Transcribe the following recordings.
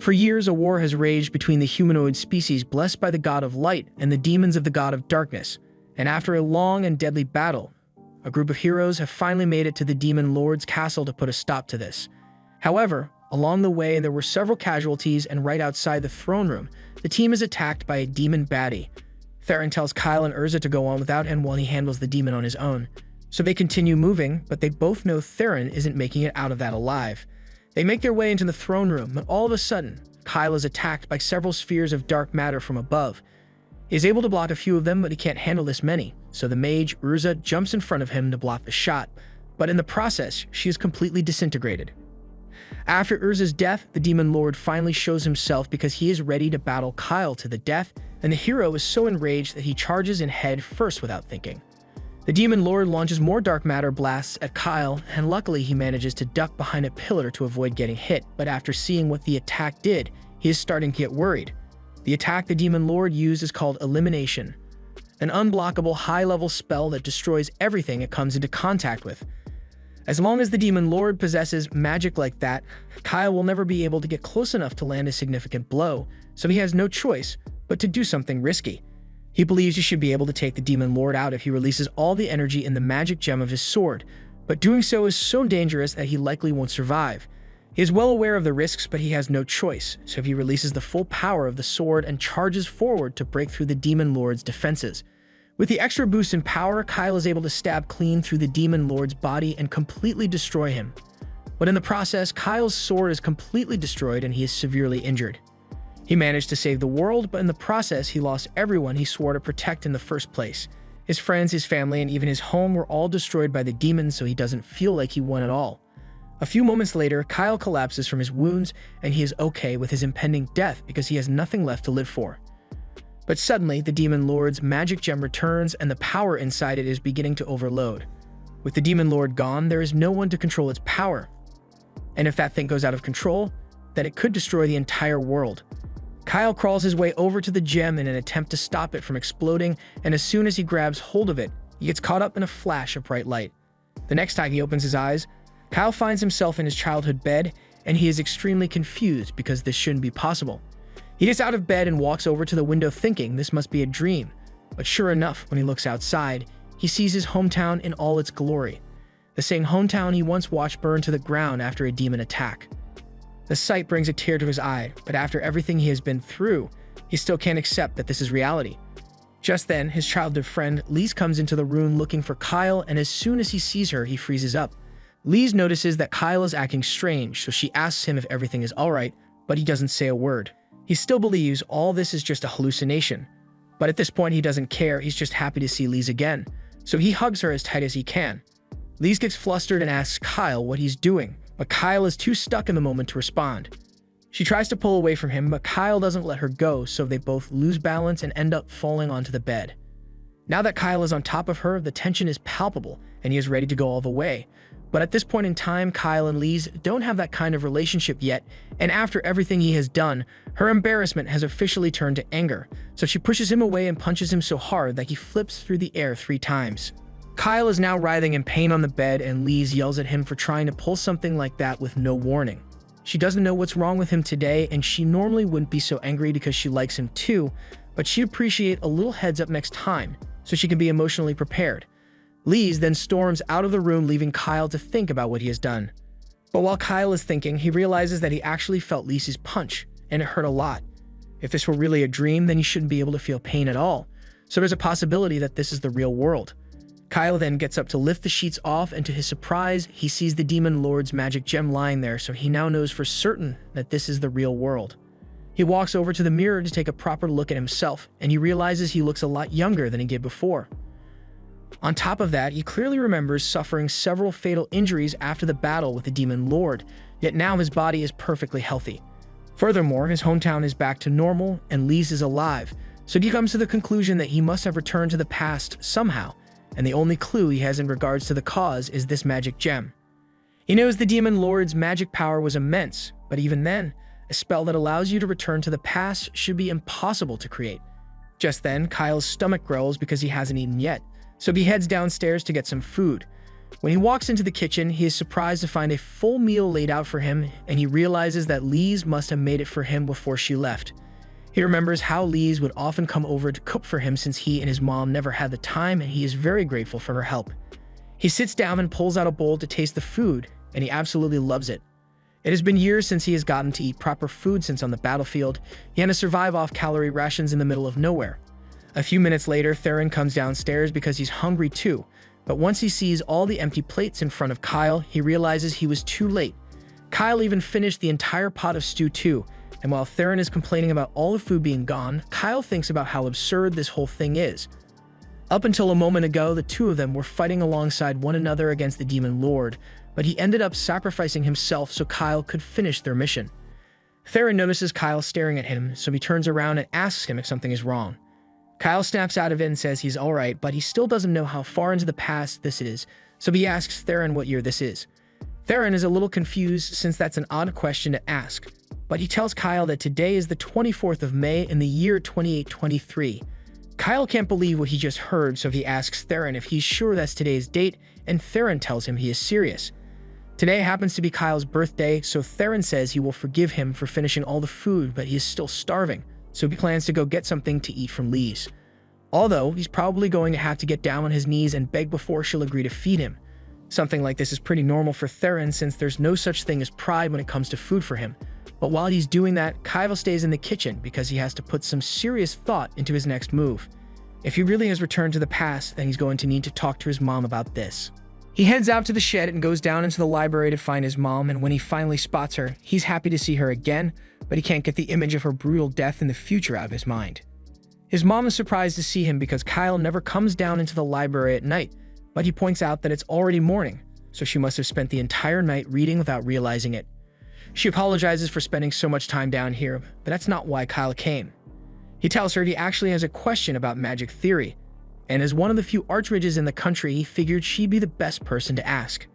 For years, a war has raged between the humanoid species blessed by the god of light and the demons of the god of darkness, and after a long and deadly battle, a group of heroes have finally made it to the Demon Lord's castle to put a stop to this. However, along the way, there were several casualties, and right outside the throne room, the team is attacked by a demon baddie. Theron tells Kyle and Urza to go on without him while he handles the demon on his own. So they continue moving, but they both know Theron isn't making it out of that alive. They make their way into the throne room, but all of a sudden, Kyle is attacked by several spheres of dark matter from above. He is able to block a few of them, but he can't handle this many, so the mage, Urza, jumps in front of him to block the shot, but in the process, she is completely disintegrated. After Urza's death, the Demon Lord finally shows himself because he is ready to battle Kyle to the death, and the hero is so enraged that he charges in head first without thinking. The Demon Lord launches more dark matter blasts at Kyle, and luckily he manages to duck behind a pillar to avoid getting hit, but after seeing what the attack did, he is starting to get worried. The attack the Demon Lord used is called Elimination, an unblockable high-level spell that destroys everything it comes into contact with. As long as the Demon Lord possesses magic like that, Kyle will never be able to get close enough to land a significant blow, so he has no choice but to do something risky. He believes he should be able to take the Demon Lord out if he releases all the energy in the magic gem of his sword, but doing so is so dangerous that he likely won't survive. He is well aware of the risks, but he has no choice, so he releases the full power of the sword and charges forward to break through the Demon Lord's defenses. With the extra boost in power, Kyle is able to stab clean through the Demon Lord's body and completely destroy him. But in the process, Kyle's sword is completely destroyed and he is severely injured. He managed to save the world, but in the process, he lost everyone he swore to protect in the first place. His friends, his family, and even his home were all destroyed by the demons, so he doesn't feel like he won at all. A few moments later, Kyle collapses from his wounds, and he is okay with his impending death because he has nothing left to live for. But suddenly, the Demon Lord's magic gem returns, and the power inside it is beginning to overload. With the Demon Lord gone, there is no one to control its power. And if that thing goes out of control, then it could destroy the entire world. Kyle crawls his way over to the gem in an attempt to stop it from exploding, and as soon as he grabs hold of it, he gets caught up in a flash of bright light. The next time he opens his eyes, Kyle finds himself in his childhood bed, and he is extremely confused because this shouldn't be possible. He gets out of bed and walks over to the window thinking this must be a dream, but sure enough, when he looks outside, he sees his hometown in all its glory. The same hometown he once watched burn to the ground after a demon attack. The sight brings a tear to his eye, but after everything he has been through, he still can't accept that this is reality. Just then, his childhood friend, Lise, comes into the room looking for Kyle, and as soon as he sees her, he freezes up. Lise notices that Kyle is acting strange, so she asks him if everything is alright, but he doesn't say a word. He still believes all this is just a hallucination, but at this point he doesn't care, he's just happy to see Lise again, so he hugs her as tight as he can. Lise gets flustered and asks Kyle what he's doing, but Kyle is too stuck in the moment to respond. She tries to pull away from him, but Kyle doesn't let her go, so they both lose balance and end up falling onto the bed. Now that Kyle is on top of her, the tension is palpable, and he is ready to go all the way. But at this point in time, Kyle and Lise don't have that kind of relationship yet, and after everything he has done, her embarrassment has officially turned to anger, so she pushes him away and punches him so hard that he flips through the air 3 times. Kyle is now writhing in pain on the bed, and Lise yells at him for trying to pull something like that with no warning. She doesn't know what's wrong with him today, and she normally wouldn't be so angry because she likes him too, but she'd appreciate a little heads up next time, so she can be emotionally prepared. Lise then storms out of the room, leaving Kyle to think about what he has done. But while Kyle is thinking, he realizes that he actually felt Lise's punch, and it hurt a lot. If this were really a dream, then he shouldn't be able to feel pain at all, so there's a possibility that this is the real world. Kyle then gets up to lift the sheets off, and to his surprise, he sees the Demon Lord's magic gem lying there, so he now knows for certain that this is the real world. He walks over to the mirror to take a proper look at himself, and he realizes he looks a lot younger than he did before. On top of that, he clearly remembers suffering several fatal injuries after the battle with the Demon Lord, yet now his body is perfectly healthy. Furthermore, his hometown is back to normal, and Lise is alive, so he comes to the conclusion that he must have returned to the past somehow, and the only clue he has in regards to the cause is this magic gem. He knows the Demon Lord's magic power was immense, but even then, a spell that allows you to return to the past should be impossible to create. Just then, Kyle's stomach growls because he hasn't eaten yet, so he heads downstairs to get some food. When he walks into the kitchen, he is surprised to find a full meal laid out for him, and he realizes that Lise must have made it for him before she left. He remembers how Lise would often come over to cook for him since he and his mom never had the time, and he is very grateful for her help. He sits down and pulls out a bowl to taste the food, and he absolutely loves it. It has been years since he has gotten to eat proper food since on the battlefield. He had to survive off calorie rations in the middle of nowhere. A few minutes later, Theron comes downstairs because he's hungry too, but once he sees all the empty plates in front of Kyle, he realizes he was too late. Kyle even finished the entire pot of stew too, and while Theron is complaining about all the food being gone, Kyle thinks about how absurd this whole thing is. Up until a moment ago, the two of them were fighting alongside one another against the Demon Lord, but he ended up sacrificing himself so Kyle could finish their mission. Theron notices Kyle staring at him, so he turns around and asks him if something is wrong. Kyle snaps out of it and says he's alright, but he still doesn't know how far into the past this is, so he asks Theron what year this is. Theron is a little confused since that's an odd question to ask, but he tells Kyle that today is the 24th of May in the year 2823. Kyle can't believe what he just heard, so he asks Theron if he's sure that's today's date, and Theron tells him he is serious. Today happens to be Kyle's birthday, so Theron says he will forgive him for finishing all the food, but he is still starving, so he plans to go get something to eat from Lise. Although, he's probably going to have to get down on his knees and beg before she'll agree to feed him. Something like this is pretty normal for Theron since there's no such thing as pride when it comes to food for him. But while he's doing that, Kyle stays in the kitchen because he has to put some serious thought into his next move. If he really has returned to the past, then he's going to need to talk to his mom about this. He heads out to the shed and goes down into the library to find his mom, and when he finally spots her, he's happy to see her again, but he can't get the image of her brutal death in the future out of his mind. His mom is surprised to see him because Kyle never comes down into the library at night, but he points out that it's already morning, so she must have spent the entire night reading without realizing it. She apologizes for spending so much time down here, but that's not why Kyle came. He tells her he actually has a question about magic theory, and as one of the few archmages in the country, he figured she'd be the best person to ask.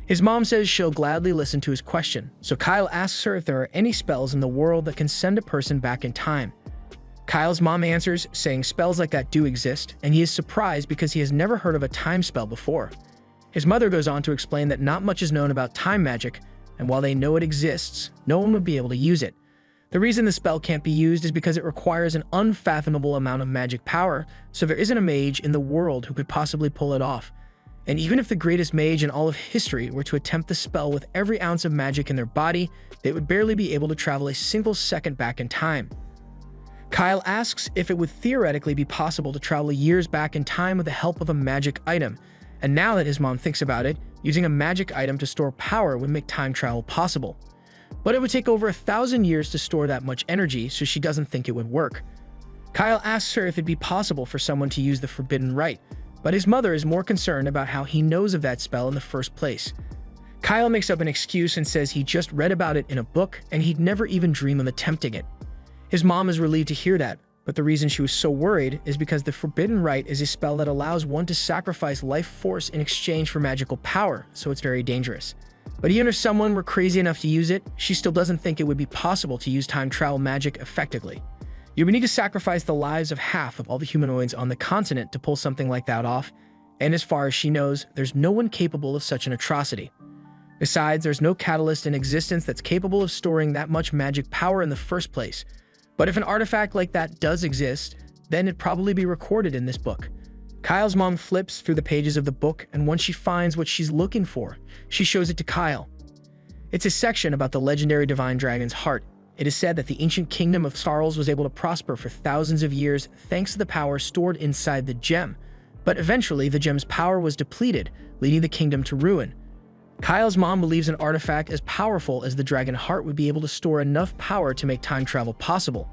His mom says she'll gladly listen to his question, so Kyle asks her if there are any spells in the world that can send a person back in time. Kyle's mom answers, saying spells like that do exist, and he is surprised because he has never heard of a time spell before. His mother goes on to explain that not much is known about time magic, and while they know it exists, no one would be able to use it. The reason the spell can't be used is because it requires an unfathomable amount of magic power, so there isn't a mage in the world who could possibly pull it off. And even if the greatest mage in all of history were to attempt the spell with every ounce of magic in their body, they would barely be able to travel a single second back in time. Kyle asks if it would theoretically be possible to travel years back in time with the help of a magic item, and now that his mom thinks about it, using a magic item to store power would make time travel possible. But it would take over 1,000 years to store that much energy, so she doesn't think it would work. Kyle asks her if it'd be possible for someone to use the Forbidden Rite, but his mother is more concerned about how he knows of that spell in the first place. Kyle makes up an excuse and says he just read about it in a book and he'd never even dream of attempting it. His mom is relieved to hear that, but the reason she was so worried is because the Forbidden Rite is a spell that allows one to sacrifice life force in exchange for magical power, so it's very dangerous. But even if someone were crazy enough to use it, she still doesn't think it would be possible to use time travel magic effectively. You would need to sacrifice the lives of half of all the humanoids on the continent to pull something like that off, and as far as she knows, there's no one capable of such an atrocity. Besides, there's no catalyst in existence that's capable of storing that much magic power in the first place. But if an artifact like that does exist, then it'd probably be recorded in this book. Kyle's mom flips through the pages of the book, and once she finds what she's looking for, she shows it to Kyle. It's a section about the legendary divine dragon's heart. It is said that the ancient kingdom of Sarles was able to prosper for thousands of years thanks to the power stored inside the gem, but eventually the gem's power was depleted, leading the kingdom to ruin. Kyle's mom believes an artifact as powerful as the dragon heart would be able to store enough power to make time travel possible,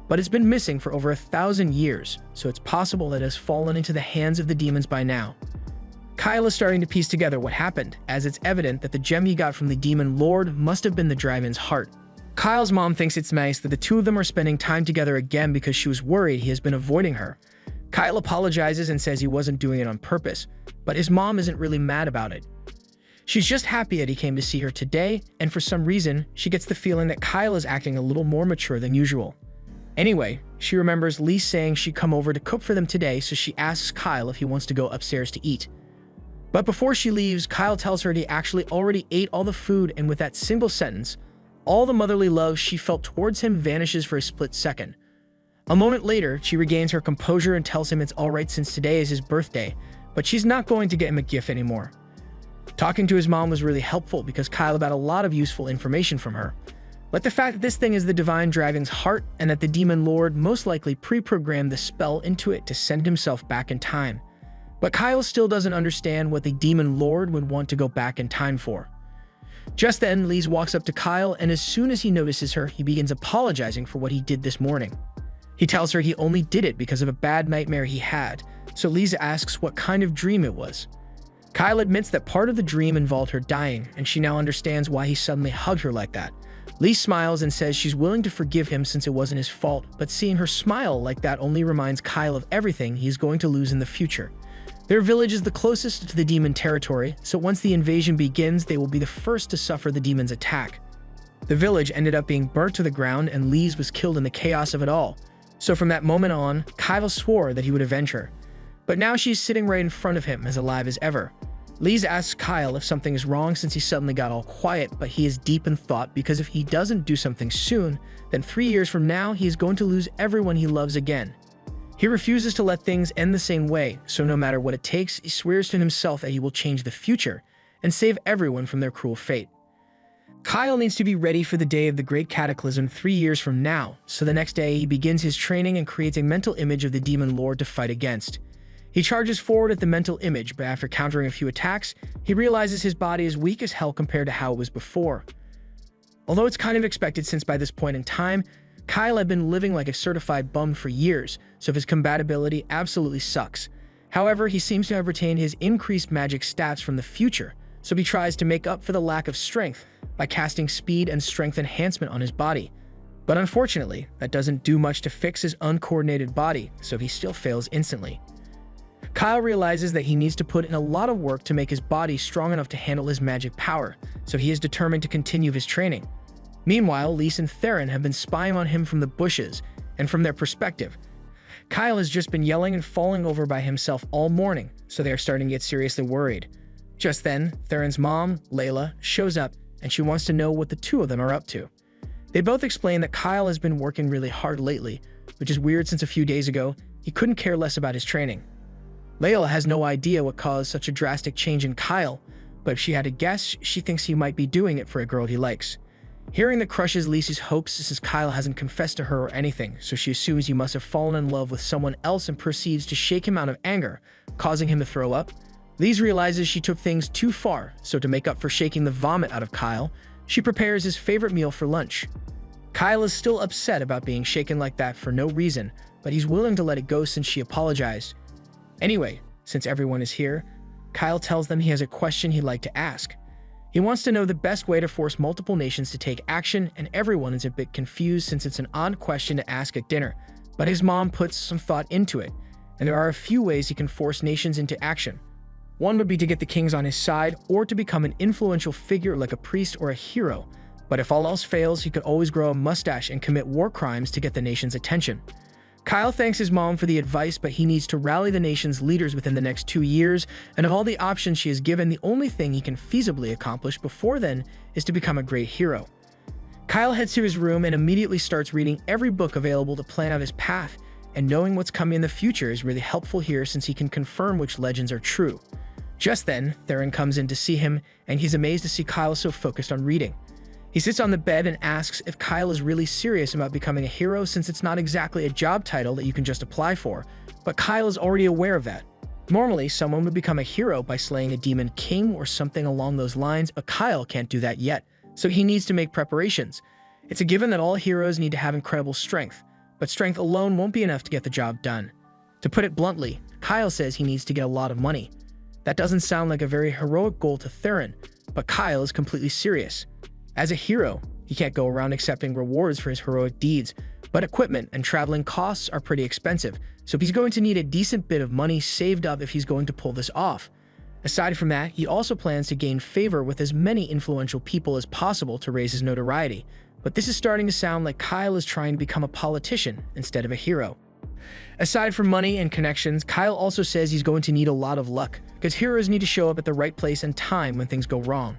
but it's been missing for over 1,000 years, so it's possible that it has fallen into the hands of the demons by now. Kyle is starting to piece together what happened, as it's evident that the gem he got from the demon lord must have been the dragon's heart. Kyle's mom thinks it's nice that the two of them are spending time together again because she was worried he has been avoiding her. Kyle apologizes and says he wasn't doing it on purpose, but his mom isn't really mad about it. She's just happy that he came to see her today, and for some reason, she gets the feeling that Kyle is acting a little more mature than usual. Anyway, she remembers Lise saying she'd come over to cook for them today, so she asks Kyle if he wants to go upstairs to eat. But before she leaves, Kyle tells her he actually already ate all the food, and with that single sentence, all the motherly love she felt towards him vanishes for a split second. A moment later, she regains her composure and tells him it's alright since today is his birthday, but she's not going to get him a gift anymore. Talking to his mom was really helpful because Kyle got a lot of useful information from her. Like the fact that this thing is the Divine Dragon's heart and that the Demon Lord most likely pre-programmed the spell into it to send himself back in time. But Kyle still doesn't understand what the Demon Lord would want to go back in time for. Just then, Lise walks up to Kyle, and as soon as he notices her, he begins apologizing for what he did this morning. He tells her he only did it because of a bad nightmare he had, so Lise asks what kind of dream it was. Kyle admits that part of the dream involved her dying, and she now understands why he suddenly hugged her like that. Lise smiles and says she's willing to forgive him since it wasn't his fault, but seeing her smile like that only reminds Kyle of everything he's going to lose in the future. Their village is the closest to the demon territory, so once the invasion begins, they will be the first to suffer the demon's attack. The village ended up being burnt to the ground, and Lise was killed in the chaos of it all. So from that moment on, Kyle swore that he would avenge her. But now she's sitting right in front of him, as alive as ever. Lise asks Kyle if something is wrong since he suddenly got all quiet, but he is deep in thought because if he doesn't do something soon, then 3 years from now he is going to lose everyone he loves again. He refuses to let things end the same way, so no matter what it takes, he swears to himself that he will change the future and save everyone from their cruel fate. Kyle needs to be ready for the day of the Great Cataclysm 3 years from now, so the next day he begins his training and creates a mental image of the Demon Lord to fight against. He charges forward at the mental image, but after countering a few attacks, he realizes his body is weak as hell compared to how it was before. Although it's kind of expected since by this point in time, Kyle had been living like a certified bum for years, so his compatibility absolutely sucks. However, he seems to have retained his increased magic stats from the future, so he tries to make up for the lack of strength by casting speed and strength enhancement on his body. But unfortunately, that doesn't do much to fix his uncoordinated body, so he still fails instantly. Kyle realizes that he needs to put in a lot of work to make his body strong enough to handle his magic power, so he is determined to continue his training. Meanwhile, Lise and Theron have been spying on him from the bushes, and from their perspective, Kyle has just been yelling and falling over by himself all morning, so they are starting to get seriously worried. Just then, Theron's mom, Layla, shows up, and she wants to know what the two of them are up to. They both explain that Kyle has been working really hard lately, which is weird since a few days ago, he couldn't care less about his training. Layla has no idea what caused such a drastic change in Kyle, but if she had to guess, she thinks he might be doing it for a girl he likes. Hearing that crushes Lisa's hopes since Kyle hasn't confessed to her or anything, so she assumes he must have fallen in love with someone else and proceeds to shake him out of anger, causing him to throw up. Lise realizes she took things too far, so to make up for shaking the vomit out of Kyle, she prepares his favorite meal for lunch. Kyle is still upset about being shaken like that for no reason, but he's willing to let it go since she apologized. Anyway, since everyone is here, Kyle tells them he has a question he'd like to ask. He wants to know the best way to force multiple nations to take action, and everyone is a bit confused since it's an odd question to ask at dinner, but his mom puts some thought into it, and there are a few ways he can force nations into action. One would be to get the kings on his side, or to become an influential figure like a priest or a hero, but if all else fails, he could always grow a mustache and commit war crimes to get the nation's attention. Kyle thanks his mom for the advice, but he needs to rally the nation's leaders within the next 2 years, and of all the options she has given, the only thing he can feasibly accomplish before then is to become a great hero. Kyle heads to his room and immediately starts reading every book available to plan out his path, and knowing what's coming in the future is really helpful here since he can confirm which legends are true. Just then, Theron comes in to see him, and he's amazed to see Kyle so focused on reading. He sits on the bed and asks if Kyle is really serious about becoming a hero since it's not exactly a job title that you can just apply for, but Kyle is already aware of that. Normally, someone would become a hero by slaying a demon king or something along those lines, but Kyle can't do that yet, so he needs to make preparations. It's a given that all heroes need to have incredible strength, but strength alone won't be enough to get the job done. To put it bluntly, Kyle says he needs to get a lot of money. That doesn't sound like a very heroic goal to Theron, but Kyle is completely serious. As a hero, he can't go around accepting rewards for his heroic deeds, but equipment and traveling costs are pretty expensive, so he's going to need a decent bit of money saved up if he's going to pull this off. Aside from that, he also plans to gain favor with as many influential people as possible to raise his notoriety, but this is starting to sound like Kyle is trying to become a politician instead of a hero. Aside from money and connections, Kyle also says he's going to need a lot of luck, because heroes need to show up at the right place and time when things go wrong.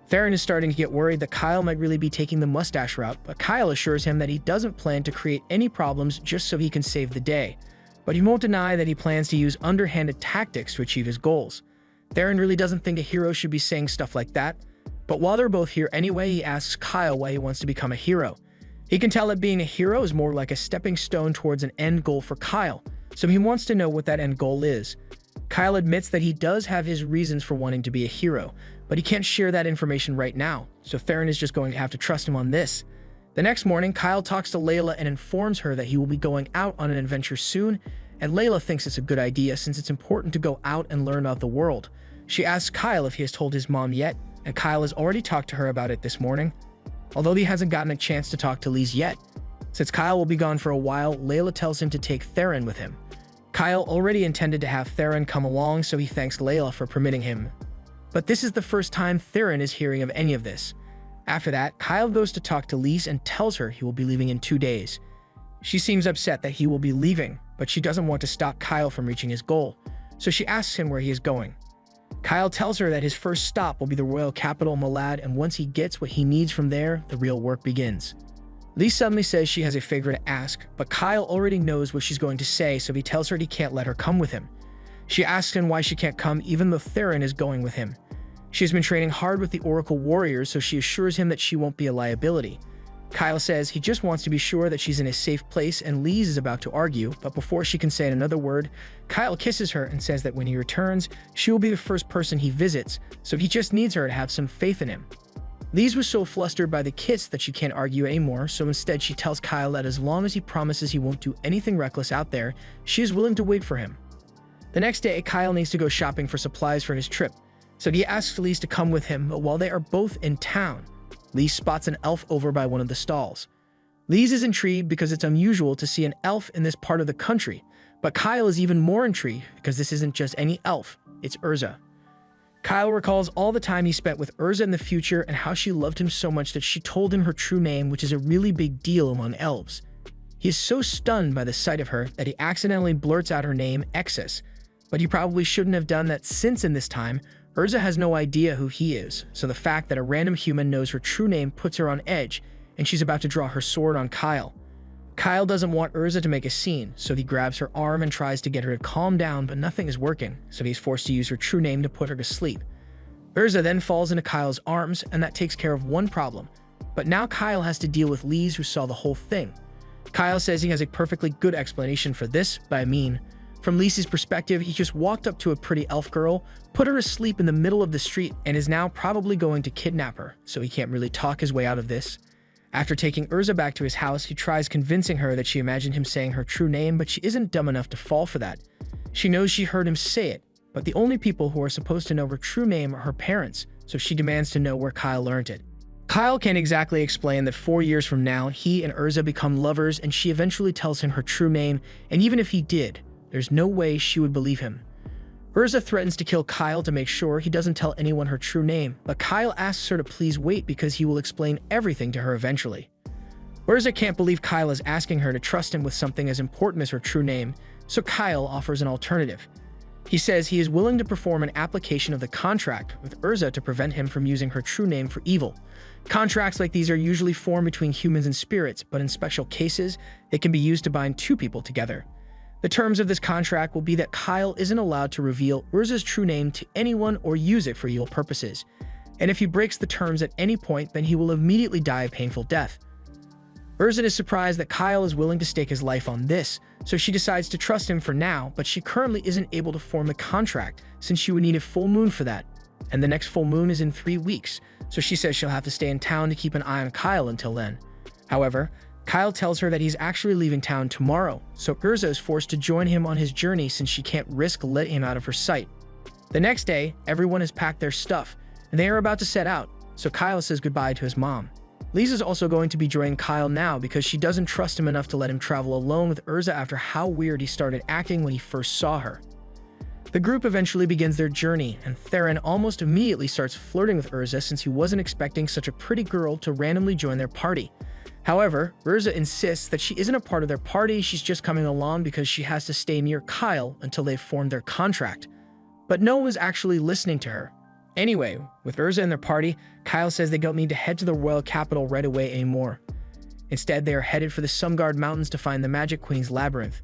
Theron is starting to get worried that Kyle might really be taking the mustache route, but Kyle assures him that he doesn't plan to create any problems just so he can save the day. But he won't deny that he plans to use underhanded tactics to achieve his goals. Theron really doesn't think a hero should be saying stuff like that, but while they're both here anyway, he asks Kyle why he wants to become a hero. He can tell that being a hero is more like a stepping stone towards an end goal for Kyle, so he wants to know what that end goal is. Kyle admits that he does have his reasons for wanting to be a hero, but he can't share that information right now, so Theron is just going to have to trust him on this. The next morning, Kyle talks to Layla and informs her that he will be going out on an adventure soon, and Layla thinks it's a good idea since it's important to go out and learn about the world. She asks Kyle if he has told his mom yet, and Kyle has already talked to her about it this morning, although he hasn't gotten a chance to talk to Lise yet. Since Kyle will be gone for a while, Layla tells him to take Theron with him. Kyle already intended to have Theron come along, so he thanks Layla for permitting him. But this is the first time Theron is hearing of any of this. After that, Kyle goes to talk to Lise and tells her he will be leaving in 2 days. She seems upset that he will be leaving, but she doesn't want to stop Kyle from reaching his goal, so she asks him where he is going. Kyle tells her that his first stop will be the royal capital, Malad, and once he gets what he needs from there, the real work begins. Lise suddenly says she has a favor to ask, but Kyle already knows what she's going to say, so he tells her he can't let her come with him. She asks him why she can't come even though Theron is going with him. She has been training hard with the Oracle Warriors, so she assures him that she won't be a liability. Kyle says he just wants to be sure that she's in a safe place, and Lise is about to argue, but before she can say another word, Kyle kisses her and says that when he returns, she will be the first person he visits, so he just needs her to have some faith in him. Lise was so flustered by the kiss that she can't argue anymore, so instead she tells Kyle that as long as he promises he won't do anything reckless out there, she is willing to wait for him. The next day, Kyle needs to go shopping for supplies for his trip, so he asks Lise to come with him, but while they are both in town, Lise spots an elf over by one of the stalls. Lise is intrigued because it's unusual to see an elf in this part of the country, but Kyle is even more intrigued because this isn't just any elf, it's Urza. Kyle recalls all the time he spent with Urza in the future and how she loved him so much that she told him her true name, which is a really big deal among elves. He is so stunned by the sight of her that he accidentally blurts out her name, Exis, but he probably shouldn't have done that since in this time, Urza has no idea who he is, so the fact that a random human knows her true name puts her on edge, and she's about to draw her sword on Kyle. Kyle doesn't want Urza to make a scene, so he grabs her arm and tries to get her to calm down, but nothing is working, so he's forced to use her true name to put her to sleep. Urza then falls into Kyle's arms, and that takes care of one problem, but now Kyle has to deal with Lise, who saw the whole thing. Kyle says he has a perfectly good explanation for this, but I mean, from Lise's perspective, he just walked up to a pretty elf girl, put her asleep in the middle of the street, and is now probably going to kidnap her, so he can't really talk his way out of this. After taking Urza back to his house, he tries convincing her that she imagined him saying her true name, but she isn't dumb enough to fall for that. She knows she heard him say it, but the only people who are supposed to know her true name are her parents, so she demands to know where Kyle learned it. Kyle can't exactly explain that 4 years from now, he and Urza become lovers, and she eventually tells him her true name, and even if he did, there's no way she would believe him. Urza threatens to kill Kyle to make sure he doesn't tell anyone her true name, but Kyle asks her to please wait because he will explain everything to her eventually. Urza can't believe Kyle is asking her to trust him with something as important as her true name, so Kyle offers an alternative. He says he is willing to perform an application of the contract with Urza to prevent him from using her true name for evil. Contracts like these are usually formed between humans and spirits, but in special cases, they can be used to bind two people together. The terms of this contract will be that Kyle isn't allowed to reveal Urza's true name to anyone or use it for evil purposes, and if he breaks the terms at any point, then he will immediately die a painful death. Urza is surprised that Kyle is willing to stake his life on this, so she decides to trust him for now, but she currently isn't able to form the contract since she would need a full moon for that, and the next full moon is in 3 weeks, so she says she'll have to stay in town to keep an eye on Kyle until then. However, Kyle tells her that he's actually leaving town tomorrow, so Urza is forced to join him on his journey since she can't risk letting him out of her sight. The next day, everyone has packed their stuff, and they are about to set out, so Kyle says goodbye to his mom. Lise is also going to be joining Kyle now because she doesn't trust him enough to let him travel alone with Urza after how weird he started acting when he first saw her. The group eventually begins their journey, and Theron almost immediately starts flirting with Urza since he wasn't expecting such a pretty girl to randomly join their party. However, Urza insists that she isn't a part of their party, she's just coming along because she has to stay near Kyle until they've formed their contract. But no one was actually listening to her. Anyway, with Urza and their party, Kyle says they don't need to head to the royal capital right away anymore. Instead, they are headed for the Sumgard Mountains to find the Magic Queen's labyrinth.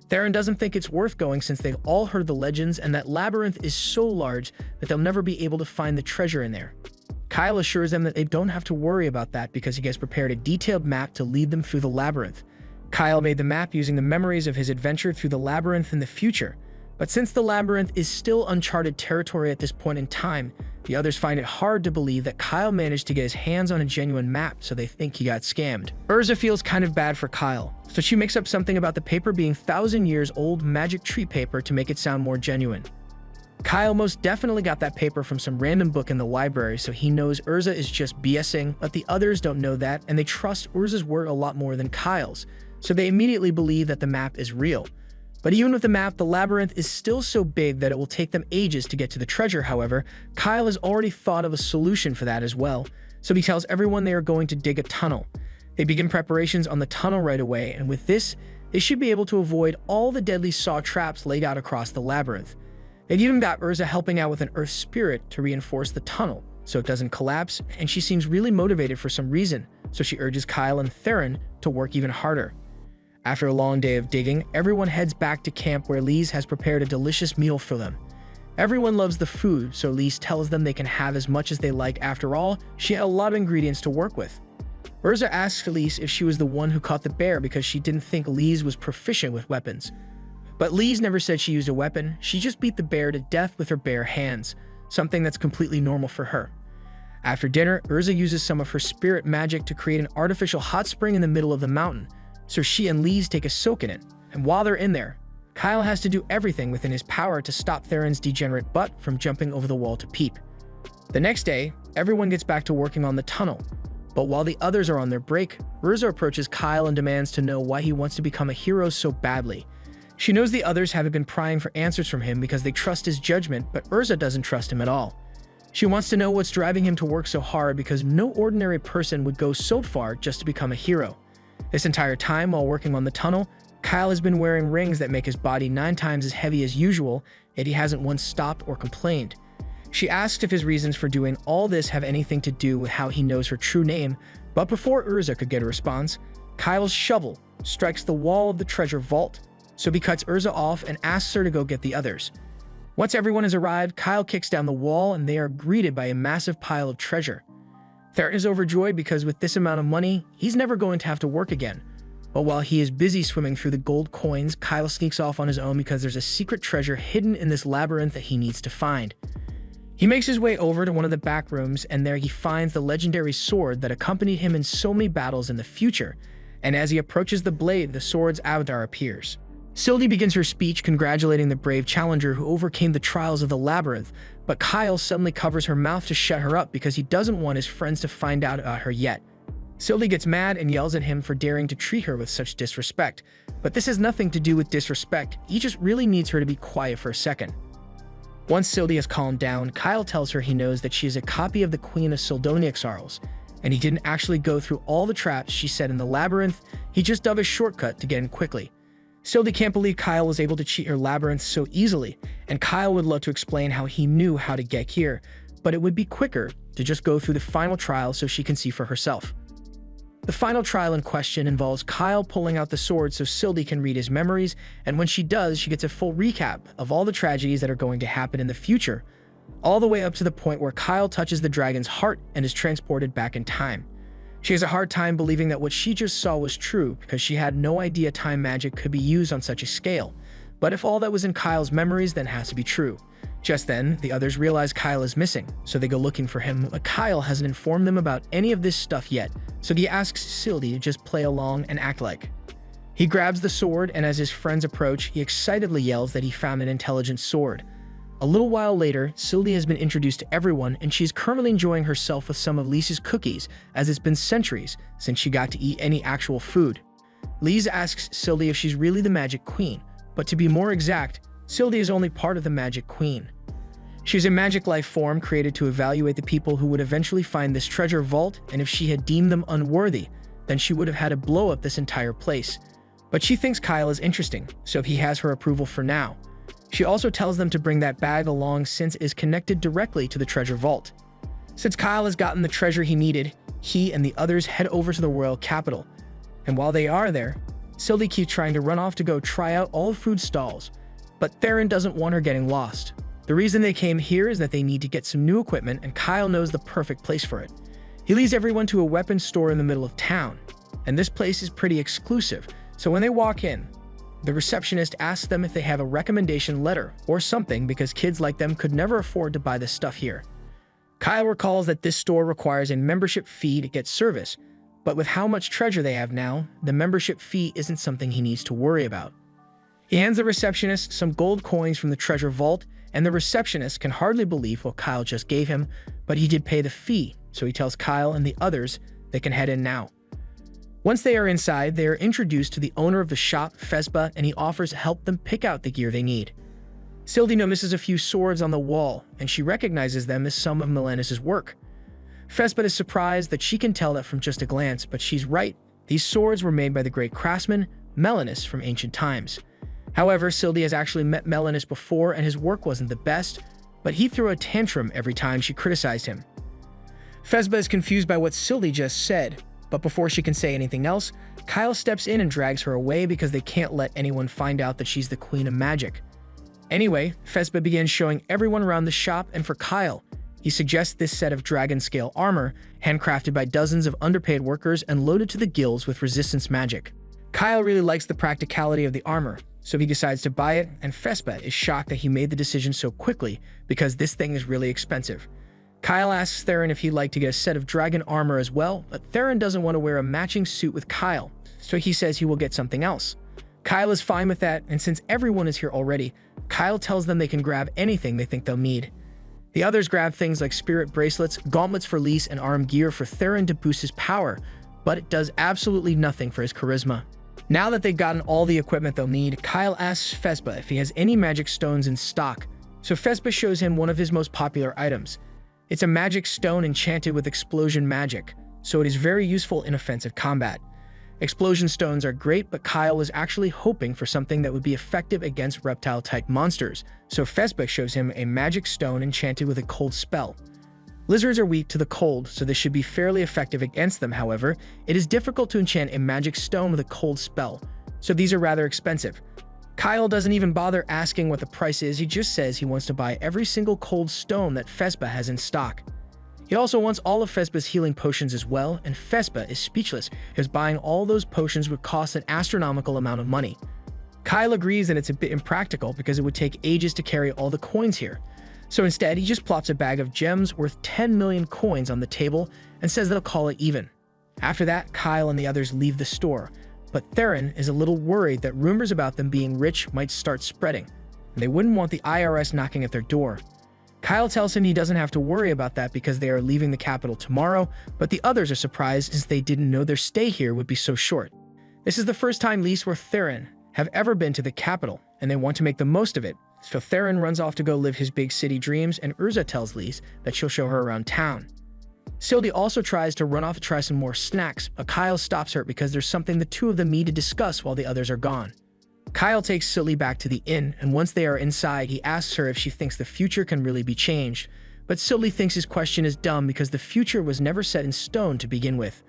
Theron doesn't think it's worth going since they've all heard the legends and that labyrinth is so large that they'll never be able to find the treasure in there. Kyle assures them that they don't have to worry about that because he has prepared a detailed map to lead them through the labyrinth. Kyle made the map using the memories of his adventure through the labyrinth in the future. But since the labyrinth is still uncharted territory at this point in time, the others find it hard to believe that Kyle managed to get his hands on a genuine map, so they think he got scammed. Urza feels kind of bad for Kyle, so she makes up something about the paper being 1,000 years old magic tree paper to make it sound more genuine. Kyle most definitely got that paper from some random book in the library, so he knows Urza is just BSing, but the others don't know that, and they trust Urza's word a lot more than Kyle's, so they immediately believe that the map is real. But even with the map, the labyrinth is still so big that it will take them ages to get to the treasure. However, Kyle has already thought of a solution for that as well, so he tells everyone they are going to dig a tunnel. They begin preparations on the tunnel right away, and with this, they should be able to avoid all the deadly saw traps laid out across the labyrinth. They've even got Urza helping out with an earth spirit to reinforce the tunnel, so it doesn't collapse, and she seems really motivated for some reason, so she urges Kyle and Theron to work even harder. After a long day of digging, everyone heads back to camp where Lise has prepared a delicious meal for them. Everyone loves the food, so Lise tells them they can have as much as they like. After all, she had a lot of ingredients to work with. Urza asks Lise if she was the one who caught the bear because she didn't think Lise was proficient with weapons. But Lise never said she used a weapon, she just beat the bear to death with her bare hands, something that's completely normal for her. After dinner, Urza uses some of her spirit magic to create an artificial hot spring in the middle of the mountain, so she and Lise take a soak in it, and while they're in there, Kyle has to do everything within his power to stop Theron's degenerate butt from jumping over the wall to peep. The next day, everyone gets back to working on the tunnel, but while the others are on their break, Urza approaches Kyle and demands to know why he wants to become a hero so badly. She knows the others haven't been prying for answers from him because they trust his judgment, but Urza doesn't trust him at all. She wants to know what's driving him to work so hard because no ordinary person would go so far just to become a hero. This entire time while working on the tunnel, Kyle has been wearing rings that make his body 9 times as heavy as usual, yet he hasn't once stopped or complained. She asks if his reasons for doing all this have anything to do with how he knows her true name, but before Urza could get a response, Kyle's shovel strikes the wall of the treasure vault, so he cuts Urza off and asks her to go get the others. Once everyone has arrived, Kyle kicks down the wall and they are greeted by a massive pile of treasure. Theron is overjoyed because with this amount of money, he's never going to have to work again. But while he is busy swimming through the gold coins, Kyle sneaks off on his own because there's a secret treasure hidden in this labyrinth that he needs to find. He makes his way over to one of the back rooms, and there he finds the legendary sword that accompanied him in so many battles in the future, and as he approaches the blade, the sword's avatar appears. Sylvie begins her speech congratulating the brave challenger who overcame the trials of the labyrinth, but Kyle suddenly covers her mouth to shut her up because he doesn't want his friends to find out about her yet. Sylvie gets mad and yells at him for daring to treat her with such disrespect, but this has nothing to do with disrespect, he just really needs her to be quiet for a second. Once Sylvie has calmed down, Kyle tells her he knows that she is a copy of the Queen of Sildoniaxarles, and he didn't actually go through all the traps she set in the labyrinth, he just dug a shortcut to get in quickly. Sylvie can't believe Kyle was able to cheat her labyrinth so easily, and Kyle would love to explain how he knew how to get here, but it would be quicker to just go through the final trial so she can see for herself. The final trial in question involves Kyle pulling out the sword so Sylvie can read his memories, and when she does, she gets a full recap of all the tragedies that are going to happen in the future, all the way up to the point where Kyle touches the dragon's heart and is transported back in time. She has a hard time believing that what she just saw was true because she had no idea time magic could be used on such a scale. But if all that was in Kyle's memories, then it has to be true. Just then, the others realize Kyle is missing, so they go looking for him, but Kyle hasn't informed them about any of this stuff yet, so he asks Sylvie to just play along and act like. He grabs the sword, and as his friends approach, he excitedly yells that he found an intelligent sword. A little while later, Sylvie has been introduced to everyone, and she's currently enjoying herself with some of Lisa's cookies, as it's been centuries since she got to eat any actual food. Lisa asks Sylvie if she's really the Magic Queen, but to be more exact, Sylvie is only part of the Magic Queen. She's a magic life form created to evaluate the people who would eventually find this treasure vault, and if she had deemed them unworthy, then she would have had to blow up this entire place. But she thinks Kyle is interesting, so he has her approval for now. She also tells them to bring that bag along since it is connected directly to the treasure vault. Since Kyle has gotten the treasure he needed, he and the others head over to the royal capital. And while they are there, Sylvie keeps trying to run off to go try out all the food stalls, but Theron doesn't want her getting lost. The reason they came here is that they need to get some new equipment, and Kyle knows the perfect place for it. He leads everyone to a weapons store in the middle of town, and this place is pretty exclusive, so when they walk in, the receptionist asks them if they have a recommendation letter or something because kids like them could never afford to buy this stuff here. Kyle recalls that this store requires a membership fee to get service, but with how much treasure they have now, the membership fee isn't something he needs to worry about. He hands the receptionist some gold coins from the treasure vault, and the receptionist can hardly believe what Kyle just gave him, but he did pay the fee, so he tells Kyle and the others they can head in now. Once they are inside, they are introduced to the owner of the shop, Fezba, and he offers to help them pick out the gear they need. Sylvie notices a few swords on the wall, and she recognizes them as some of Melanis's work. Fezba is surprised that she can tell that from just a glance, but she's right. These swords were made by the great craftsman, Melanis, from ancient times. However, Sylvie has actually met Melanis before, and his work wasn't the best, but he threw a tantrum every time she criticized him. Fezba is confused by what Sylvie just said, but before she can say anything else, Kyle steps in and drags her away because they can't let anyone find out that she's the Queen of Magic. Anyway, Fezba begins showing everyone around the shop, and for Kyle, he suggests this set of dragon-scale armor, handcrafted by dozens of underpaid workers and loaded to the gills with resistance magic. Kyle really likes the practicality of the armor, so he decides to buy it, and Fezba is shocked that he made the decision so quickly because this thing is really expensive. Kyle asks Theron if he'd like to get a set of dragon armor as well, but Theron doesn't want to wear a matching suit with Kyle, so he says he will get something else. Kyle is fine with that, and since everyone is here already, Kyle tells them they can grab anything they think they'll need. The others grab things like spirit bracelets, gauntlets for Lys, and arm gear for Theron to boost his power, but it does absolutely nothing for his charisma. Now that they've gotten all the equipment they'll need, Kyle asks Fezba if he has any magic stones in stock, so Fezba shows him one of his most popular items. It's a magic stone enchanted with explosion magic, so it is very useful in offensive combat. Explosion stones are great, but Kyle is actually hoping for something that would be effective against reptile-type monsters, so Fezba shows him a magic stone enchanted with a cold spell. Lizards are weak to the cold, so this should be fairly effective against them. However, it is difficult to enchant a magic stone with a cold spell, so these are rather expensive. Kyle doesn't even bother asking what the price is, he just says he wants to buy every single cold stone that Fezba has in stock. He also wants all of Fezba's healing potions as well, and Fezba is speechless because buying all those potions would cost an astronomical amount of money. Kyle agrees that it's a bit impractical because it would take ages to carry all the coins here. So instead, he just plops a bag of gems worth 10 million coins on the table and says they'll call it even. After that, Kyle and the others leave the store, but Theron is a little worried that rumors about them being rich might start spreading, and they wouldn't want the IRS knocking at their door. Kyle tells him he doesn't have to worry about that because they are leaving the capital tomorrow, but the others are surprised as they didn't know their stay here would be so short. This is the first time Lys or Theron have ever been to the capital, and they want to make the most of it, so Theron runs off to go live his big city dreams, and Urza tells Lys that she'll show her around town. Sylvie also tries to run off to try some more snacks, but Kyle stops her because there's something the two of them need to discuss while the others are gone. Kyle takes Sylvie back to the inn, and once they are inside, he asks her if she thinks the future can really be changed, but Sylvie thinks his question is dumb because the future was never set in stone to begin with.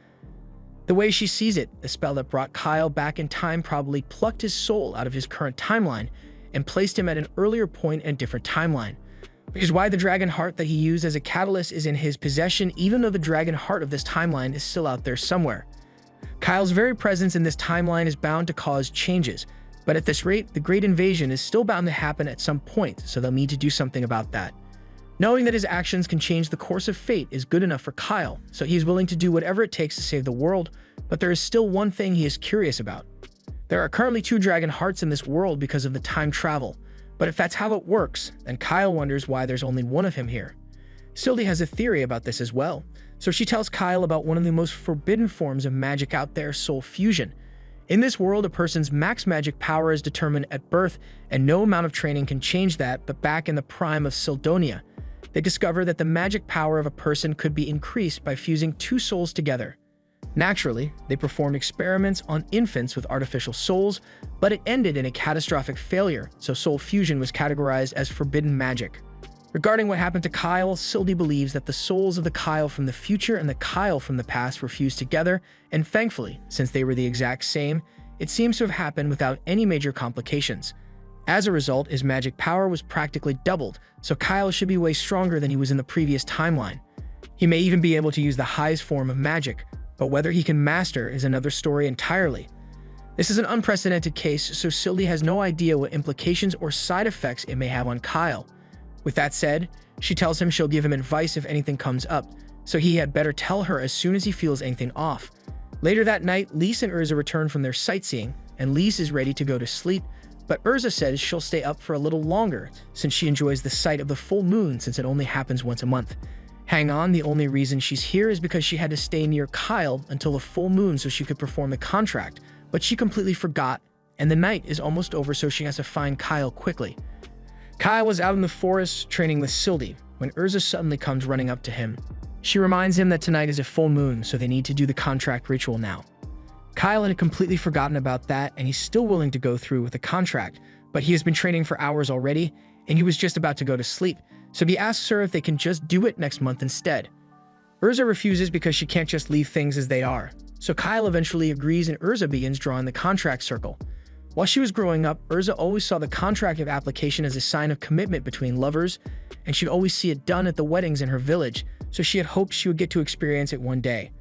The way she sees it, the spell that brought Kyle back in time probably plucked his soul out of his current timeline and placed him at an earlier point in a different timeline, which is why the dragon heart that he used as a catalyst is in his possession, even though the dragon heart of this timeline is still out there somewhere. Kyle's very presence in this timeline is bound to cause changes, but at this rate, the Great Invasion is still bound to happen at some point, so they'll need to do something about that. Knowing that his actions can change the course of fate is good enough for Kyle, so he's willing to do whatever it takes to save the world, but there is still one thing he is curious about. There are currently 2 dragon hearts in this world because of the time travel, but if that's how it works, then Kyle wonders why there's only one of him here. Sylvie has a theory about this as well, so she tells Kyle about one of the most forbidden forms of magic out there, soul fusion. In this world, a person's max magic power is determined at birth, and no amount of training can change that, but back in the prime of Syldonia, they discover that the magic power of a person could be increased by fusing 2 souls together. Naturally, they performed experiments on infants with artificial souls, but it ended in a catastrophic failure, so soul fusion was categorized as forbidden magic. Regarding what happened to Kyle, Sylvie believes that the souls of the Kyle from the future and the Kyle from the past were fused together, and thankfully, since they were the exact same, it seems to have happened without any major complications. As a result, his magic power was practically doubled, so Kyle should be way stronger than he was in the previous timeline. He may even be able to use the highest form of magic, but whether he can master is another story entirely. This is an unprecedented case, so Sylvie has no idea what implications or side effects it may have on Kyle. With that said, she tells him she'll give him advice if anything comes up, so he had better tell her as soon as he feels anything off. Later that night, Lise and Urza return from their sightseeing, and Lise is ready to go to sleep, but Urza says she'll stay up for a little longer since she enjoys the sight of the full moon since it only happens once a month. Hang on, the only reason she's here is because she had to stay near Kyle until the full moon so she could perform the contract, but she completely forgot, and the night is almost over so she has to find Kyle quickly. Kyle was out in the forest training with Sylvie when Urza suddenly comes running up to him. She reminds him that tonight is a full moon, so they need to do the contract ritual now. Kyle had completely forgotten about that, and he's still willing to go through with the contract, but he has been training for hours already, and he was just about to go to sleep, so he asks her if they can just do it next month instead. Urza refuses because she can't just leave things as they are, so Kyle eventually agrees and Urza begins drawing the contract circle. While she was growing up, Urza always saw the contract of application as a sign of commitment between lovers, and she'd always see it done at the weddings in her village, so she had hoped she would get to experience it one day.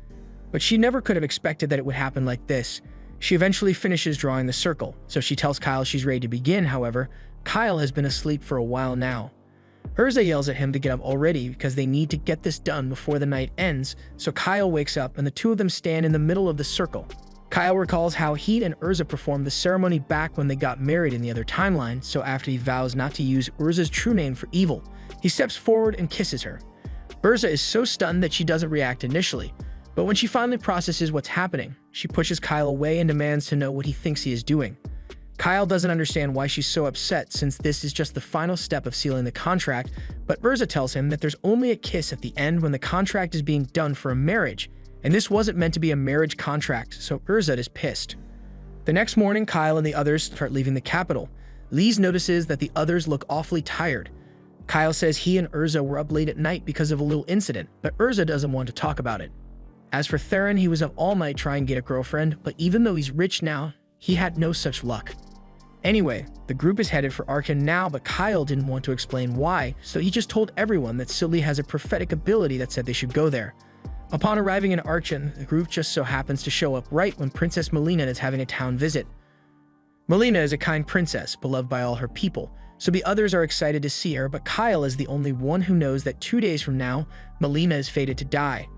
But she never could have expected that it would happen like this. She eventually finishes drawing the circle, so she tells Kyle she's ready to begin. However, Kyle has been asleep for a while now. Urza yells at him to get up already because they need to get this done before the night ends, so Kyle wakes up and the two of them stand in the middle of the circle. Kyle recalls how he and Urza performed the ceremony back when they got married in the other timeline, so after he vows not to use Urza's true name for evil, he steps forward and kisses her. Urza is so stunned that she doesn't react initially, but when she finally processes what's happening, she pushes Kyle away and demands to know what he thinks he is doing. Kyle doesn't understand why she's so upset since this is just the final step of sealing the contract, but Urza tells him that there's only a kiss at the end when the contract is being done for a marriage, and this wasn't meant to be a marriage contract, so Urza is pissed. The next morning, Kyle and the others start leaving the capital. Lise notices that the others look awfully tired. Kyle says he and Urza were up late at night because of a little incident, but Urza doesn't want to talk about it. As for Theron, he was up all night trying to get a girlfriend, but even though he's rich now, he had no such luck. Anyway, the group is headed for Arkan now, but Kyle didn't want to explain why, so he just told everyone that Sylvie has a prophetic ability that said they should go there. Upon arriving in Arkan, the group just so happens to show up right when Princess Melina is having a town visit. Melina is a kind princess, beloved by all her people, so the others are excited to see her, but Kyle is the only one who knows that 2 days from now, Melina is fated to die.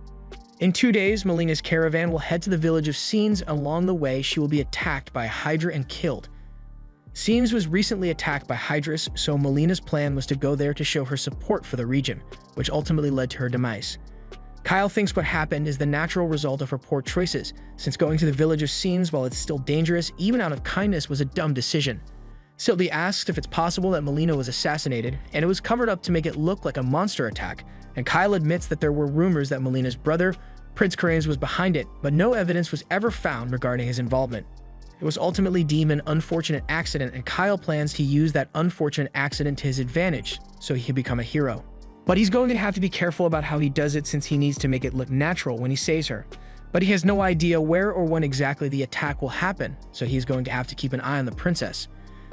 In 2 days, Melina's caravan will head to the village of Scenes. Along the way, she will be attacked by a Hydra and killed. Scenes was recently attacked by Hydras, so Melina's plan was to go there to show her support for the region, which ultimately led to her demise. Kyle thinks what happened is the natural result of her poor choices, since going to the village of Scenes while it's still dangerous, even out of kindness, was a dumb decision. Sylvie asks if it's possible that Melina was assassinated, and it was covered up to make it look like a monster attack, and Kyle admits that there were rumors that Melina's brother, Prince Karanes, was behind it, but no evidence was ever found regarding his involvement. It was ultimately deemed an unfortunate accident, and Kyle plans to use that unfortunate accident to his advantage, so he can become a hero. But he's going to have to be careful about how he does it since he needs to make it look natural when he saves her. But he has no idea where or when exactly the attack will happen, so he's going to have to keep an eye on the princess.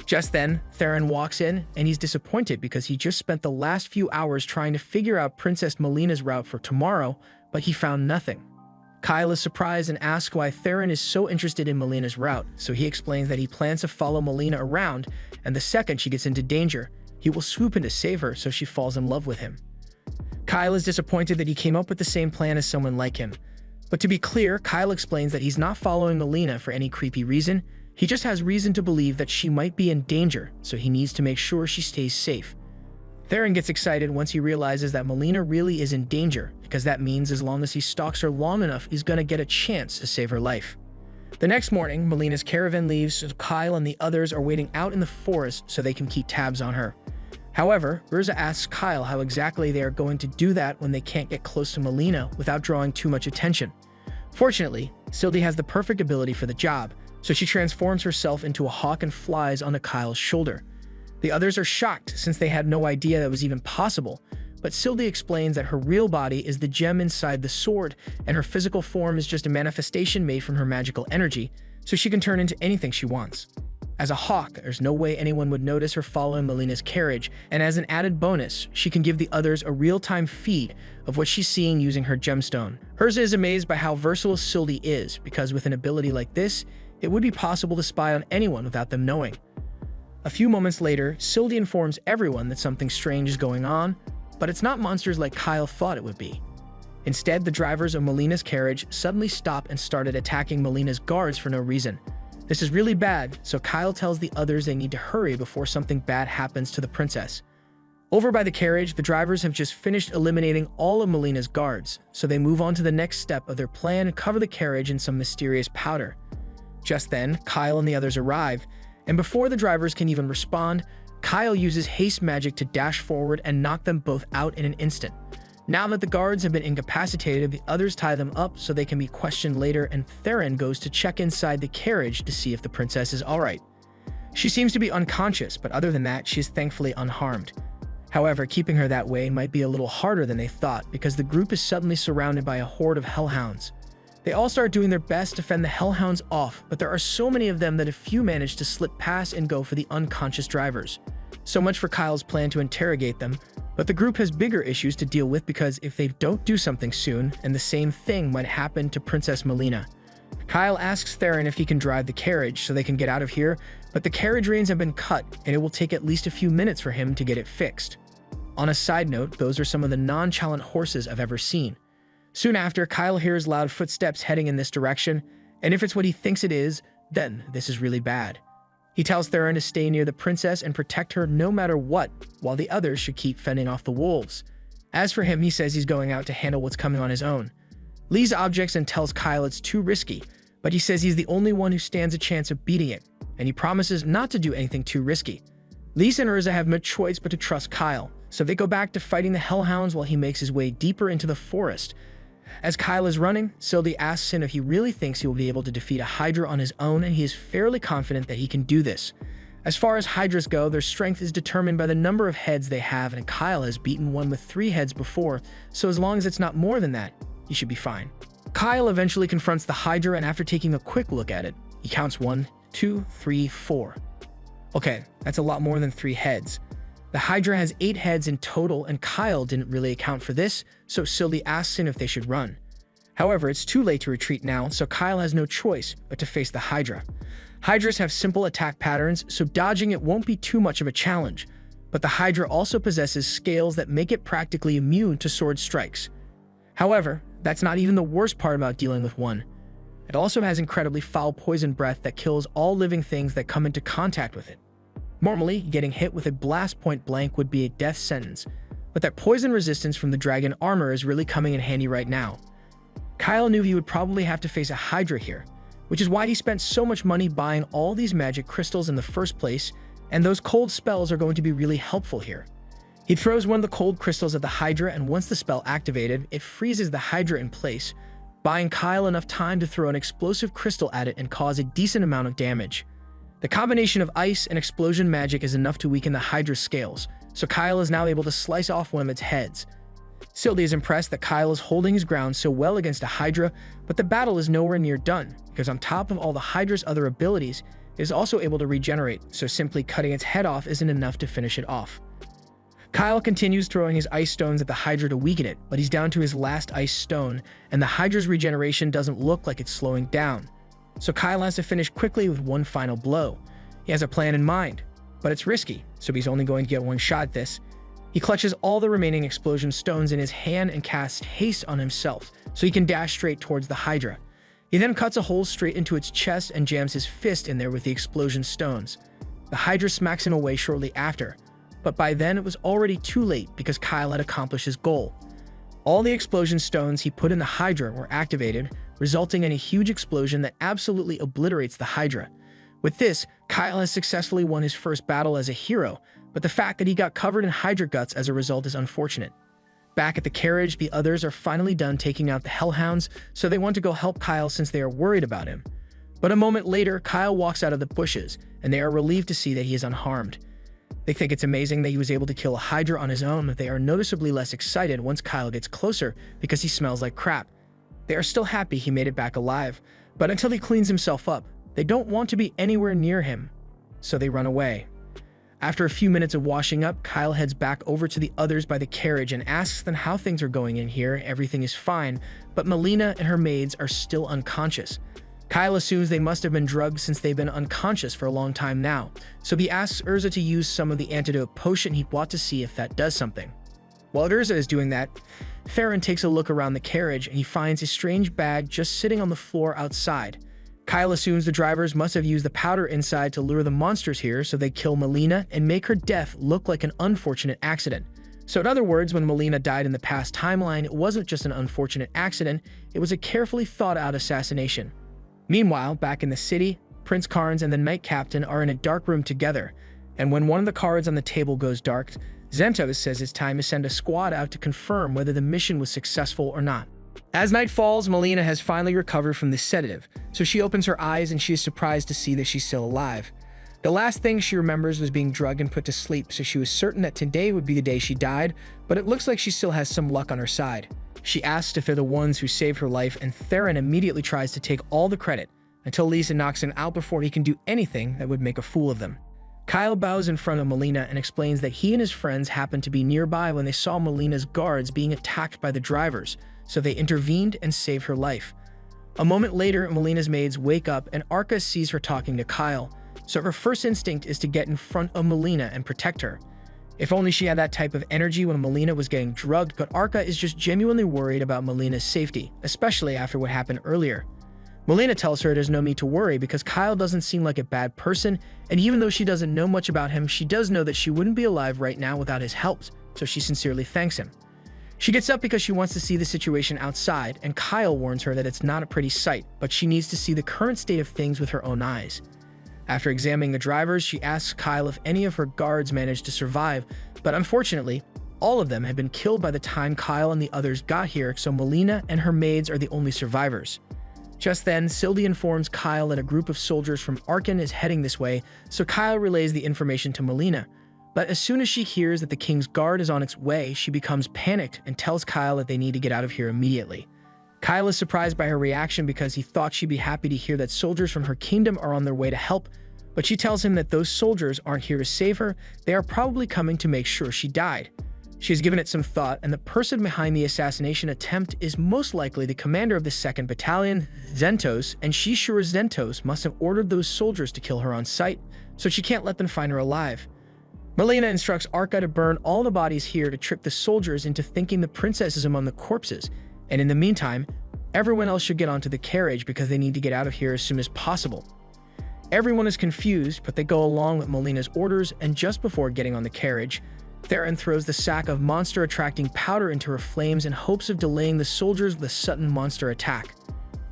Just then, Theron walks in, and he's disappointed because he just spent the last few hours trying to figure out Princess Melina's route for tomorrow, but he found nothing. Kyle is surprised and asks why Theron is so interested in Melina's route, so he explains that he plans to follow Melina around, and the second she gets into danger, he will swoop in to save her so she falls in love with him. Kyle is disappointed that he came up with the same plan as someone like him. But to be clear, Kyle explains that he's not following Melina for any creepy reason, he just has reason to believe that she might be in danger, so he needs to make sure she stays safe. Theron gets excited once he realizes that Melina really is in danger, because that means as long as he stalks her long enough, he's gonna get a chance to save her life. The next morning, Melina's caravan leaves, so Kyle and the others are waiting out in the forest so they can keep tabs on her. However, Urza asks Kyle how exactly they are going to do that when they can't get close to Melina without drawing too much attention. Fortunately, Sylvie has the perfect ability for the job, so she transforms herself into a hawk and flies onto Kyle's shoulder. The others are shocked since they had no idea that was even possible, but Sylvie explains that her real body is the gem inside the sword, and her physical form is just a manifestation made from her magical energy, so she can turn into anything she wants. As a hawk, there's no way anyone would notice her following Melina's carriage, and as an added bonus, she can give the others a real-time feed of what she's seeing using her gemstone. Herza is amazed by how versatile Sylvie is, because with an ability like this, it would be possible to spy on anyone without them knowing. A few moments later, Sylvie informs everyone that something strange is going on, but it's not monsters like Kyle thought it would be. Instead, the drivers of Melina's carriage suddenly stopped and started attacking Melina's guards for no reason. This is really bad, so Kyle tells the others they need to hurry before something bad happens to the princess. Over by the carriage, the drivers have just finished eliminating all of Melina's guards, so they move on to the next step of their plan and cover the carriage in some mysterious powder. Just then, Kyle and the others arrive, and before the drivers can even respond, Kyle uses haste magic to dash forward and knock them both out in an instant. Now that the guards have been incapacitated, the others tie them up so they can be questioned later, and Theron goes to check inside the carriage to see if the princess is alright. She seems to be unconscious, but other than that, she is thankfully unharmed. However, keeping her that way might be a little harder than they thought, because the group is suddenly surrounded by a horde of hellhounds. They all start doing their best to fend the hellhounds off, but there are so many of them that a few manage to slip past and go for the unconscious drivers. So much for Kyle's plan to interrogate them, but the group has bigger issues to deal with, because if they don't do something soon, and the same thing might happen to Princess Melina. Kyle asks Theron if he can drive the carriage so they can get out of here, but the carriage reins have been cut, and it will take at least a few minutes for him to get it fixed. On a side note, those are some of the nonchalant horses I've ever seen. Soon after, Kyle hears loud footsteps heading in this direction, and if it's what he thinks it is, then this is really bad. He tells Theron to stay near the princess and protect her no matter what, while the others should keep fending off the wolves. As for him, he says he's going out to handle what's coming on his own. Lee's objects and tells Kyle it's too risky, but he says he's the only one who stands a chance of beating it, and he promises not to do anything too risky. Lise and Urza have no choice but to trust Kyle, so they go back to fighting the hellhounds while he makes his way deeper into the forest. As Kyle is running, Sylvie asks him if he really thinks he will be able to defeat a Hydra on his own, and he is fairly confident that he can do this. As far as Hydras go, their strength is determined by the number of heads they have, and Kyle has beaten one with 3 heads before, so as long as it's not more than that, he should be fine. Kyle eventually confronts the Hydra, and after taking a quick look at it, he counts 1, 2, 3, 4. Okay, that's a lot more than 3 heads. The Hydra has 8 heads in total, and Kyle didn't really account for this, so Sylvie asks him if they should run. However, it's too late to retreat now, so Kyle has no choice but to face the Hydra. Hydras have simple attack patterns, so dodging it won't be too much of a challenge, but the Hydra also possesses scales that make it practically immune to sword strikes. However, that's not even the worst part about dealing with one. It also has incredibly foul poison breath that kills all living things that come into contact with it. Normally, getting hit with a blast point blank would be a death sentence, but that poison resistance from the dragon armor is really coming in handy right now. Kyle knew he would probably have to face a Hydra here, which is why he spent so much money buying all these magic crystals in the first place, and those cold spells are going to be really helpful here. He throws one of the cold crystals at the Hydra, and once the spell activated, it freezes the Hydra in place, buying Kyle enough time to throw an explosive crystal at it and cause a decent amount of damage. The combination of ice and explosion magic is enough to weaken the Hydra's scales, so Kyle is now able to slice off one of its heads. Sylvie is impressed that Kyle is holding his ground so well against a Hydra, but the battle is nowhere near done, because on top of all the Hydra's other abilities, it is also able to regenerate, so simply cutting its head off isn't enough to finish it off. Kyle continues throwing his ice stones at the Hydra to weaken it, but he's down to his last ice stone, and the Hydra's regeneration doesn't look like it's slowing down. So Kyle has to finish quickly with one final blow. He has a plan in mind, but it's risky, so he's only going to get one shot at this. He clutches all the remaining explosion stones in his hand and casts haste on himself, so he can dash straight towards the Hydra. He then cuts a hole straight into its chest and jams his fist in there with the explosion stones. The Hydra smacks him away shortly after, but by then it was already too late because Kyle had accomplished his goal. All the explosion stones he put in the Hydra were activated, resulting in a huge explosion that absolutely obliterates the Hydra. With this, Kyle has successfully won his first battle as a hero, but the fact that he got covered in Hydra guts as a result is unfortunate. Back at the carriage, the others are finally done taking out the hellhounds, so they want to go help Kyle since they are worried about him. But a moment later, Kyle walks out of the bushes, and they are relieved to see that he is unharmed. They think it's amazing that he was able to kill a Hydra on his own, but they are noticeably less excited once Kyle gets closer because he smells like crap. They are still happy he made it back alive, but until he cleans himself up, they don't want to be anywhere near him, so they run away. After a few minutes of washing up, Kyle heads back over to the others by the carriage and asks them how things are going in here. Everything is fine, but Melina and her maids are still unconscious. Kyle assumes they must have been drugged since they've been unconscious for a long time now, so he asks Urza to use some of the antidote potion he bought to see if that does something. While Urza is doing that, Farron takes a look around the carriage and he finds a strange bag just sitting on the floor outside. Kyle assumes the drivers must have used the powder inside to lure the monsters here so they kill Melina and make her death look like an unfortunate accident. So in other words, when Melina died in the past timeline, it wasn't just an unfortunate accident, it was a carefully thought out assassination. Meanwhile, back in the city, Prince Carnes and the Knight Captain are in a dark room together, and when one of the cards on the table goes dark, Zentos says it's time to send a squad out to confirm whether the mission was successful or not. As night falls, Melina has finally recovered from the sedative, so she opens her eyes and she is surprised to see that she's still alive. The last thing she remembers was being drugged and put to sleep, so she was certain that today would be the day she died, but it looks like she still has some luck on her side. She asks if they're the ones who saved her life, and Theron immediately tries to take all the credit, until Lisa knocks him out before he can do anything that would make a fool of them. Kyle bows in front of Melina and explains that he and his friends happened to be nearby when they saw Melina's guards being attacked by the drivers, so they intervened and saved her life. A moment later, Melina's maids wake up and Arca sees her talking to Kyle, so her first instinct is to get in front of Melina and protect her. If only she had that type of energy when Melina was getting drugged, but Arca is just genuinely worried about Melina's safety, especially after what happened earlier. Melina tells her there's no need to worry because Kyle doesn't seem like a bad person, and even though she doesn't know much about him, she does know that she wouldn't be alive right now without his help, so she sincerely thanks him. She gets up because she wants to see the situation outside, and Kyle warns her that it's not a pretty sight, but she needs to see the current state of things with her own eyes. After examining the drivers, she asks Kyle if any of her guards managed to survive, but unfortunately, all of them had been killed by the time Kyle and the others got here, so Melina and her maids are the only survivors. Just then, Sylvie informs Kyle that a group of soldiers from Arkan is heading this way, so Kyle relays the information to Melina. But as soon as she hears that the King's Guard is on its way, she becomes panicked and tells Kyle that they need to get out of here immediately. Kyle is surprised by her reaction because he thought she'd be happy to hear that soldiers from her kingdom are on their way to help, but she tells him that those soldiers aren't here to save her, they are probably coming to make sure she died. She has given it some thought, and the person behind the assassination attempt is most likely the commander of the 2nd Battalion, Zentos, and she's sure Zentos must have ordered those soldiers to kill her on sight, so she can't let them find her alive. Melina instructs Arca to burn all the bodies here to trick the soldiers into thinking the princess is among the corpses, and in the meantime, everyone else should get onto the carriage because they need to get out of here as soon as possible. Everyone is confused, but they go along with Melina's orders, and just before getting on the carriage, Theron throws the sack of monster-attracting powder into her flames in hopes of delaying the soldiers with a sudden monster attack.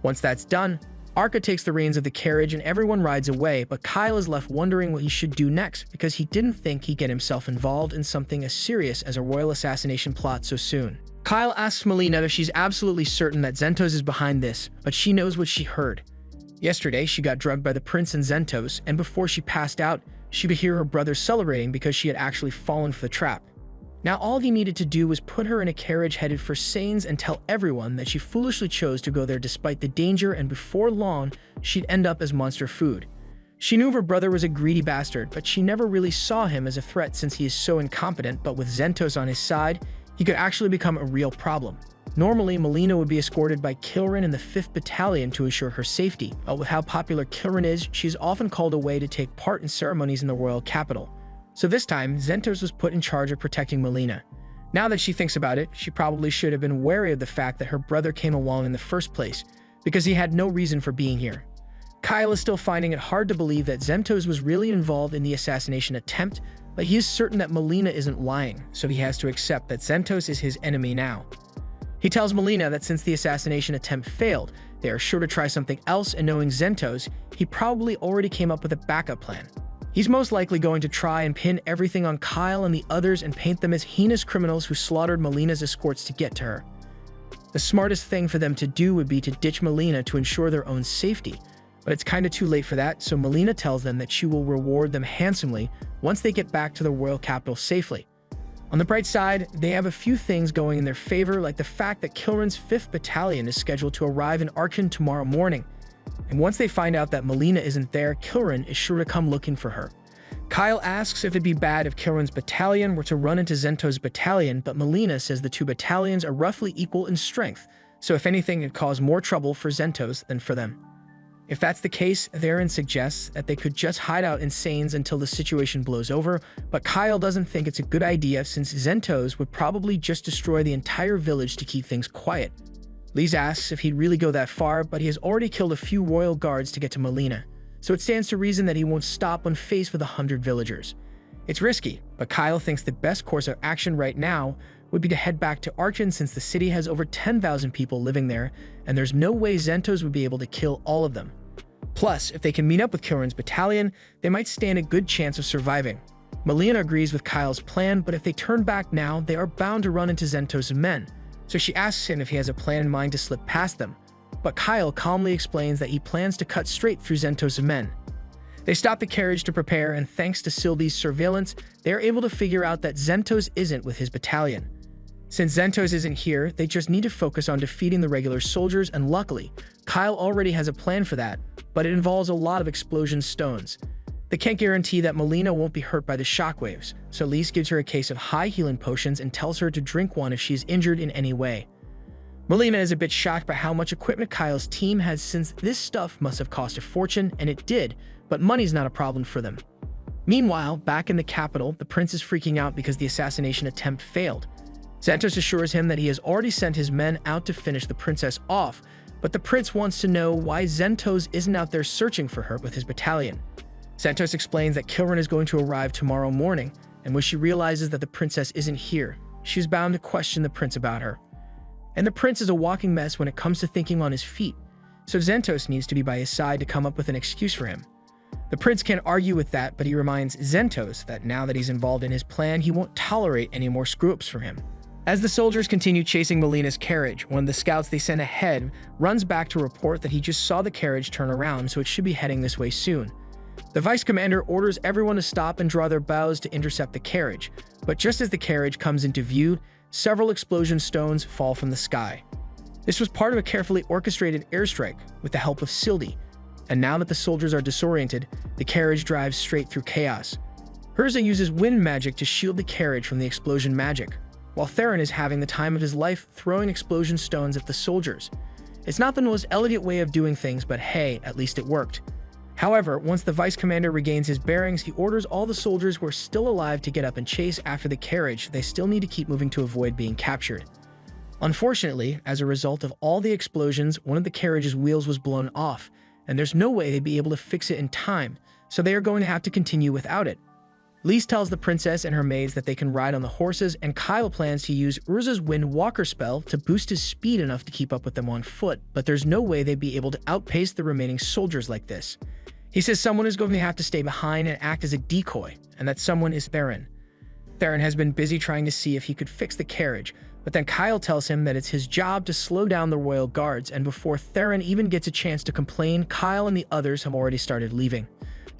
Once that's done, Arca takes the reins of the carriage and everyone rides away, but Kyle is left wondering what he should do next because he didn't think he'd get himself involved in something as serious as a royal assassination plot so soon. Kyle asks Melina if she's absolutely certain that Zentos is behind this, but she knows what she heard. Yesterday, she got drugged by the prince and Zentos, and before she passed out, she could hear her brother celebrating because she had actually fallen for the trap. Now all he needed to do was put her in a carriage headed for Sains and tell everyone that she foolishly chose to go there despite the danger, and before long, she'd end up as monster food. She knew her brother was a greedy bastard, but she never really saw him as a threat since he is so incompetent, but with Zentos on his side, he could actually become a real problem. Normally, Melina would be escorted by Kilrin in the 5th Battalion to ensure her safety, but with how popular Kilrin is, she is often called away to take part in ceremonies in the royal capital. So this time, Zentos was put in charge of protecting Melina. Now that she thinks about it, she probably should have been wary of the fact that her brother came along in the first place, because he had no reason for being here. Kyle is still finding it hard to believe that Zentos was really involved in the assassination attempt, but he is certain that Melina isn't lying, so he has to accept that Zentos is his enemy now. He tells Melina that since the assassination attempt failed, they are sure to try something else, and knowing Zentos, he probably already came up with a backup plan. He's most likely going to try and pin everything on Kyle and the others and paint them as heinous criminals who slaughtered Melina's escorts to get to her. The smartest thing for them to do would be to ditch Melina to ensure their own safety, but it's kinda too late for that, so Melina tells them that she will reward them handsomely once they get back to the royal capital safely. On the bright side, they have a few things going in their favor, like the fact that Kilrin's 5th Battalion is scheduled to arrive in Archon tomorrow morning. And once they find out that Melina isn't there, Kilrin is sure to come looking for her. Kyle asks if it'd be bad if Kilrin's battalion were to run into Zento's battalion, but Melina says the two battalions are roughly equal in strength, so if anything, it'd cause more trouble for Zentos than for them. If that's the case, Theron suggests that they could just hide out in Sains until the situation blows over, but Kyle doesn't think it's a good idea since Zentos would probably just destroy the entire village to keep things quiet. Lise asks if he'd really go that far, but he has already killed a few royal guards to get to Melina, so it stands to reason that he won't stop when faced with 100 villagers. It's risky, but Kyle thinks the best course of action right now would be to head back to Archon since the city has over 10,000 people living there, and there's no way Zentos would be able to kill all of them. Plus, if they can meet up with Kilrin's battalion, they might stand a good chance of surviving. Melina agrees with Kyle's plan, but if they turn back now, they are bound to run into Zentos' men, so she asks him if he has a plan in mind to slip past them. But Kyle calmly explains that he plans to cut straight through Zentos' men. They stop the carriage to prepare, and thanks to Sylvie's surveillance, they are able to figure out that Zentos isn't with his battalion. Since Zentos isn't here, they just need to focus on defeating the regular soldiers, and luckily, Kyle already has a plan for that, but it involves a lot of explosion stones. They can't guarantee that Melina won't be hurt by the shockwaves, so Lise gives her a case of high healing potions and tells her to drink one if she's injured in any way. Melina is a bit shocked by how much equipment Kyle's team has since this stuff must have cost a fortune, and it did, but money's not a problem for them. Meanwhile, back in the capital, the prince is freaking out because the assassination attempt failed. Zentos assures him that he has already sent his men out to finish the princess off, but the prince wants to know why Zentos isn't out there searching for her with his battalion. Zentos explains that Kilrin is going to arrive tomorrow morning, and when she realizes that the princess isn't here, she's bound to question the prince about her. And the prince is a walking mess when it comes to thinking on his feet, so Zentos needs to be by his side to come up with an excuse for him. The prince can't argue with that, but he reminds Zentos that now that he's involved in his plan, he won't tolerate any more screw-ups from him. As the soldiers continue chasing Melina's carriage, one of the scouts they sent ahead runs back to report that he just saw the carriage turn around, so it should be heading this way soon. The vice commander orders everyone to stop and draw their bows to intercept the carriage, but just as the carriage comes into view, several explosion stones fall from the sky. This was part of a carefully orchestrated airstrike with the help of Sylvie, and now that the soldiers are disoriented, the carriage drives straight through chaos. Urza uses wind magic to shield the carriage from the explosion magic, while Theron is having the time of his life throwing explosion stones at the soldiers. It's not the most elegant way of doing things, but hey, at least it worked. However, once the vice commander regains his bearings, he orders all the soldiers who are still alive to get up and chase after the carriage. They still need to keep moving to avoid being captured. Unfortunately, as a result of all the explosions, one of the carriage's wheels was blown off, and there's no way they'd be able to fix it in time, so they are going to have to continue without it. Lise tells the princess and her maids that they can ride on the horses, and Kyle plans to use Urza's Wind Walker spell to boost his speed enough to keep up with them on foot, but there's no way they'd be able to outpace the remaining soldiers like this. He says someone is going to have to stay behind and act as a decoy, and that someone is Theron. Theron has been busy trying to see if he could fix the carriage, but then Kyle tells him that it's his job to slow down the royal guards, and before Theron even gets a chance to complain, Kyle and the others have already started leaving.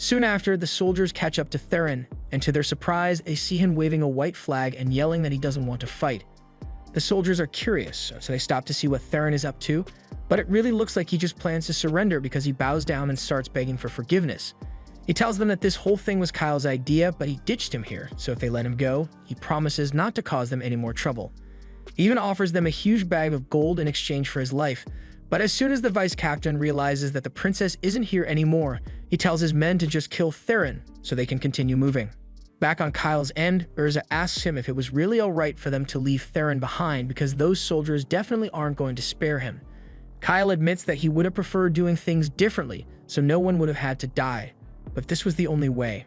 Soon after, the soldiers catch up to Theron, and to their surprise, they see him waving a white flag and yelling that he doesn't want to fight. The soldiers are curious, so they stop to see what Theron is up to, but it really looks like he just plans to surrender because he bows down and starts begging for forgiveness. He tells them that this whole thing was Kyle's idea, but he ditched him here, so if they let him go, he promises not to cause them any more trouble. He even offers them a huge bag of gold in exchange for his life, but as soon as the vice captain realizes that the princess isn't here anymore, he tells his men to just kill Theron so they can continue moving. Back on Kyle's end, Urza asks him if it was really alright for them to leave Theron behind because those soldiers definitely aren't going to spare him. Kyle admits that he would have preferred doing things differently so no one would have had to die, but this was the only way.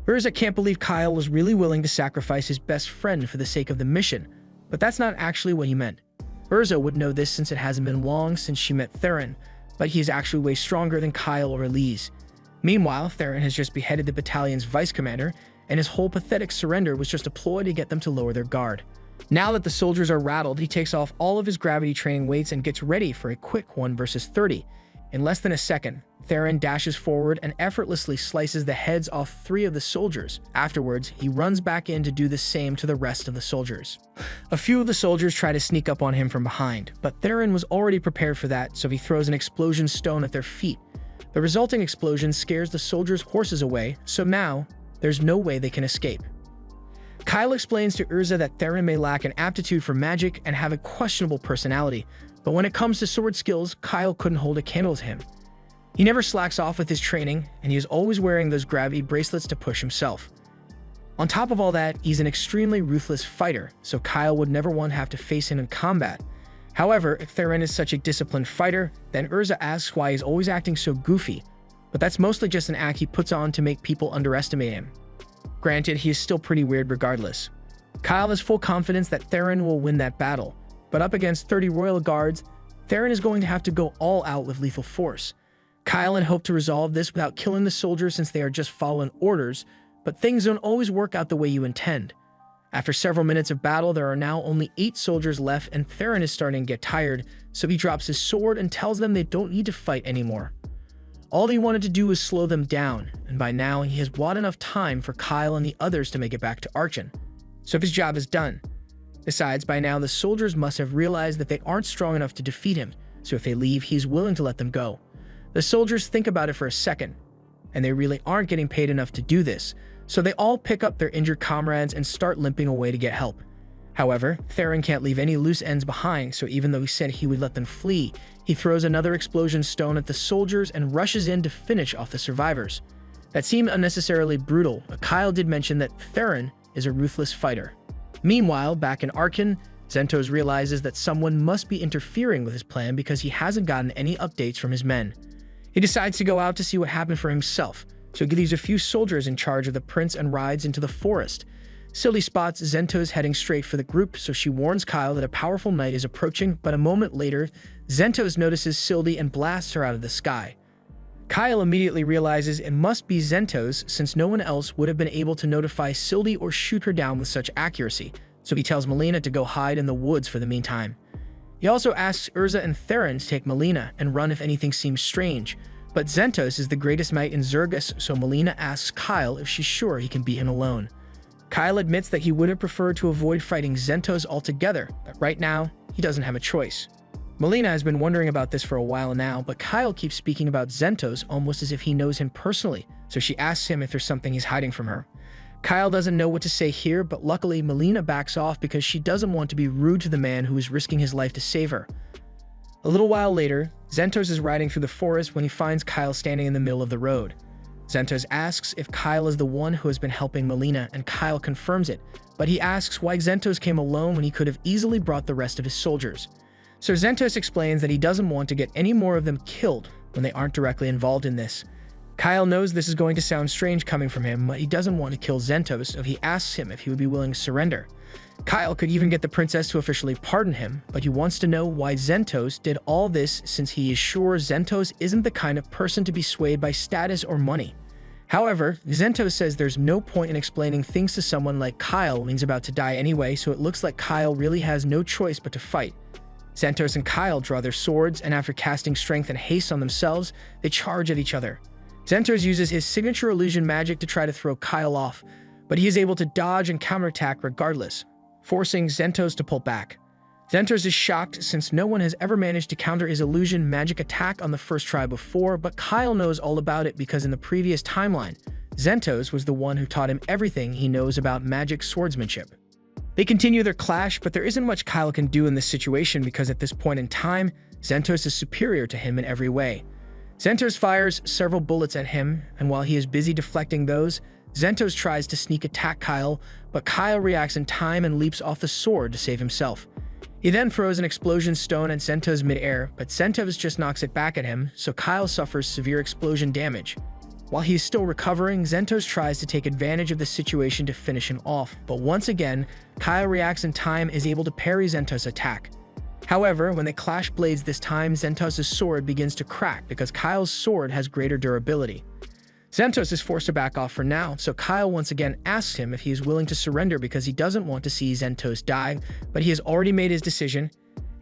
Urza can't believe Kyle was really willing to sacrifice his best friend for the sake of the mission, but that's not actually what he meant. Urza would know this since it hasn't been long since she met Theron, but he is actually way stronger than Kyle or Elise. Meanwhile, Theron has just beheaded the battalion's vice commander, and his whole pathetic surrender was just a ploy to get them to lower their guard. Now that the soldiers are rattled, he takes off all of his gravity training weights and gets ready for a quick 1 versus 30. In less than a second, Theron dashes forward and effortlessly slices the heads off 3 of the soldiers. Afterwards, he runs back in to do the same to the rest of the soldiers. A few of the soldiers try to sneak up on him from behind, but Theron was already prepared for that, so he throws an explosion stone at their feet. The resulting explosion scares the soldiers' horses away, so now there's no way they can escape. Kyle explains to Urza that Theron may lack an aptitude for magic and have a questionable personality, but when it comes to sword skills, Kyle couldn't hold a candle to him. He never slacks off with his training, and he is always wearing those gravity bracelets to push himself. On top of all that, he's an extremely ruthless fighter, so Kyle would never want to have to face him in combat. However, if Theron is such a disciplined fighter, then Urza asks why he's always acting so goofy, but that's mostly just an act he puts on to make people underestimate him. Granted, he is still pretty weird regardless. Kyle has full confidence that Theron will win that battle, but up against 30 royal guards, Theron is going to have to go all out with lethal force. Kyle had hoped to resolve this without killing the soldiers since they are just following orders, but things don't always work out the way you intend. After several minutes of battle, there are now only 8 soldiers left and Theron is starting to get tired, so he drops his sword and tells them they don't need to fight anymore. All he wanted to do was slow them down, and by now he has bought enough time for Kyle and the others to make it back to Archon. So his job is done. Besides, by now the soldiers must have realized that they aren't strong enough to defeat him, so if they leave, he's willing to let them go. The soldiers think about it for a second, and they really aren't getting paid enough to do this, so they all pick up their injured comrades and start limping away to get help. However, Theron can't leave any loose ends behind, so even though he said he would let them flee, he throws another explosion stone at the soldiers and rushes in to finish off the survivors. That seemed unnecessarily brutal, but Kyle did mention that Theron is a ruthless fighter. Meanwhile, back in Archon, Zentos realizes that someone must be interfering with his plan because he hasn't gotten any updates from his men. He decides to go out to see what happened for himself, so he leaves a few soldiers in charge of the prince and rides into the forest. Sylvie spots Zentos heading straight for the group, so she warns Kyle that a powerful knight is approaching, but a moment later, Zentos notices Sylvie and blasts her out of the sky. Kyle immediately realizes it must be Zentos since no one else would have been able to notify Sylvie or shoot her down with such accuracy, so he tells Melina to go hide in the woods for the meantime. He also asks Urza and Theron to take Melina and run if anything seems strange, but Zentos is the greatest knight in Zergus, so Melina asks Kyle if she's sure he can beat him alone. Kyle admits that he would have preferred to avoid fighting Zentos altogether, but right now, he doesn't have a choice. Melina has been wondering about this for a while now, but Kyle keeps speaking about Zentos almost as if he knows him personally, so she asks him if there's something he's hiding from her. Kyle doesn't know what to say here, but luckily Melina backs off because she doesn't want to be rude to the man who is risking his life to save her. A little while later, Zentos is riding through the forest when he finds Kyle standing in the middle of the road. Zentos asks if Kyle is the one who has been helping Melina, and Kyle confirms it, but he asks why Zentos came alone when he could have easily brought the rest of his soldiers. So Zentos explains that he doesn't want to get any more of them killed when they aren't directly involved in this. Kyle knows this is going to sound strange coming from him, but he doesn't want to kill Zentos, so he asks him if he would be willing to surrender. Kyle could even get the princess to officially pardon him, but he wants to know why Zentos did all this since he is sure Zentos isn't the kind of person to be swayed by status or money. However, Zentos says there's no point in explaining things to someone like Kyle when he's about to die anyway, so it looks like Kyle really has no choice but to fight. Zentos and Kyle draw their swords, and after casting strength and haste on themselves, they charge at each other. Zentos uses his signature illusion magic to try to throw Kyle off, but he is able to dodge and counterattack regardless, forcing Zentos to pull back. Zentos is shocked since no one has ever managed to counter his illusion magic attack on the first try before, but Kyle knows all about it because in the previous timeline, Zentos was the one who taught him everything he knows about magic swordsmanship. They continue their clash, but there isn't much Kyle can do in this situation because at this point in time, Zentos is superior to him in every way. Zentos fires several bullets at him, and while he is busy deflecting those, Zentos tries to sneak attack Kyle, but Kyle reacts in time and leaps off the sword to save himself. He then throws an explosion stone at Zentos midair, but Zentos just knocks it back at him, so Kyle suffers severe explosion damage. While he is still recovering, Zentos tries to take advantage of the situation to finish him off, but once again, Kyle reacts in time and is able to parry Zentos' attack. However, when they clash blades this time, Zentos' sword begins to crack because Kyle's sword has greater durability. Xentos is forced to back off for now, so Kyle once again asks him if he is willing to surrender because he doesn't want to see Xentos die, but he has already made his decision,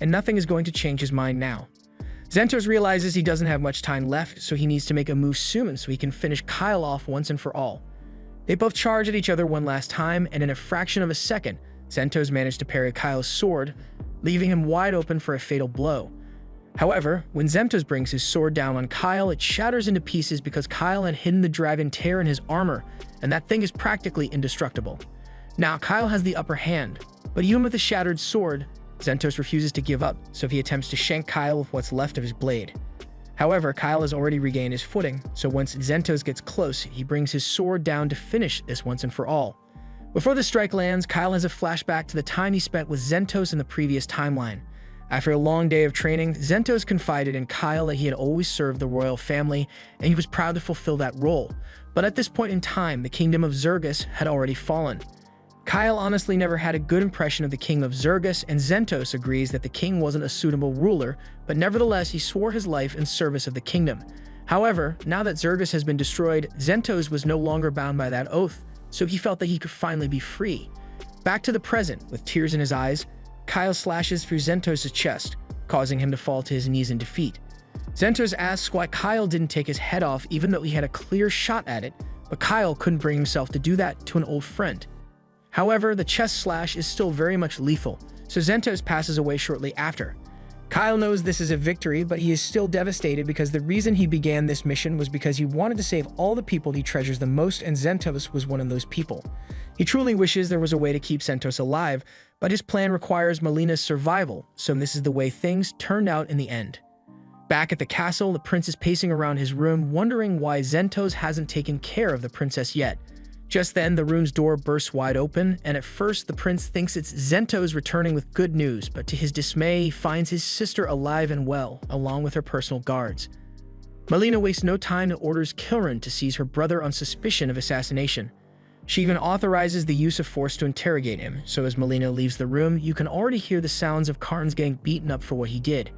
and nothing is going to change his mind now. Xentos realizes he doesn't have much time left, so he needs to make a move soon so he can finish Kyle off once and for all. They both charge at each other one last time, and in a fraction of a second, Xentos managed to parry Kyle's sword, leaving him wide open for a fatal blow. However, when Xentos brings his sword down on Kyle, it shatters into pieces because Kyle had hidden the dragon tear in his armor, and that thing is practically indestructible. Now, Kyle has the upper hand, but even with the shattered sword, Xentos refuses to give up, so he attempts to shank Kyle with what's left of his blade. However, Kyle has already regained his footing, so once Xentos gets close, he brings his sword down to finish this once and for all. Before the strike lands, Kyle has a flashback to the time he spent with Xentos in the previous timeline. After a long day of training, Xentos confided in Kyle that he had always served the royal family, and he was proud to fulfill that role. But at this point in time, the kingdom of Zergus had already fallen. Kyle honestly never had a good impression of the king of Zergus, and Xentos agrees that the king wasn't a suitable ruler, but nevertheless he swore his life in service of the kingdom. However, now that Zergus has been destroyed, Xentos was no longer bound by that oath, so he felt that he could finally be free. Back to the present, with tears in his eyes, Kyle slashes through Xentos' chest, causing him to fall to his knees in defeat. Xentos asks why Kyle didn't take his head off even though he had a clear shot at it, but Kyle couldn't bring himself to do that to an old friend. However, the chest slash is still very much lethal, so Xentos passes away shortly after. Kyle knows this is a victory, but he is still devastated because the reason he began this mission was because he wanted to save all the people he treasures the most, and Xentos was one of those people. He truly wishes there was a way to keep Xentos alive, but his plan requires Melina's survival, so this is the way things turned out in the end. Back at the castle, the prince is pacing around his room, wondering why Xentos hasn't taken care of the princess yet. Just then, the room's door bursts wide open, and at first the prince thinks it's Xentos returning with good news, but to his dismay, he finds his sister alive and well, along with her personal guards. Melina wastes no time and orders Kilran to seize her brother on suspicion of assassination. She even authorizes the use of force to interrogate him, so as Melina leaves the room, you can already hear the sounds of Karn's getting beaten up for what he did.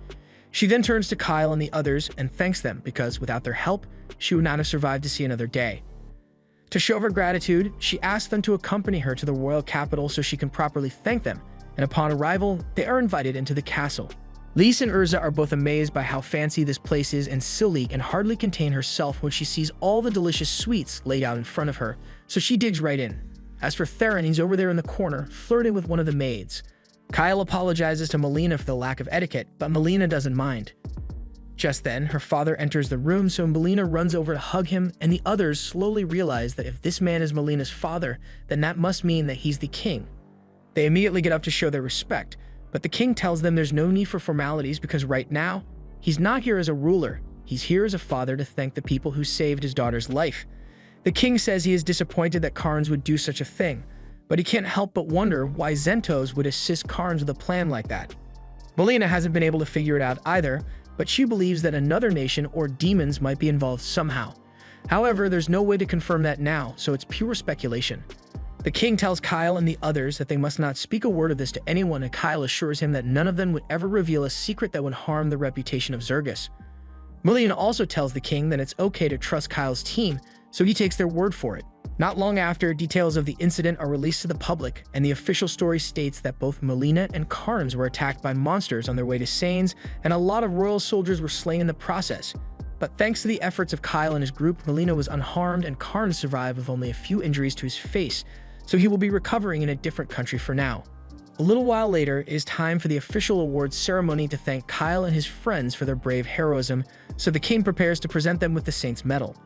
She then turns to Kyle and the others and thanks them because without their help, she would not have survived to see another day. To show her gratitude, she asks them to accompany her to the royal capital so she can properly thank them, and upon arrival, they are invited into the castle. Lise and Urza are both amazed by how fancy this place is, and Silly can hardly contain herself when she sees all the delicious sweets laid out in front of her, so she digs right in. As for Theron, he's over there in the corner, flirting with one of the maids. Kyle apologizes to Melina for the lack of etiquette, but Melina doesn't mind. Just then, her father enters the room, so Melina runs over to hug him, and the others slowly realize that if this man is Melina's father, then that must mean that he's the king. They immediately get up to show their respect, but the king tells them there's no need for formalities because right now, he's not here as a ruler, he's here as a father to thank the people who saved his daughter's life. The king says he is disappointed that Karns would do such a thing, but he can't help but wonder why Xentos would assist Karns with a plan like that. Melina hasn't been able to figure it out either, but she believes that another nation or demons might be involved somehow. However, there's no way to confirm that now, so it's pure speculation. The king tells Kyle and the others that they must not speak a word of this to anyone, and Kyle assures him that none of them would ever reveal a secret that would harm the reputation of Zergus. Melina also tells the king that it's okay to trust Kyle's team, so he takes their word for it. Not long after, details of the incident are released to the public, and the official story states that both Melina and Karns were attacked by monsters on their way to Sains, and a lot of royal soldiers were slain in the process. But thanks to the efforts of Kyle and his group, Melina was unharmed and Karns survived with only a few injuries to his face, so he will be recovering in a different country for now. A little while later, it is time for the official awards ceremony to thank Kyle and his friends for their brave heroism, so the king prepares to present them with the Saint's Medal.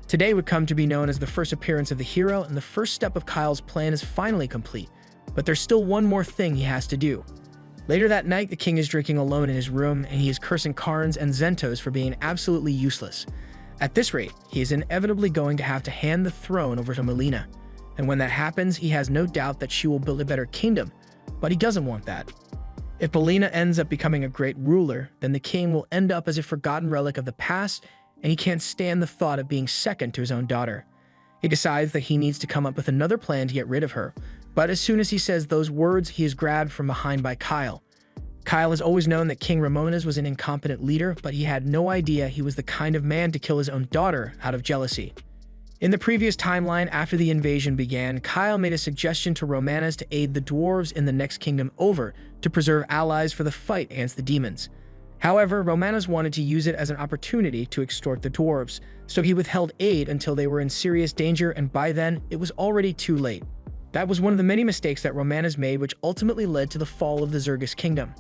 Today would come to be known as the first appearance of the hero, and the first step of Kyle's plan is finally complete. But there's still one more thing he has to do. Later that night, the king is drinking alone in his room, and he is cursing Karns and Xentos for being absolutely useless. At this rate, he is inevitably going to have to hand the throne over to Melina. And when that happens, he has no doubt that she will build a better kingdom, but he doesn't want that. If Melina ends up becoming a great ruler, then the king will end up as a forgotten relic of the past, and he can't stand the thought of being second to his own daughter. He decides that he needs to come up with another plan to get rid of her, but as soon as he says those words, he is grabbed from behind by Kyle. Kyle has always known that King Ramones was an incompetent leader, but he had no idea he was the kind of man to kill his own daughter out of jealousy. In the previous timeline, after the invasion began, Kyle made a suggestion to Romanus to aid the dwarves in the next kingdom over to preserve allies for the fight against the demons. However, Romanus wanted to use it as an opportunity to extort the dwarves, so he withheld aid until they were in serious danger, and by then, it was already too late. That was one of the many mistakes that Romanus made, which ultimately led to the fall of the Zergus kingdom.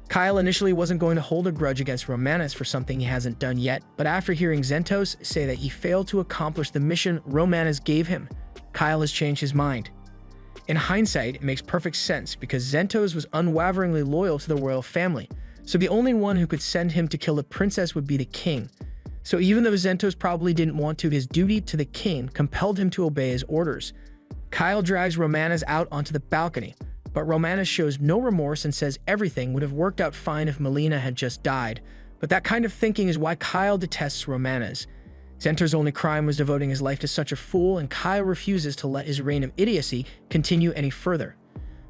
Kyle initially wasn't going to hold a grudge against Romanus for something he hasn't done yet, but after hearing Zentos say that he failed to accomplish the mission Romanus gave him, Kyle has changed his mind. In hindsight, it makes perfect sense because Zentos was unwaveringly loyal to the royal family, so the only one who could send him to kill the princess would be the king. So even though Zentos probably didn't want to, his duty to the king compelled him to obey his orders. Kyle drags Romanus out onto the balcony, but Romanus shows no remorse and says everything would have worked out fine if Melina had just died. But that kind of thinking is why Kyle detests Romanus. Zentor's only crime was devoting his life to such a fool, and Kyle refuses to let his reign of idiocy continue any further.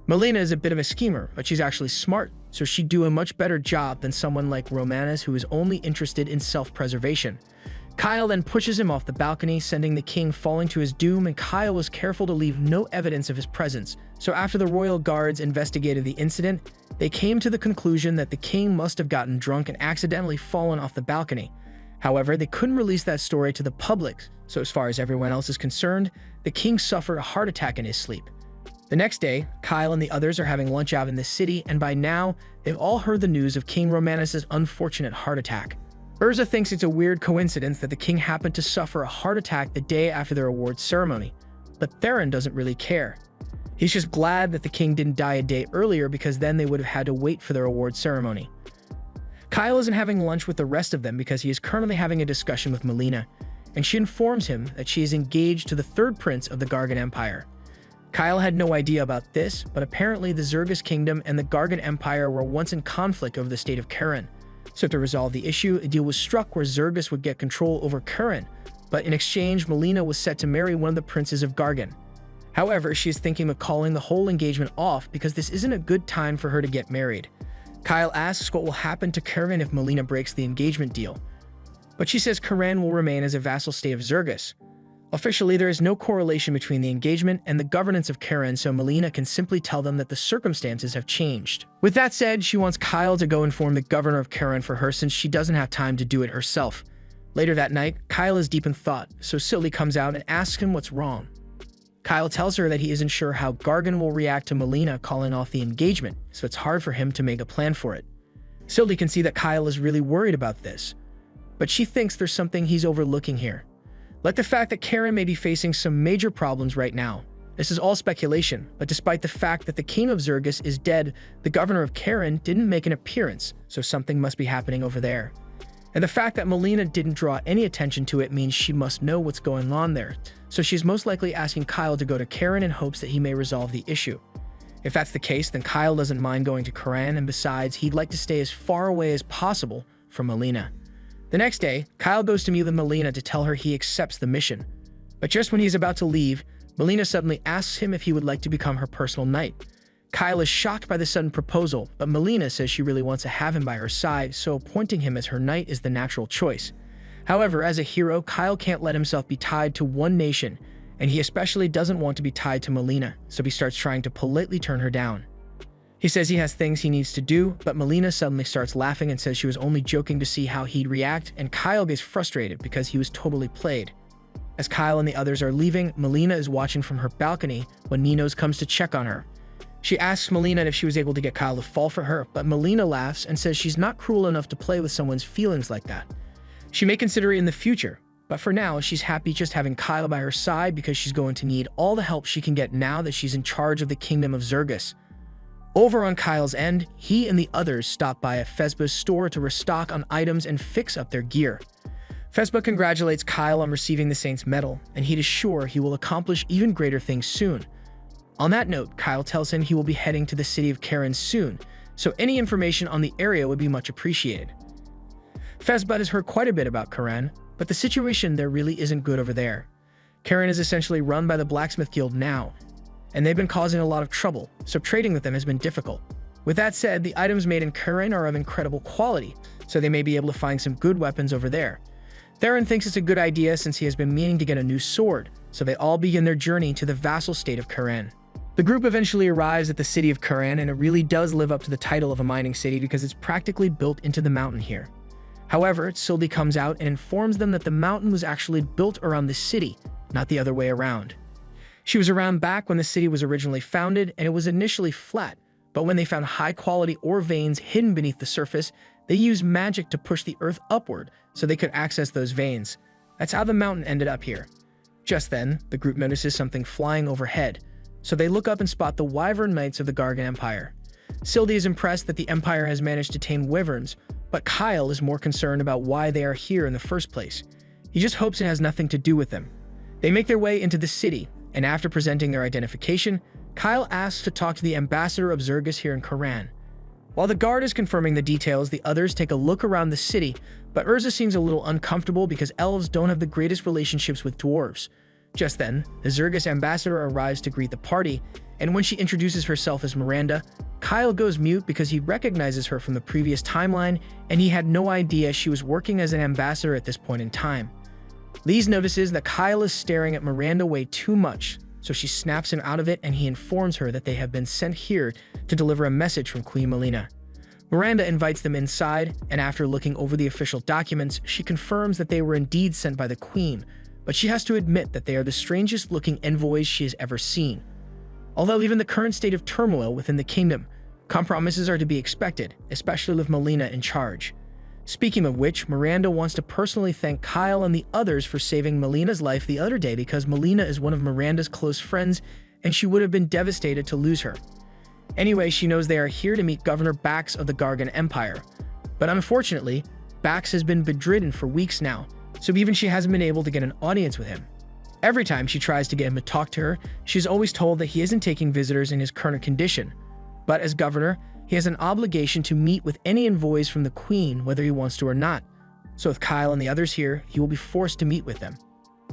Melina is a bit of a schemer, but she's actually smart, so she'd do a much better job than someone like Romanus who is only interested in self-preservation. Kyle then pushes him off the balcony, sending the king falling to his doom, and Kyle was careful to leave no evidence of his presence. So after the royal guards investigated the incident, they came to the conclusion that the king must have gotten drunk and accidentally fallen off the balcony. However, they couldn't release that story to the public, so as far as everyone else is concerned, the king suffered a heart attack in his sleep. The next day, Kyle and the others are having lunch out in the city, and by now, they've all heard the news of King Romanus' unfortunate heart attack. Urza thinks it's a weird coincidence that the king happened to suffer a heart attack the day after their awards ceremony, but Theron doesn't really care. He's just glad that the king didn't die a day earlier because then they would have had to wait for their awards ceremony. Kyle isn't having lunch with the rest of them because he is currently having a discussion with Melina, and she informs him that she is engaged to the third prince of the Gargan Empire. Kyle had no idea about this, but apparently the Zergus Kingdom and the Gargan Empire were once in conflict over the state of Karen. So to resolve the issue, a deal was struck where Zergus would get control over Karen, but in exchange, Melina was set to marry one of the princes of Gargan. However, she is thinking of calling the whole engagement off because this isn't a good time for her to get married. Kyle asks what will happen to Karen if Melina breaks the engagement deal, but she says Karen will remain as a vassal state of Zergus. Officially, there is no correlation between the engagement and the governance of Karen, so Melina can simply tell them that the circumstances have changed. With that said, she wants Kyle to go inform the governor of Karen for her since she doesn't have time to do it herself. Later that night, Kyle is deep in thought, so Sylvie comes out and asks him what's wrong. Kyle tells her that he isn't sure how Gargan will react to Melina calling off the engagement, so it's hard for him to make a plan for it. Sylvie can see that Kyle is really worried about this, but she thinks there's something he's overlooking here. Like the fact that Karen may be facing some major problems right now. This is all speculation, but despite the fact that the king of Zergus is dead, the governor of Karen didn't make an appearance, so something must be happening over there. And the fact that Melina didn't draw any attention to it means she must know what's going on there, so she's most likely asking Kyle to go to Karen in hopes that he may resolve the issue. If that's the case, then Kyle doesn't mind going to Karen, and besides, he'd like to stay as far away as possible from Melina. The next day, Kyle goes to meet with Melina to tell her he accepts the mission. But just when he's about to leave, Melina suddenly asks him if he would like to become her personal knight. Kyle is shocked by the sudden proposal, but Melina says she really wants to have him by her side, so appointing him as her knight is the natural choice. However, as a hero, Kyle can't let himself be tied to one nation, and he especially doesn't want to be tied to Melina, so he starts trying to politely turn her down. He says he has things he needs to do, but Melina suddenly starts laughing and says she was only joking to see how he'd react, and Kyle gets frustrated because he was totally played. As Kyle and the others are leaving, Melina is watching from her balcony when Ninos comes to check on her. She asks Melina if she was able to get Kyle to fall for her, but Melina laughs and says she's not cruel enough to play with someone's feelings like that. She may consider it in the future, but for now, she's happy just having Kyle by her side because she's going to need all the help she can get now that she's in charge of the kingdom of Zergus. Over on Kyle's end, he and the others stop by a Fezba's store to restock on items and fix up their gear. Fezba congratulates Kyle on receiving the Saint's Medal, and he is sure he will accomplish even greater things soon. On that note, Kyle tells him he will be heading to the city of Karen soon, so any information on the area would be much appreciated. Fezba has heard quite a bit about Karen, but the situation there really isn't good over there. Karen is essentially run by the Blacksmith Guild now, and they've been causing a lot of trouble, so trading with them has been difficult. With that said, the items made in Karen are of incredible quality, so they may be able to find some good weapons over there. Theron thinks it's a good idea since he has been meaning to get a new sword, so they all begin their journey to the vassal state of Khura'in. The group eventually arrives at the city of Khura'in, and it really does live up to the title of a mining city because it's practically built into the mountain here. However, Sildie comes out and informs them that the mountain was actually built around the city, not the other way around. She was around back when the city was originally founded, and it was initially flat, but when they found high-quality ore veins hidden beneath the surface, they used magic to push the earth upward so they could access those veins. That's how the mountain ended up here. Just then, the group notices something flying overhead, so they look up and spot the Wyvern Knights of the Gargan Empire. Sildie is impressed that the Empire has managed to tame wyverns, but Kyle is more concerned about why they are here in the first place. He just hopes it has nothing to do with them. They make their way into the city, and after presenting their identification, Kyle asks to talk to the ambassador of Zergus here in Khura'in. While the guard is confirming the details, the others take a look around the city, but Urza seems a little uncomfortable because elves don't have the greatest relationships with dwarves. Just then, the Zergus ambassador arrives to greet the party, and when she introduces herself as Miranda, Kyle goes mute because he recognizes her from the previous timeline, and he had no idea she was working as an ambassador at this point in time. Lise notices that Kyle is staring at Miranda way too much, so she snaps him out of it, and he informs her that they have been sent here to deliver a message from Queen Melina. Miranda invites them inside, and after looking over the official documents, she confirms that they were indeed sent by the Queen, but she has to admit that they are the strangest-looking envoys she has ever seen. Although even the current state of turmoil within the kingdom, compromises are to be expected, especially with Melina in charge. Speaking of which, Miranda wants to personally thank Kyle and the others for saving Melina's life the other day because Melina is one of Miranda's close friends and she would have been devastated to lose her. Anyway, she knows they are here to meet Governor Bax of the Gargan Empire. But unfortunately, Bax has been bedridden for weeks now, so even she hasn't been able to get an audience with him. Every time she tries to get him to talk to her, she's always told that he isn't taking visitors in his current condition. But as governor, he has an obligation to meet with any envoys from the Queen, whether he wants to or not. So with Kyle and the others here, he will be forced to meet with them.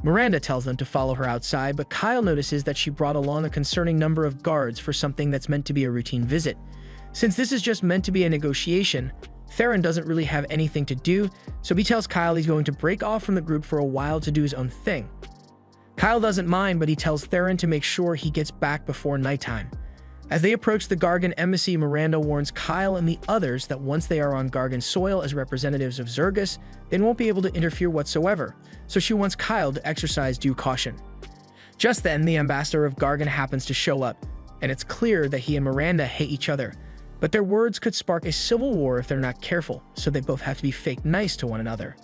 Miranda tells them to follow her outside, but Kyle notices that she brought along a concerning number of guards for something that's meant to be a routine visit. Since this is just meant to be a negotiation, Theron doesn't really have anything to do, so he tells Kyle he's going to break off from the group for a while to do his own thing. Kyle doesn't mind, but he tells Theron to make sure he gets back before nighttime. As they approach the Gargan embassy, Miranda warns Kyle and the others that once they are on Gargan soil as representatives of Zergus, they won't be able to interfere whatsoever, so she wants Kyle to exercise due caution. Just then, the ambassador of Gargan happens to show up, and it's clear that he and Miranda hate each other, but their words could spark a civil war if they're not careful, so they both have to be fake nice to one another.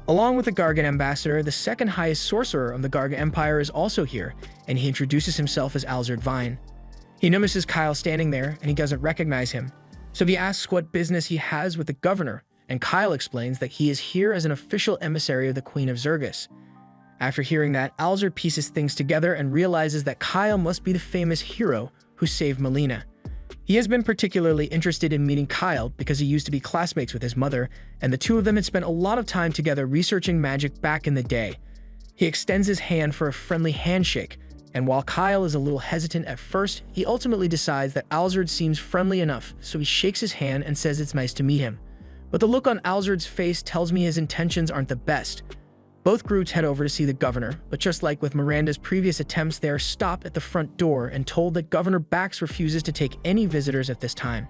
Along with the Gargan ambassador, the second highest sorcerer of the Gargan Empire is also here, and he introduces himself as Alzard Vine. He notices Kyle standing there, and he doesn't recognize him, so he asks what business he has with the governor, and Kyle explains that he is here as an official emissary of the Queen of Zergus. After hearing that, Alzard pieces things together and realizes that Kyle must be the famous hero who saved Melina. He has been particularly interested in meeting Kyle because he used to be classmates with his mother, and the two of them had spent a lot of time together researching magic back in the day. He extends his hand for a friendly handshake, and while Kyle is a little hesitant at first, he ultimately decides that Alzard seems friendly enough, so he shakes his hand and says it's nice to meet him. But the look on Alzard's face tells me his intentions aren't the best. Both groups head over to see the governor, but just like with Miranda's previous attempts, they are stopped at the front door and told that Governor Bax refuses to take any visitors at this time.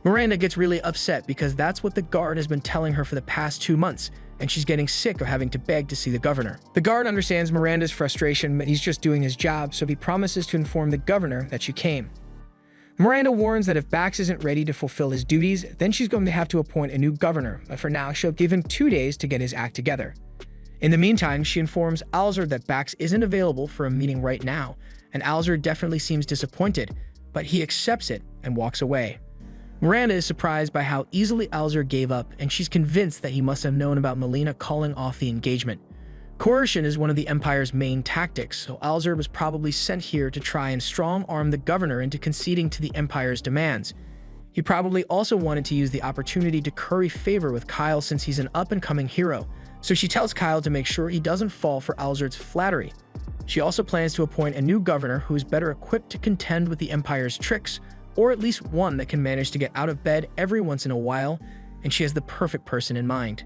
Miranda gets really upset because that's what the guard has been telling her for the past 2 months, and she's getting sick of having to beg to see the governor. The guard understands Miranda's frustration, but he's just doing his job, so he promises to inform the governor that she came. Miranda warns that if Bax isn't ready to fulfill his duties, then she's going to have to appoint a new governor, but for now she'll give him 2 days to get his act together. In the meantime, she informs Alzard that Bax isn't available for a meeting right now, and Alzard definitely seems disappointed, but he accepts it and walks away. Miranda is surprised by how easily Alzard gave up, and she's convinced that he must have known about Melina calling off the engagement. Coercion is one of the Empire's main tactics, so Alzard was probably sent here to try and strong-arm the governor into conceding to the Empire's demands. He probably also wanted to use the opportunity to curry favor with Kyle since he's an up-and-coming hero, so she tells Kyle to make sure he doesn't fall for Alzard's flattery. She also plans to appoint a new governor who is better equipped to contend with the Empire's tricks, or at least one that can manage to get out of bed every once in a while, and she has the perfect person in mind.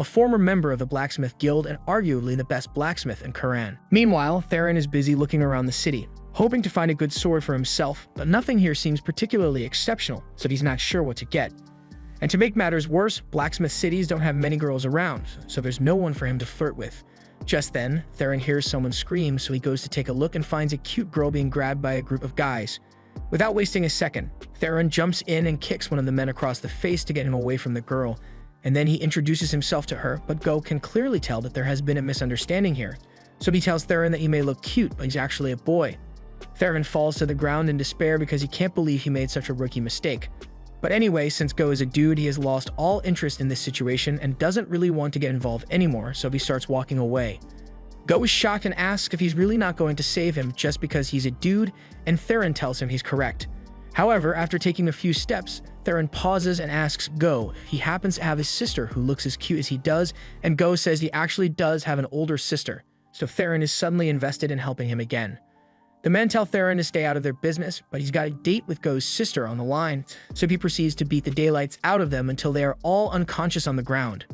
a former member of the Blacksmith Guild and arguably the best blacksmith in Khura'in. Meanwhile, Theron is busy looking around the city, hoping to find a good sword for himself, but nothing here seems particularly exceptional, so he's not sure what to get. And to make matters worse, blacksmith cities don't have many girls around, so there's no one for him to flirt with. Just then, Theron hears someone scream, so he goes to take a look and finds a cute girl being grabbed by a group of guys. Without wasting a second, Theron jumps in and kicks one of the men across the face to get him away from the girl, and then he introduces himself to her, but Go can clearly tell that there has been a misunderstanding here, so he tells Theron that he may look cute, but he's actually a boy. Theron falls to the ground in despair because he can't believe he made such a rookie mistake. But anyway, since Go is a dude, he has lost all interest in this situation and doesn't really want to get involved anymore, so he starts walking away. Go is shocked and asks if he's really not going to save him just because he's a dude, and Theron tells him he's correct. However, after taking a few steps, Theron pauses and asks Go if he happens to have a sister who looks as cute as he does, and Go says he actually does have an older sister, so Theron is suddenly invested in helping him again. The men tell Theron to stay out of their business, but he's got a date with Go's sister on the line, so he proceeds to beat the daylights out of them until they are all unconscious on the ground.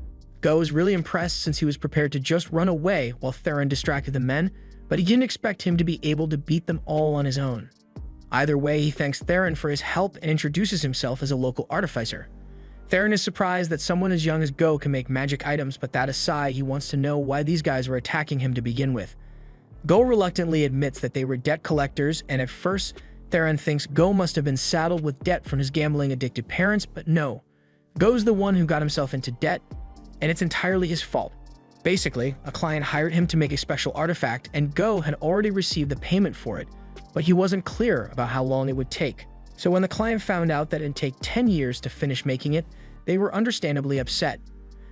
Go is really impressed since he was prepared to just run away while Theron distracted the men, but he didn't expect him to be able to beat them all on his own. Either way, he thanks Theron for his help and introduces himself as a local artificer. Theron is surprised that someone as young as Go can make magic items, but that aside, he wants to know why these guys were attacking him to begin with. Go reluctantly admits that they were debt collectors, and at first, Theron thinks Go must have been saddled with debt from his gambling-addicted parents, but no. Go's the one who got himself into debt, and it's entirely his fault. Basically, a client hired him to make a special artifact, and Go had already received the payment for it, but he wasn't clear about how long it would take. So when the client found out that it'd take 10 years to finish making it, they were understandably upset.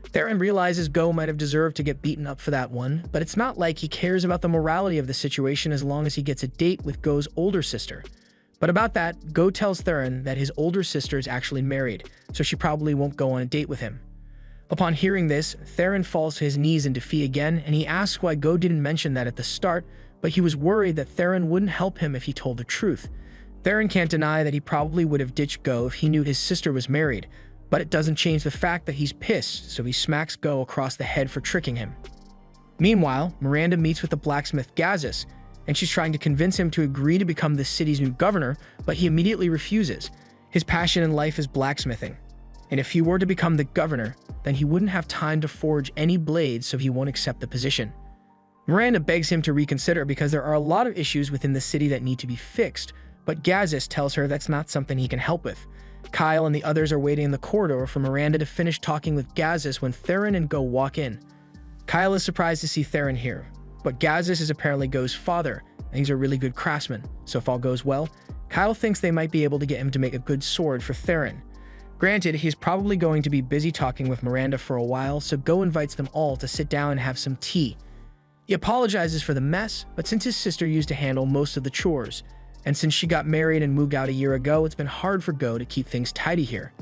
Theron realizes Go might have deserved to get beaten up for that one, but it's not like he cares about the morality of the situation as long as he gets a date with Go's older sister. But about that, Go tells Theron that his older sister is actually married, so she probably won't go on a date with him. Upon hearing this, Theron falls to his knees in defeat again, and he asks why Go didn't mention that at the start, but he was worried that Theron wouldn't help him if he told the truth. Theron can't deny that he probably would have ditched Go if he knew his sister was married, but it doesn't change the fact that he's pissed, so he smacks Go across the head for tricking him. Meanwhile, Miranda meets with the blacksmith Gazis, and she's trying to convince him to agree to become the city's new governor, but he immediately refuses. His passion in life is blacksmithing, and if he were to become the governor, then he wouldn't have time to forge any blades, so he won't accept the position. Miranda begs him to reconsider because there are a lot of issues within the city that need to be fixed, but Gazis tells her that's not something he can help with. Kyle and the others are waiting in the corridor for Miranda to finish talking with Gazis when Theron and Go walk in. Kyle is surprised to see Theron here, but Gazis is apparently Go's father, and he's a really good craftsman, so if all goes well, Kyle thinks they might be able to get him to make a good sword for Theron. Granted, he's probably going to be busy talking with Miranda for a while, so Go invites them all to sit down and have some tea. He apologizes for the mess, but since his sister used to handle most of the chores, and since she got married and moved out a year ago, it's been hard for Go to keep things tidy here.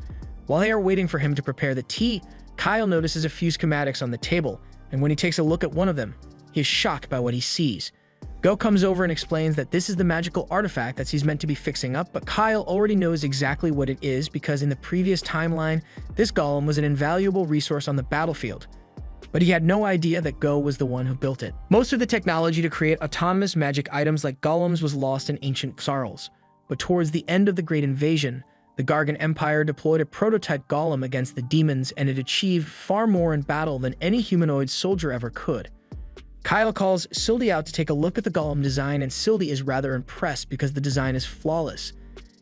While they are waiting for him to prepare the tea, Kyle notices a few schematics on the table, and when he takes a look at one of them, he is shocked by what he sees. Go comes over and explains that this is the magical artifact that he's meant to be fixing up, but Kyle already knows exactly what it is because in the previous timeline, this golem was an invaluable resource on the battlefield. But he had no idea that Go was the one who built it. Most of the technology to create autonomous magic items like golems was lost in ancient Xarls, but towards the end of the Great Invasion, the Gargan Empire deployed a prototype golem against the demons, and it achieved far more in battle than any humanoid soldier ever could. Kyle calls Sildi out to take a look at the golem design, and Sildi is rather impressed because the design is flawless.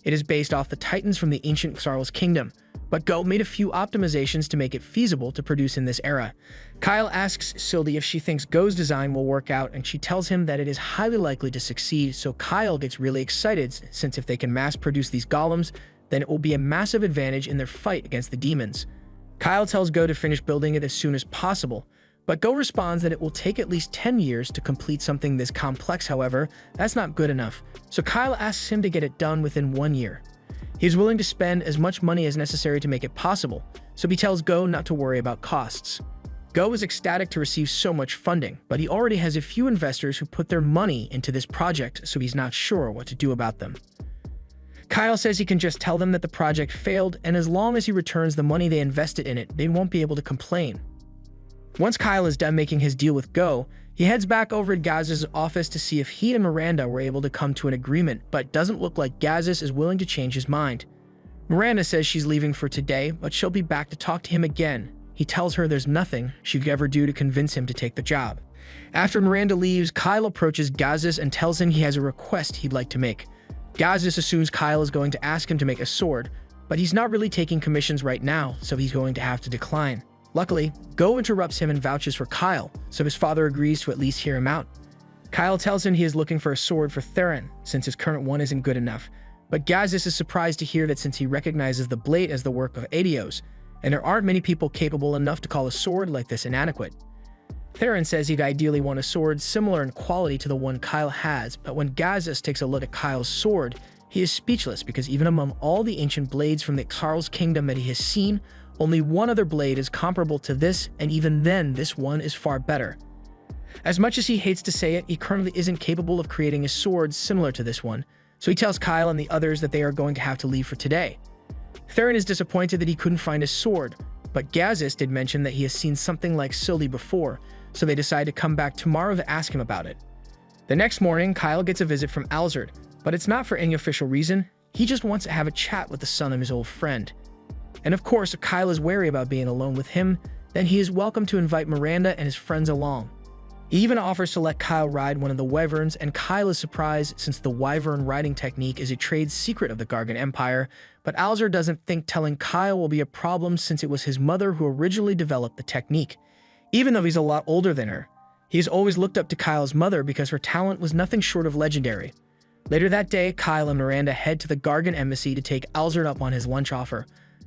It is based off the titans from the ancient Xarls kingdom, but Go made a few optimizations to make it feasible to produce in this era. Kyle asks Sildi if she thinks Go's design will work out, and she tells him that it is highly likely to succeed, so Kyle gets really excited since if they can mass produce these golems, then it will be a massive advantage in their fight against the demons. Kyle tells Go to finish building it as soon as possible, but Go responds that it will take at least 10 years to complete something this complex. However, that's not good enough, so Kyle asks him to get it done within 1 year. He is willing to spend as much money as necessary to make it possible, so he tells Go not to worry about costs. Go is ecstatic to receive so much funding, but he already has a few investors who put their money into this project, so he's not sure what to do about them. Kyle says he can just tell them that the project failed, and as long as he returns the money they invested in it, they won't be able to complain. Once Kyle is done making his deal with Go, he heads back over to Gaz's office to see if he and Miranda were able to come to an agreement, but doesn't look like Gazis is willing to change his mind. Miranda says she's leaving for today, but she'll be back to talk to him again. He tells her there's nothing she could ever do to convince him to take the job. After Miranda leaves, Kyle approaches Gazis and tells him he has a request he'd like to make. Gazis assumes Kyle is going to ask him to make a sword, but he's not really taking commissions right now, so he's going to have to decline. Luckily, Go interrupts him and vouches for Kyle, so his father agrees to at least hear him out. Kyle tells him he is looking for a sword for Theron, since his current one isn't good enough, but Gazis is surprised to hear that since he recognizes the blade as the work of Adios, and there aren't many people capable enough to call a sword like this inadequate. Theron says he'd ideally want a sword similar in quality to the one Kyle has, but when Gazis takes a look at Kyle's sword, he is speechless because even among all the ancient blades from the Carl's kingdom that he has seen, only one other blade is comparable to this, and even then, this one is far better. As much as he hates to say it, he currently isn't capable of creating a sword similar to this one, so he tells Kyle and the others that they are going to have to leave for today. Theron is disappointed that he couldn't find a sword, but Gazis did mention that he has seen something like Sylvie before, so they decide to come back tomorrow to ask him about it. The next morning, Kyle gets a visit from Alzard, but it's not for any official reason. He just wants to have a chat with the son of his old friend. And of course, if Kyle is wary about being alone with him, then he is welcome to invite Miranda and his friends along. He even offers to let Kyle ride one of the wyverns, and Kyle is surprised since the wyvern riding technique is a trade secret of the Gargan Empire, but Alzard doesn't think telling Kyle will be a problem since it was his mother who originally developed the technique. Even though he's a lot older than her, he's always looked up to Kyle's mother because her talent was nothing short of legendary. Later that day, Kyle and Miranda head to the Gargan embassy to take Alzard up on his lunch offer.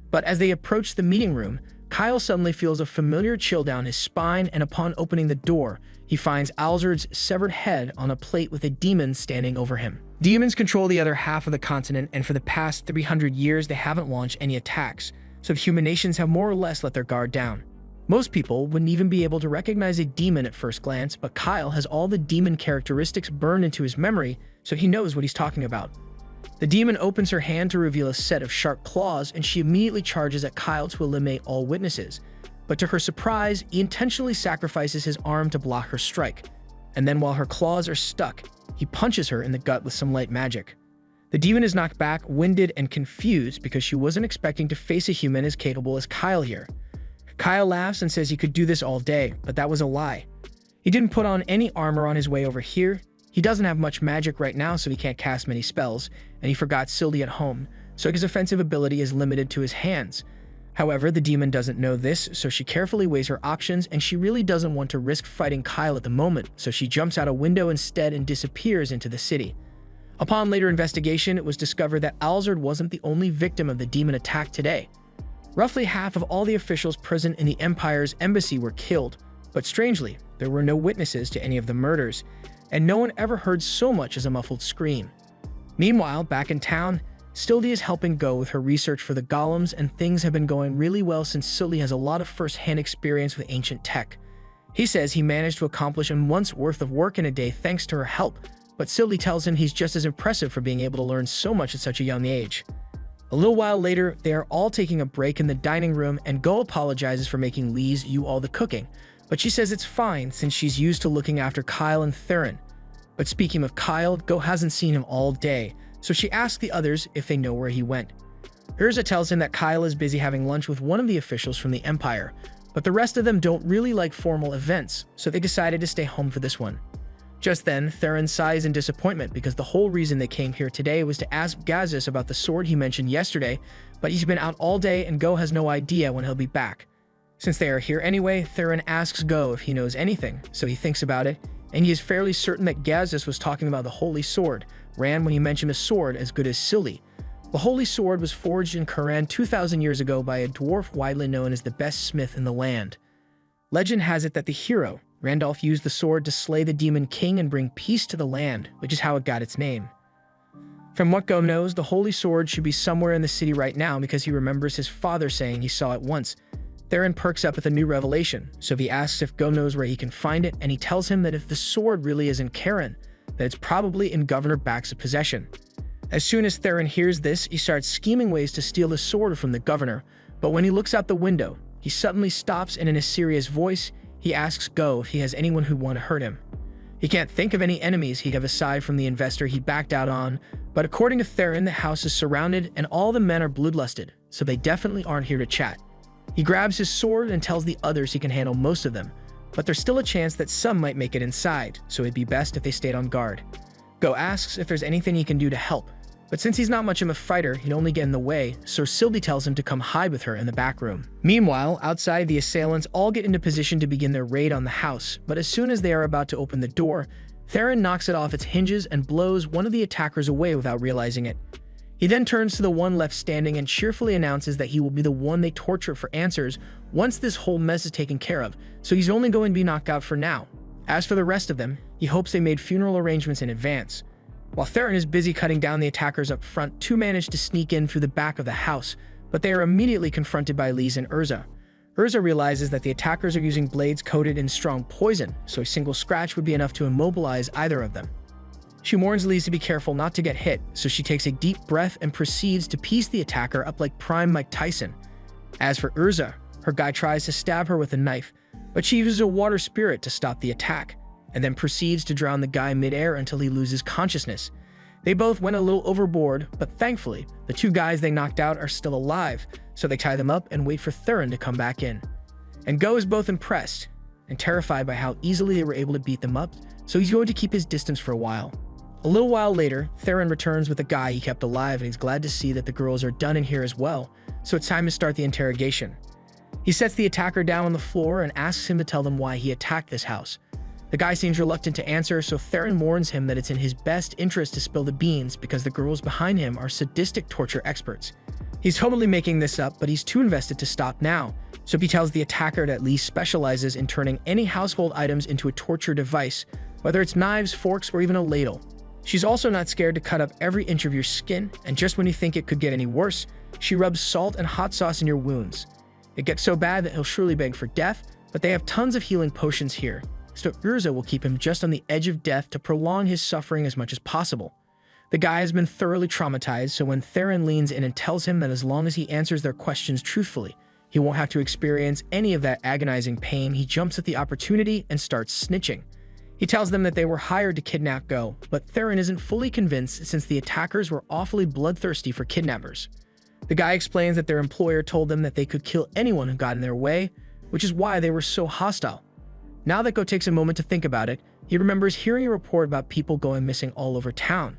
But as they approach the meeting room, Kyle suddenly feels a familiar chill down his spine, and upon opening the door, he finds Alzard's severed head on a plate with a demon standing over him. Demons control the other half of the continent, and for the past 300 years they haven't launched any attacks, so human nations have more or less let their guard down. Most people wouldn't even be able to recognize a demon at first glance, but Kyle has all the demon characteristics burned into his memory, so he knows what he's talking about. The demon opens her hand to reveal a set of sharp claws, and she immediately charges at Kyle to eliminate all witnesses. But to her surprise, he intentionally sacrifices his arm to block her strike, and then while her claws are stuck, he punches her in the gut with some light magic. The demon is knocked back, winded, and confused because she wasn't expecting to face a human as capable as Kyle here. Kyle laughs and says he could do this all day, but that was a lie. He didn't put on any armor on his way over here. He doesn't have much magic right now, so he can't cast many spells, and he forgot Sylvie at home, so his offensive ability is limited to his hands. However, the demon doesn't know this, so she carefully weighs her options, and she really doesn't want to risk fighting Kyle at the moment, so she jumps out a window instead and disappears into the city. Upon later investigation, it was discovered that Alzard wasn't the only victim of the demon attack today. Roughly half of all the officials present in the Empire's embassy were killed, but strangely, there were no witnesses to any of the murders, and no one ever heard so much as a muffled scream. Meanwhile, back in town, Sylvie is helping Go with her research for the golems, and things have been going really well since Sylvie has a lot of first-hand experience with ancient tech. He says he managed to accomplish a month's worth of work in a day thanks to her help, but Sylvie tells him he's just as impressive for being able to learn so much at such a young age. A little while later, they are all taking a break in the dining room, and Go apologizes for making Lise do all the cooking, but she says it's fine since she's used to looking after Kyle and Theron. But speaking of Kyle, Go hasn't seen him all day, so she asks the others if they know where he went. Urza tells him that Kyle is busy having lunch with one of the officials from the Empire, but the rest of them don't really like formal events, so they decided to stay home for this one. Just then, Theron sighs in disappointment because the whole reason they came here today was to ask Gazis about the sword he mentioned yesterday, but he's been out all day and Go has no idea when he'll be back. Since they are here anyway, Theron asks Go if he knows anything, so he thinks about it, and he is fairly certain that Gazis was talking about the Holy Sword, Ran when he mentioned a sword as good as Sylvie. The Holy Sword was forged in Kuran 2,000 years ago by a dwarf widely known as the best smith in the land. Legend has it that the hero, Randolph, used the sword to slay the demon king and bring peace to the land, which is how it got its name. From what Go knows, the Holy Sword should be somewhere in the city right now because he remembers his father saying he saw it once. Theron perks up at the new revelation, so he asks if Go knows where he can find it, and he tells him that if the sword really is in Karen, that it's probably in Governor Bax's possession. As soon as Theron hears this, he starts scheming ways to steal the sword from the governor, but when he looks out the window, he suddenly stops and in a serious voice, he asks Go if he has anyone who'd want to hurt him. He can't think of any enemies he'd have aside from the investor he backed out on, but according to Theron, the house is surrounded and all the men are bloodlusted, so they definitely aren't here to chat. He grabs his sword and tells the others he can handle most of them, but there's still a chance that some might make it inside, so it'd be best if they stayed on guard. Go asks if there's anything he can do to help, but since he's not much of a fighter, he'd only get in the way, so Sylvie tells him to come hide with her in the back room. Meanwhile, outside, the assailants all get into position to begin their raid on the house, but as soon as they are about to open the door, Theron knocks it off its hinges and blows one of the attackers away without realizing it. He then turns to the one left standing and cheerfully announces that he will be the one they torture for answers once this whole mess is taken care of, so he's only going to be knocked out for now. As for the rest of them, he hopes they made funeral arrangements in advance. While Theron is busy cutting down the attackers up front, two manage to sneak in through the back of the house, but they are immediately confronted by Lise and Urza. Urza realizes that the attackers are using blades coated in strong poison, so a single scratch would be enough to immobilize either of them. She warns Lise to be careful not to get hit, so she takes a deep breath and proceeds to piece the attacker up like prime Mike Tyson. As for Urza, her guy tries to stab her with a knife, but she uses a water spirit to stop the attack, and then proceeds to drown the guy midair until he loses consciousness. They both went a little overboard, but thankfully, the two guys they knocked out are still alive, so they tie them up and wait for Theron to come back in. And Go is both impressed and terrified by how easily they were able to beat them up, so he's going to keep his distance for a while. A little while later, Theron returns with the guy he kept alive, and he's glad to see that the girls are done in here as well, so it's time to start the interrogation. He sets the attacker down on the floor and asks him to tell them why he attacked this house. The guy seems reluctant to answer, so Theron warns him that it's in his best interest to spill the beans because the girls behind him are sadistic torture experts. He's totally making this up, but he's too invested to stop now, so he tells the attacker that Lise specializes in turning any household items into a torture device, whether it's knives, forks, or even a ladle. She's also not scared to cut up every inch of your skin, and just when you think it could get any worse, she rubs salt and hot sauce in your wounds. It gets so bad that he'll surely beg for death, but they have tons of healing potions here, so Urza will keep him just on the edge of death to prolong his suffering as much as possible. The guy has been thoroughly traumatized, so when Theron leans in and tells him that as long as he answers their questions truthfully, he won't have to experience any of that agonizing pain, he jumps at the opportunity and starts snitching. He tells them that they were hired to kidnap Go, but Theron isn't fully convinced since the attackers were awfully bloodthirsty for kidnappers. The guy explains that their employer told them that they could kill anyone who got in their way, which is why they were so hostile. Now that Go takes a moment to think about it, he remembers hearing a report about people going missing all over town,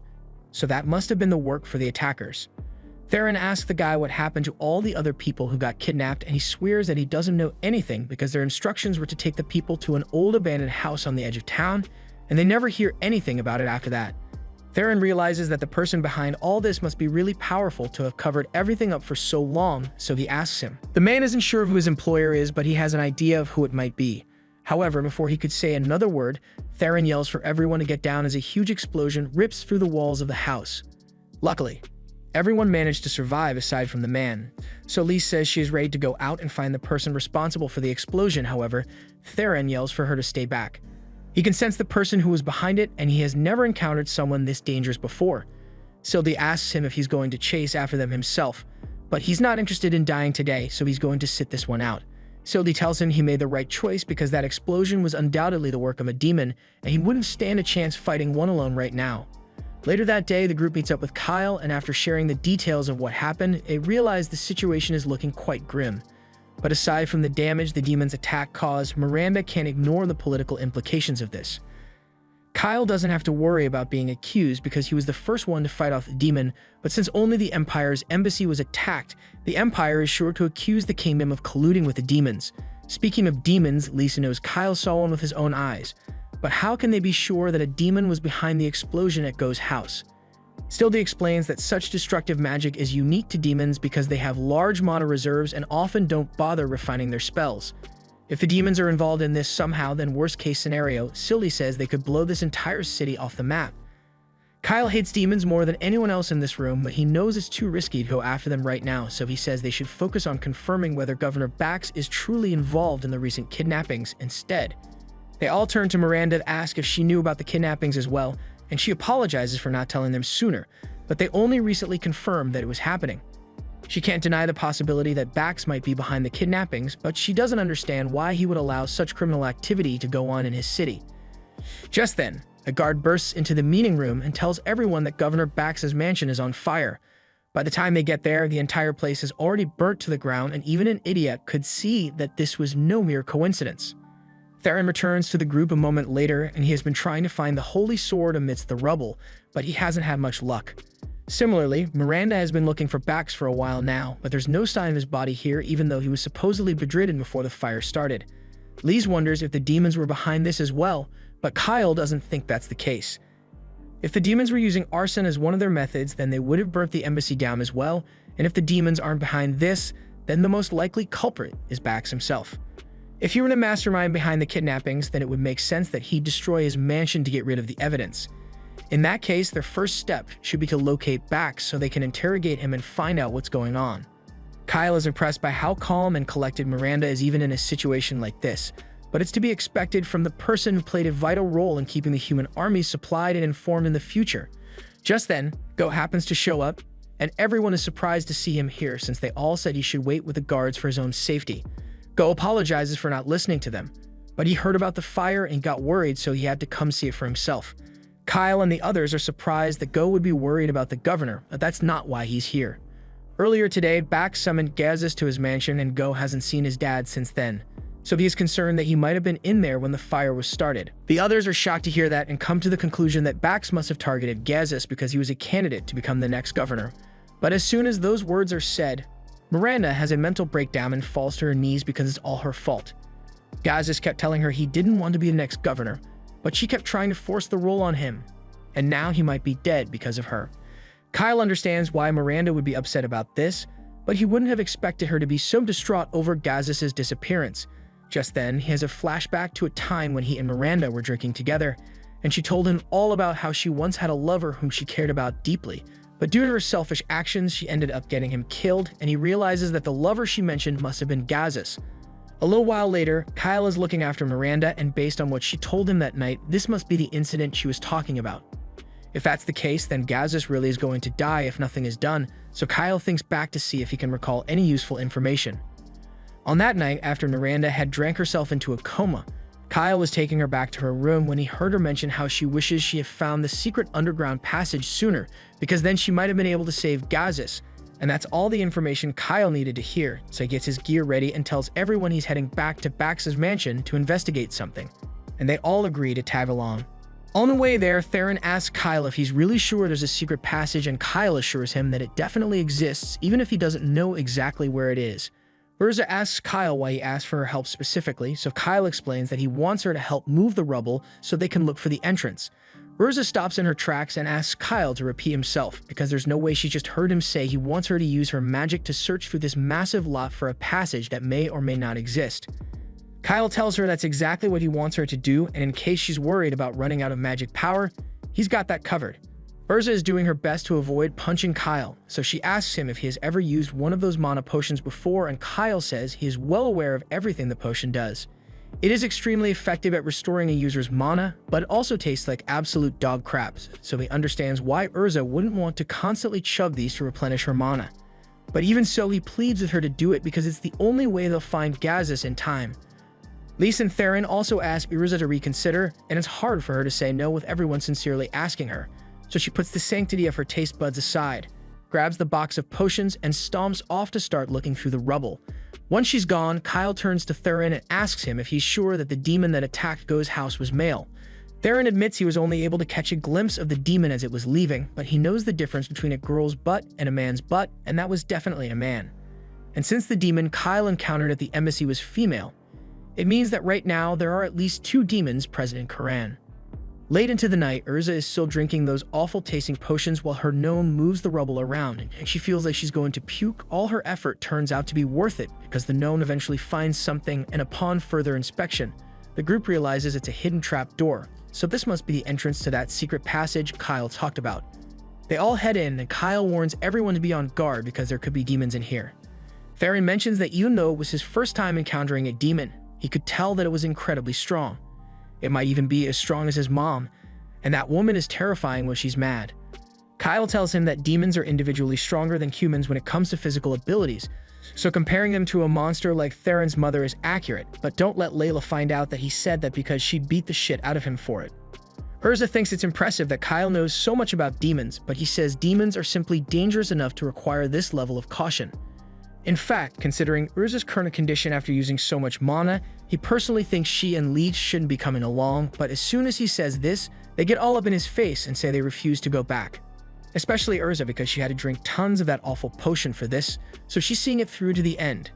so that must have been the work for the attackers. Theron asks the guy what happened to all the other people who got kidnapped, and he swears that he doesn't know anything because their instructions were to take the people to an old abandoned house on the edge of town, and they never hear anything about it after that. Theron realizes that the person behind all this must be really powerful to have covered everything up for so long, so he asks him. The man isn't sure who his employer is, but he has an idea of who it might be. However, before he could say another word, Theron yells for everyone to get down as a huge explosion rips through the walls of the house. Luckily, everyone managed to survive aside from the man, so Lise says she is ready to go out and find the person responsible for the explosion. However, Theron yells for her to stay back. He can sense the person who was behind it, and he has never encountered someone this dangerous before. Sylvie asks him if he's going to chase after them himself, but he's not interested in dying today, so he's going to sit this one out. Sylvie tells him he made the right choice because that explosion was undoubtedly the work of a demon, and he wouldn't stand a chance fighting one alone right now. Later that day, the group meets up with Kyle, and after sharing the details of what happened, they realize the situation is looking quite grim. But aside from the damage the demon's attack caused, Miranda can't ignore the political implications of this. Kyle doesn't have to worry about being accused because he was the first one to fight off the demon, but since only the Empire's embassy was attacked, the Empire is sure to accuse the kingdom of colluding with the demons. Speaking of demons, Lisa knows Kyle saw one with his own eyes, but how can they be sure that a demon was behind the explosion at Go's house? Sylvie explains that such destructive magic is unique to demons because they have large mana reserves and often don't bother refining their spells. If the demons are involved in this somehow, then worst case scenario, Sylvie says they could blow this entire city off the map. Kyle hates demons more than anyone else in this room, but he knows it's too risky to go after them right now, so he says they should focus on confirming whether Governor Bax is truly involved in the recent kidnappings instead. They all turn to Miranda to ask if she knew about the kidnappings as well, and she apologizes for not telling them sooner, but they only recently confirmed that it was happening. She can't deny the possibility that Bax might be behind the kidnappings, but she doesn't understand why he would allow such criminal activity to go on in his city. Just then, a guard bursts into the meeting room and tells everyone that Governor Bax's mansion is on fire. By the time they get there, the entire place is already burnt to the ground, and even an idiot could see that this was no mere coincidence. Theron returns to the group a moment later, and he has been trying to find the Holy Sword amidst the rubble, but he hasn't had much luck. Similarly, Miranda has been looking for Bax for a while now, but there's no sign of his body here, even though he was supposedly bedridden before the fire started. Lise wonders if the demons were behind this as well, but Kyle doesn't think that's the case. If the demons were using arson as one of their methods, then they would have burnt the embassy down as well, and if the demons aren't behind this, then the most likely culprit is Bax himself. If he were the mastermind behind the kidnappings, then it would make sense that he'd destroy his mansion to get rid of the evidence. In that case, their first step should be to locate Bax so they can interrogate him and find out what's going on. Kyle is impressed by how calm and collected Miranda is even in a situation like this, but it's to be expected from the person who played a vital role in keeping the human armies supplied and informed in the future. Just then, Go happens to show up, and everyone is surprised to see him here since they all said he should wait with the guards for his own safety. Go apologizes for not listening to them, but he heard about the fire and got worried, so he had to come see it for himself. Kyle and the others are surprised that Go would be worried about the governor, but that's not why he's here. Earlier today, Bax summoned Gazis to his mansion, and Go hasn't seen his dad since then, so he is concerned that he might have been in there when the fire was started. The others are shocked to hear that and come to the conclusion that Bax must have targeted Gazis because he was a candidate to become the next governor. But as soon as those words are said, Miranda has a mental breakdown and falls to her knees because it's all her fault. Gazis kept telling her he didn't want to be the next governor, but she kept trying to force the role on him, and now he might be dead because of her. Kyle understands why Miranda would be upset about this, but he wouldn't have expected her to be so distraught over Gazis' disappearance. Just then, he has a flashback to a time when he and Miranda were drinking together, and she told him all about how she once had a lover whom she cared about deeply, but due to her selfish actions, she ended up getting him killed, and he realizes that the lover she mentioned must have been Gazis. A little while later, Kyle is looking after Miranda, and based on what she told him that night, this must be the incident she was talking about. If that's the case, then Gazis really is going to die if nothing is done, so Kyle thinks back to see if he can recall any useful information. On that night, after Miranda had drank herself into a coma, Kyle was taking her back to her room when he heard her mention how she wishes she had found the secret underground passage sooner, because then she might have been able to save Gazis. And that's all the information Kyle needed to hear, so he gets his gear ready and tells everyone he's heading back to Bax's mansion to investigate something. And they all agree to tag along. On the way there, Theron asks Kyle if he's really sure there's a secret passage, and Kyle assures him that it definitely exists, even if he doesn't know exactly where it is. Urza asks Kyle why he asked for her help specifically, so Kyle explains that he wants her to help move the rubble so they can look for the entrance. Urza stops in her tracks and asks Kyle to repeat himself, because there's no way she just heard him say he wants her to use her magic to search through this massive lot for a passage that may or may not exist. Kyle tells her that's exactly what he wants her to do, and in case she's worried about running out of magic power, he's got that covered. Urza is doing her best to avoid punching Kyle, so she asks him if he has ever used one of those mana potions before, and Kyle says he is well aware of everything the potion does. It is extremely effective at restoring a user's mana, but it also tastes like absolute dog crap, so he understands why Urza wouldn't want to constantly chug these to replenish her mana. But even so, he pleads with her to do it because it's the only way they'll find Gazis in time. Lise and Theron also ask Urza to reconsider, and it's hard for her to say no with everyone sincerely asking her. So she puts the sanctity of her taste buds aside, grabs the box of potions, and stomps off to start looking through the rubble. Once she's gone, Kyle turns to Theron and asks him if he's sure that the demon that attacked Go's house was male. Theron admits he was only able to catch a glimpse of the demon as it was leaving, but he knows the difference between a girl's butt and a man's butt, and that was definitely a man. And since the demon Kyle encountered at the embassy was female, it means that right now there are at least 2 demons present in Khurran. Late into the night, Urza is still drinking those awful-tasting potions while her gnome moves the rubble around, and she feels like she's going to puke. All her effort turns out to be worth it because the gnome eventually finds something, and upon further inspection, the group realizes it's a hidden trap door, so this must be the entrance to that secret passage Kyle talked about. They all head in, and Kyle warns everyone to be on guard because there could be demons in here. Theron mentions that even though it was his first time encountering a demon, he could tell that it was incredibly strong. It might even be as strong as his mom, and that woman is terrifying when she's mad. Kyle tells him that demons are individually stronger than humans when it comes to physical abilities, so comparing them to a monster like Theron's mother is accurate, but don't let Layla find out that he said that because she'd beat the shit out of him for it. Urza thinks it's impressive that Kyle knows so much about demons, but he says demons are simply dangerous enough to require this level of caution. In fact, considering Urza's current condition after using so much mana, he personally thinks she and Leech shouldn't be coming along, but as soon as he says this, they get all up in his face and say they refuse to go back. Especially Urza because she had to drink tons of that awful potion for this, so she's seeing it through to the end.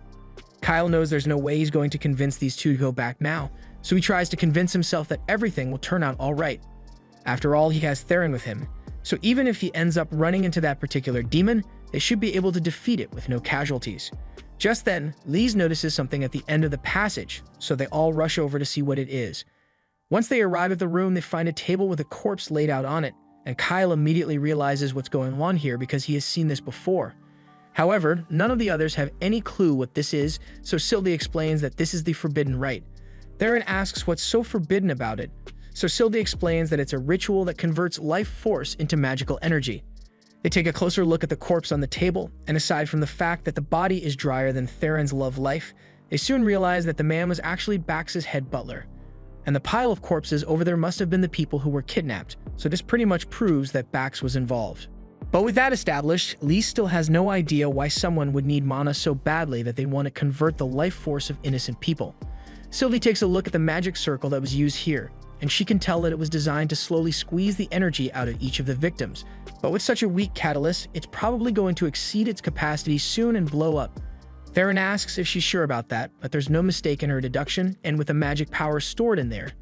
Kyle knows there's no way he's going to convince these two to go back now, so he tries to convince himself that everything will turn out alright. After all, he has Theron with him, so even if he ends up running into that particular demon, they should be able to defeat it with no casualties. Just then, Lise notices something at the end of the passage, so they all rush over to see what it is. Once they arrive at the room, they find a table with a corpse laid out on it, and Kyle immediately realizes what's going on here because he has seen this before. However, none of the others have any clue what this is, so Sylvie explains that this is the Forbidden Rite. Theron asks what's so forbidden about it, so Sylvie explains that it's a ritual that converts life force into magical energy. They take a closer look at the corpse on the table, and aside from the fact that the body is drier than Theron's love life, they soon realize that the man was actually Bax's head butler. And the pile of corpses over there must have been the people who were kidnapped, so this pretty much proves that Bax was involved. But with that established, Lise still has no idea why someone would need mana so badly that they want to convert the life force of innocent people. Sylvie takes a look at the magic circle that was used here, and she can tell that it was designed to slowly squeeze the energy out of each of the victims. But with such a weak catalyst, it's probably going to exceed its capacity soon and blow up. Theron asks if she's sure about that, but there's no mistake in her deduction, and with the magic power stored in there,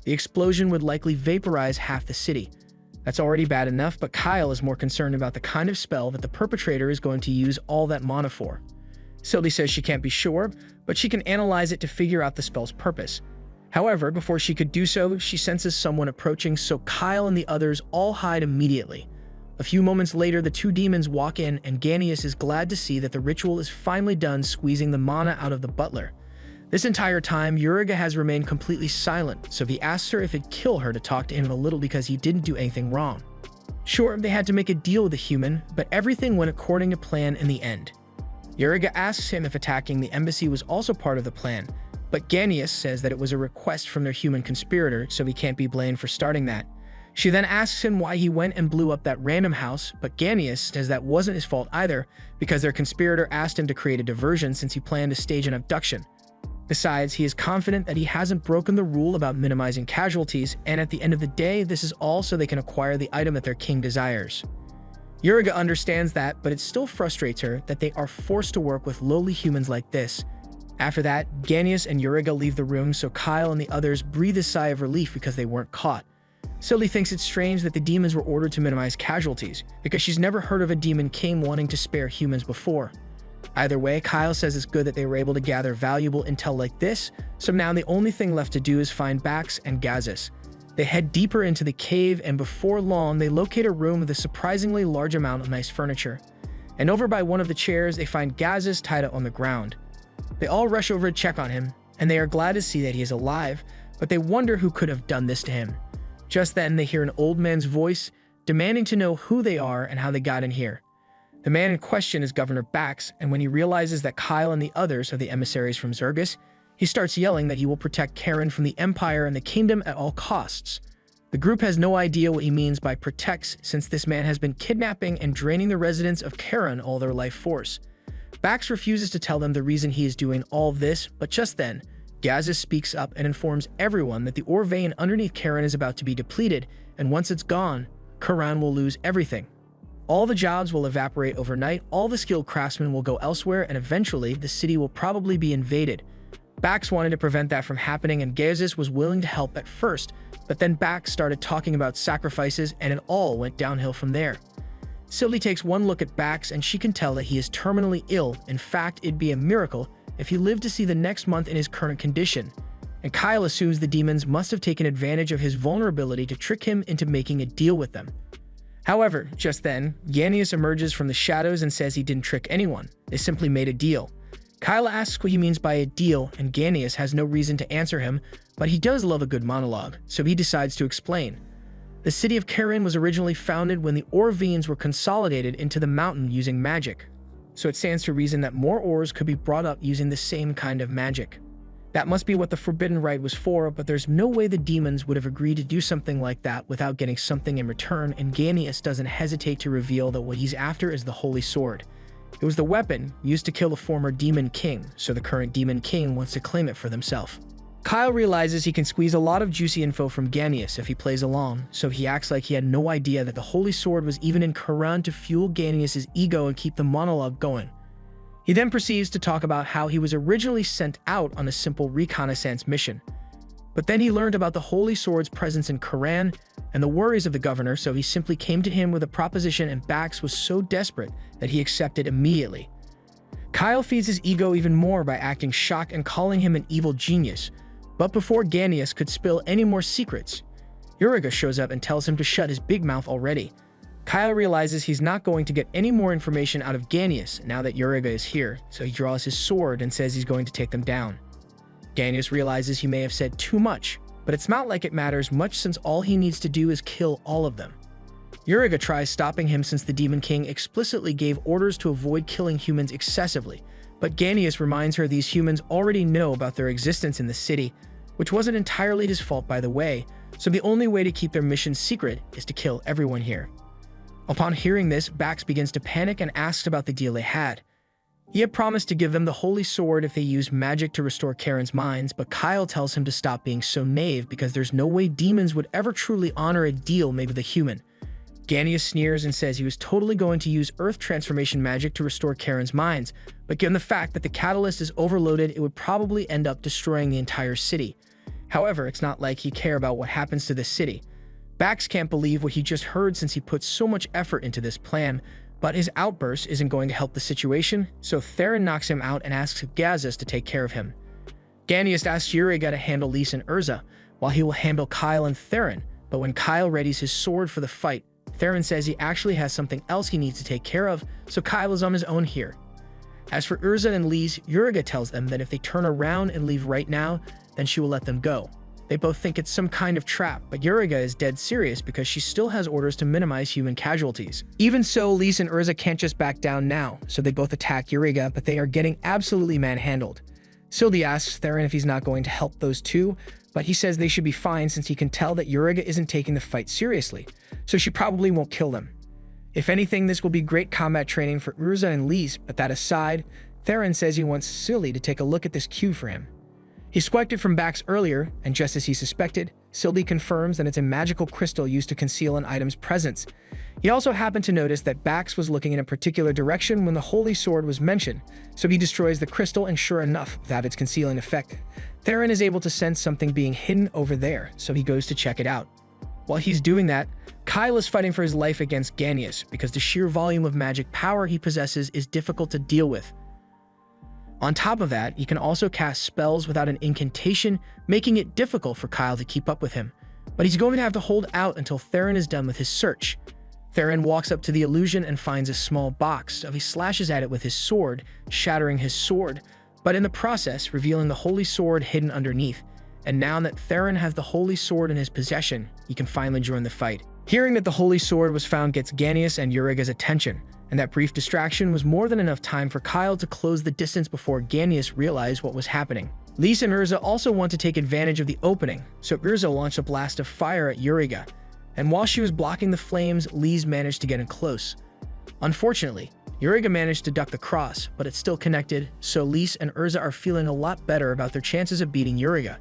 the explosion would likely vaporize half the city. That's already bad enough, but Kyle is more concerned about the kind of spell that the perpetrator is going to use all that mana for. Sylvie says she can't be sure, but she can analyze it to figure out the spell's purpose. However, before she could do so, she senses someone approaching, so Kyle and the others all hide immediately. A few moments later, the two demons walk in, and Ganius is glad to see that the ritual is finally done squeezing the mana out of the butler. This entire time, Uriga has remained completely silent, so he asks her if it'd kill her to talk to him a little because he didn't do anything wrong. Sure, they had to make a deal with the human, but everything went according to plan in the end. Uriga asks him if attacking the embassy was also part of the plan, but Ganius says that it was a request from their human conspirator, so he can't be blamed for starting that. She then asks him why he went and blew up that random house, but Ganius says that wasn't his fault either, because their conspirator asked him to create a diversion since he planned to stage an abduction. Besides, he is confident that he hasn't broken the rule about minimizing casualties, and at the end of the day, this is all so they can acquire the item that their king desires. Uriga understands that, but it still frustrates her that they are forced to work with lowly humans like this. After that, Ganius and Uriga leave the room, so Kyle and the others breathe a sigh of relief because they weren't caught. Sylvie thinks it's strange that the demons were ordered to minimize casualties, because she's never heard of a demon king wanting to spare humans before. Either way, Kyle says it's good that they were able to gather valuable intel like this, so now the only thing left to do is find Bax and Gazis. They head deeper into the cave, and before long, they locate a room with a surprisingly large amount of nice furniture. And over by one of the chairs, they find Gazis tied up on the ground. They all rush over to check on him, and they are glad to see that he is alive, but they wonder who could have done this to him. Just then, they hear an old man's voice, demanding to know who they are and how they got in here. The man in question is Governor Bax, and when he realizes that Kyle and the others are the emissaries from Zergus, he starts yelling that he will protect Karen from the Empire and the Kingdom at all costs. The group has no idea what he means by protects, since this man has been kidnapping and draining the residents of Karen all their life force. Bax refuses to tell them the reason he is doing all of this, but just then, Gazis speaks up and informs everyone that the ore vein underneath Karen is about to be depleted, and once it's gone, Karan will lose everything. All the jobs will evaporate overnight, all the skilled craftsmen will go elsewhere, and eventually, the city will probably be invaded. Bax wanted to prevent that from happening, and Gazis was willing to help at first, but then Bax started talking about sacrifices, and it all went downhill from there. Sylvie takes one look at Bax, and she can tell that he is terminally ill. In fact, it'd be a miracle if he lived to see the next month in his current condition, and Kyle assumes the demons must have taken advantage of his vulnerability to trick him into making a deal with them. However, just then, Ganius emerges from the shadows and says he didn't trick anyone, they simply made a deal. Kyle asks what he means by a deal, and Ganius has no reason to answer him, but he does love a good monologue, so he decides to explain. The city of Cairn was originally founded when the ore veins were consolidated into the mountain using magic, so it stands to reason that more ores could be brought up using the same kind of magic. That must be what the Forbidden Rite was for, but there's no way the demons would have agreed to do something like that without getting something in return, and Ganius doesn't hesitate to reveal that what he's after is the Holy Sword. It was the weapon used to kill the former Demon King, so the current Demon King wants to claim it for themselves. Kyle realizes he can squeeze a lot of juicy info from Ganius if he plays along, so he acts like he had no idea that the Holy Sword was even in Cairn to fuel Ganius' ego and keep the monologue going. He then proceeds to talk about how he was originally sent out on a simple reconnaissance mission. But then he learned about the Holy Sword's presence in Cairn and the worries of the governor, so he simply came to him with a proposition, and Bax was so desperate that he accepted immediately. Kyle feeds his ego even more by acting shocked and calling him an evil genius. But before Ganius could spill any more secrets, Uriga shows up and tells him to shut his big mouth already. Kyle realizes he's not going to get any more information out of Ganius now that Uriga is here, so he draws his sword and says he's going to take them down. Ganius realizes he may have said too much, but it's not like it matters much since all he needs to do is kill all of them. Uriga tries stopping him since the Demon King explicitly gave orders to avoid killing humans excessively, but Ganius reminds her these humans already know about their existence in the city, which wasn't entirely his fault by the way, so the only way to keep their mission secret is to kill everyone here. Upon hearing this, Bax begins to panic and asks about the deal they had. He had promised to give them the Holy Sword if they used magic to restore Cairn's minds, but Kyle tells him to stop being so naive because there's no way demons would ever truly honor a deal made with a human. Ganius sneers and says he was totally going to use Earth transformation magic to restore Cairn's minds, but given the fact that the catalyst is overloaded, it would probably end up destroying the entire city. However, it's not like he cares about what happens to the city. Bax can't believe what he just heard since he put so much effort into this plan, but his outburst isn't going to help the situation, so Theron knocks him out and asks Gazas to take care of him. Ganius asks Uriga to handle Lys and Urza, while he will handle Kyle and Theron, but when Kyle readies his sword for the fight, Theron says he actually has something else he needs to take care of, so Kyle is on his own here. As for Urza and Lys, Uriga tells them that if they turn around and leave right now, then she will let them go. They both think it's some kind of trap, but Uriga is dead serious because she still has orders to minimize human casualties. Even so, Lys and Urza can't just back down now, so they both attack Uriga, but they are getting absolutely manhandled. Sylvie asks Theron if he's not going to help those two, but he says they should be fine since he can tell that Uriga isn't taking the fight seriously, so she probably won't kill them. If anything, this will be great combat training for Urza and Lys, but that aside, Theron says he wants Sylvie to take a look at this cue for him. He swiped it from Bax earlier, and just as he suspected, Sylvie confirms that it's a magical crystal used to conceal an item's presence. He also happened to notice that Bax was looking in a particular direction when the Holy Sword was mentioned, so he destroys the crystal, and sure enough, without its concealing effect, Theron is able to sense something being hidden over there, so he goes to check it out. While he's doing that, Kyle is fighting for his life against Ganius because the sheer volume of magic power he possesses is difficult to deal with. On top of that, he can also cast spells without an incantation, making it difficult for Kyle to keep up with him. But he's going to have to hold out until Theron is done with his search. Theron walks up to the illusion and finds a small box, so he slashes at it with his sword, shattering his sword, but in the process, revealing the Holy Sword hidden underneath. And now that Theron has the Holy Sword in his possession, he can finally join the fight. Hearing that the Holy Sword was found gets Ganius and Uriga's attention, and that brief distraction was more than enough time for Kyle to close the distance before Ganius realized what was happening. Lys and Urza also want to take advantage of the opening, so Urza launched a blast of fire at Uriga, and while she was blocking the flames, Lys managed to get in close. Unfortunately, Uriga managed to duck the cross, but it's still connected, so Lys and Urza are feeling a lot better about their chances of beating Uriga.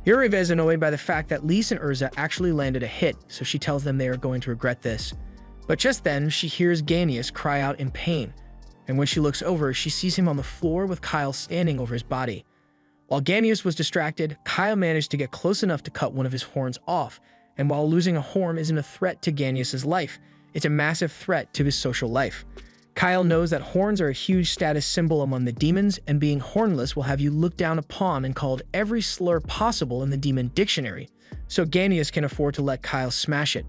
Uriga is annoyed by the fact that Lys and Urza actually landed a hit, so she tells them they are going to regret this. But just then, she hears Ganius cry out in pain, and when she looks over, she sees him on the floor with Kyle standing over his body. While Ganius was distracted, Kyle managed to get close enough to cut one of his horns off, and while losing a horn isn't a threat to Ganius' life, it's a massive threat to his social life. Kyle knows that horns are a huge status symbol among the demons, and being hornless will have you looked down upon and called every slur possible in the demon dictionary, so Ganius can afford to let Kyle smash it.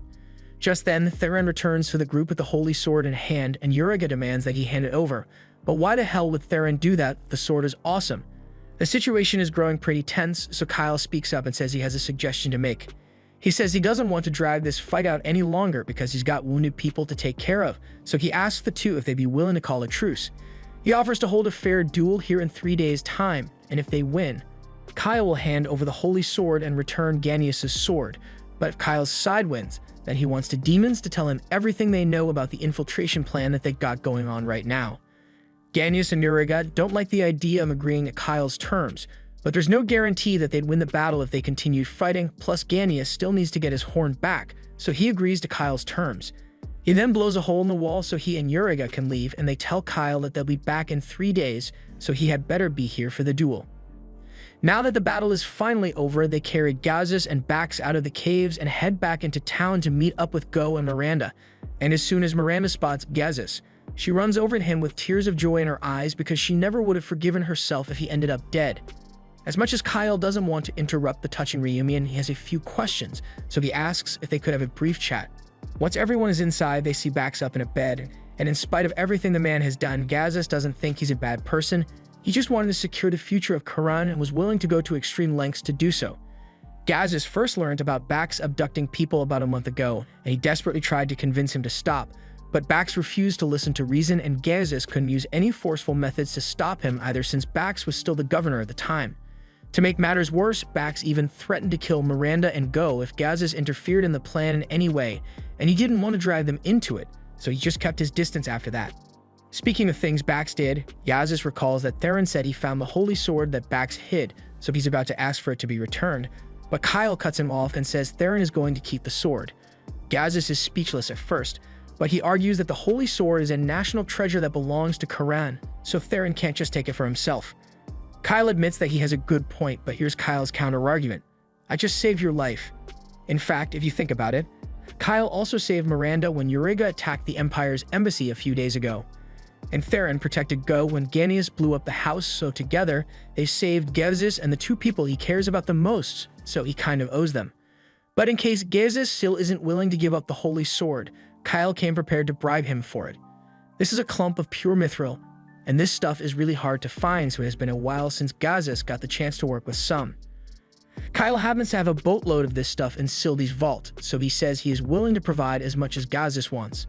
Just then, Theron returns to the group with the Holy Sword in hand, and Uriga demands that he hand it over. But why the hell would Theron do that? The sword is awesome. The situation is growing pretty tense, so Kyle speaks up and says he has a suggestion to make. He says he doesn't want to drag this fight out any longer because he's got wounded people to take care of, so he asks the two if they'd be willing to call a truce. He offers to hold a fair duel here in 3 days' time, and if they win, Kyle will hand over the Holy Sword and return Ganius' sword. But if Kyle's side wins, then he wants the demons to tell him everything they know about the infiltration plan that they got going on right now. Ganius and Uriga don't like the idea of agreeing to Kyle's terms, but there's no guarantee that they'd win the battle if they continued fighting, plus Ganius still needs to get his horn back, so he agrees to Kyle's terms. He then blows a hole in the wall so he and Uriga can leave, and they tell Kyle that they'll be back in 3 days, so he had better be here for the duel. Now that the battle is finally over, they carry Gazis and Bax out of the caves and head back into town to meet up with Go and Miranda. And as soon as Miranda spots Gazis, she runs over to him with tears of joy in her eyes because she never would have forgiven herself if he ended up dead. As much as Kyle doesn't want to interrupt the touching reunion, he has a few questions, so he asks if they could have a brief chat. Once everyone is inside, they see Bax up in a bed, and in spite of everything the man has done, Gazis doesn't think he's a bad person. He just wanted to secure the future of Karan and was willing to go to extreme lengths to do so. Gazis first learned about Bax abducting people about a month ago, and he desperately tried to convince him to stop, but Bax refused to listen to reason, and Gazis couldn't use any forceful methods to stop him either since Bax was still the governor at the time. To make matters worse, Bax even threatened to kill Miranda and Go if Gazis interfered in the plan in any way, and he didn't want to drag them into it, so he just kept his distance after that. Speaking of things Bax did, Gazis recalls that Theron said he found the holy sword that Bax hid, so he's about to ask for it to be returned, but Kyle cuts him off and says Theron is going to keep the sword. Gazis is speechless at first, but he argues that the holy sword is a national treasure that belongs to Karan, so Theron can't just take it for himself. Kyle admits that he has a good point, but here's Kyle's counter-argument. I just saved your life. In fact, if you think about it, Kyle also saved Miranda when Uriga attacked the Empire's embassy a few days ago. And Theron protected Go when Ganius blew up the house, so together, they saved Gazis and the two people he cares about the most, so he kind of owes them. But in case Gazis still isn't willing to give up the holy sword, Kyle came prepared to bribe him for it. This is a clump of pure mithril, and this stuff is really hard to find, so it has been a while since Gazis got the chance to work with some. Kyle happens to have a boatload of this stuff in Sildi's vault, so he says he is willing to provide as much as Gazis wants.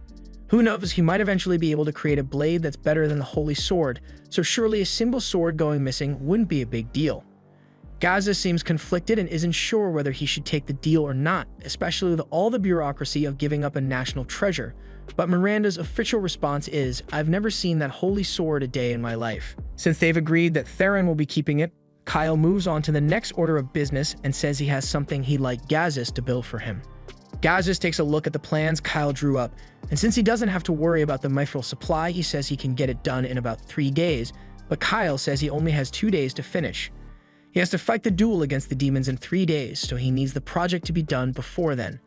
Who knows, he might eventually be able to create a blade that's better than the holy sword, so surely a single sword going missing wouldn't be a big deal. Gazis seems conflicted and isn't sure whether he should take the deal or not, especially with all the bureaucracy of giving up a national treasure. But Miranda's official response is, I've never seen that holy sword a day in my life. Since they've agreed that Theron will be keeping it, Kyle moves on to the next order of business and says he has something he'd like Gazis to build for him. Gazis takes a look at the plans Kyle drew up, and since he doesn't have to worry about the mithril supply, he says he can get it done in about 3 days, but Kyle says he only has 2 days to finish. He has to fight the duel against the demons in 3 days, so he needs the project to be done before then.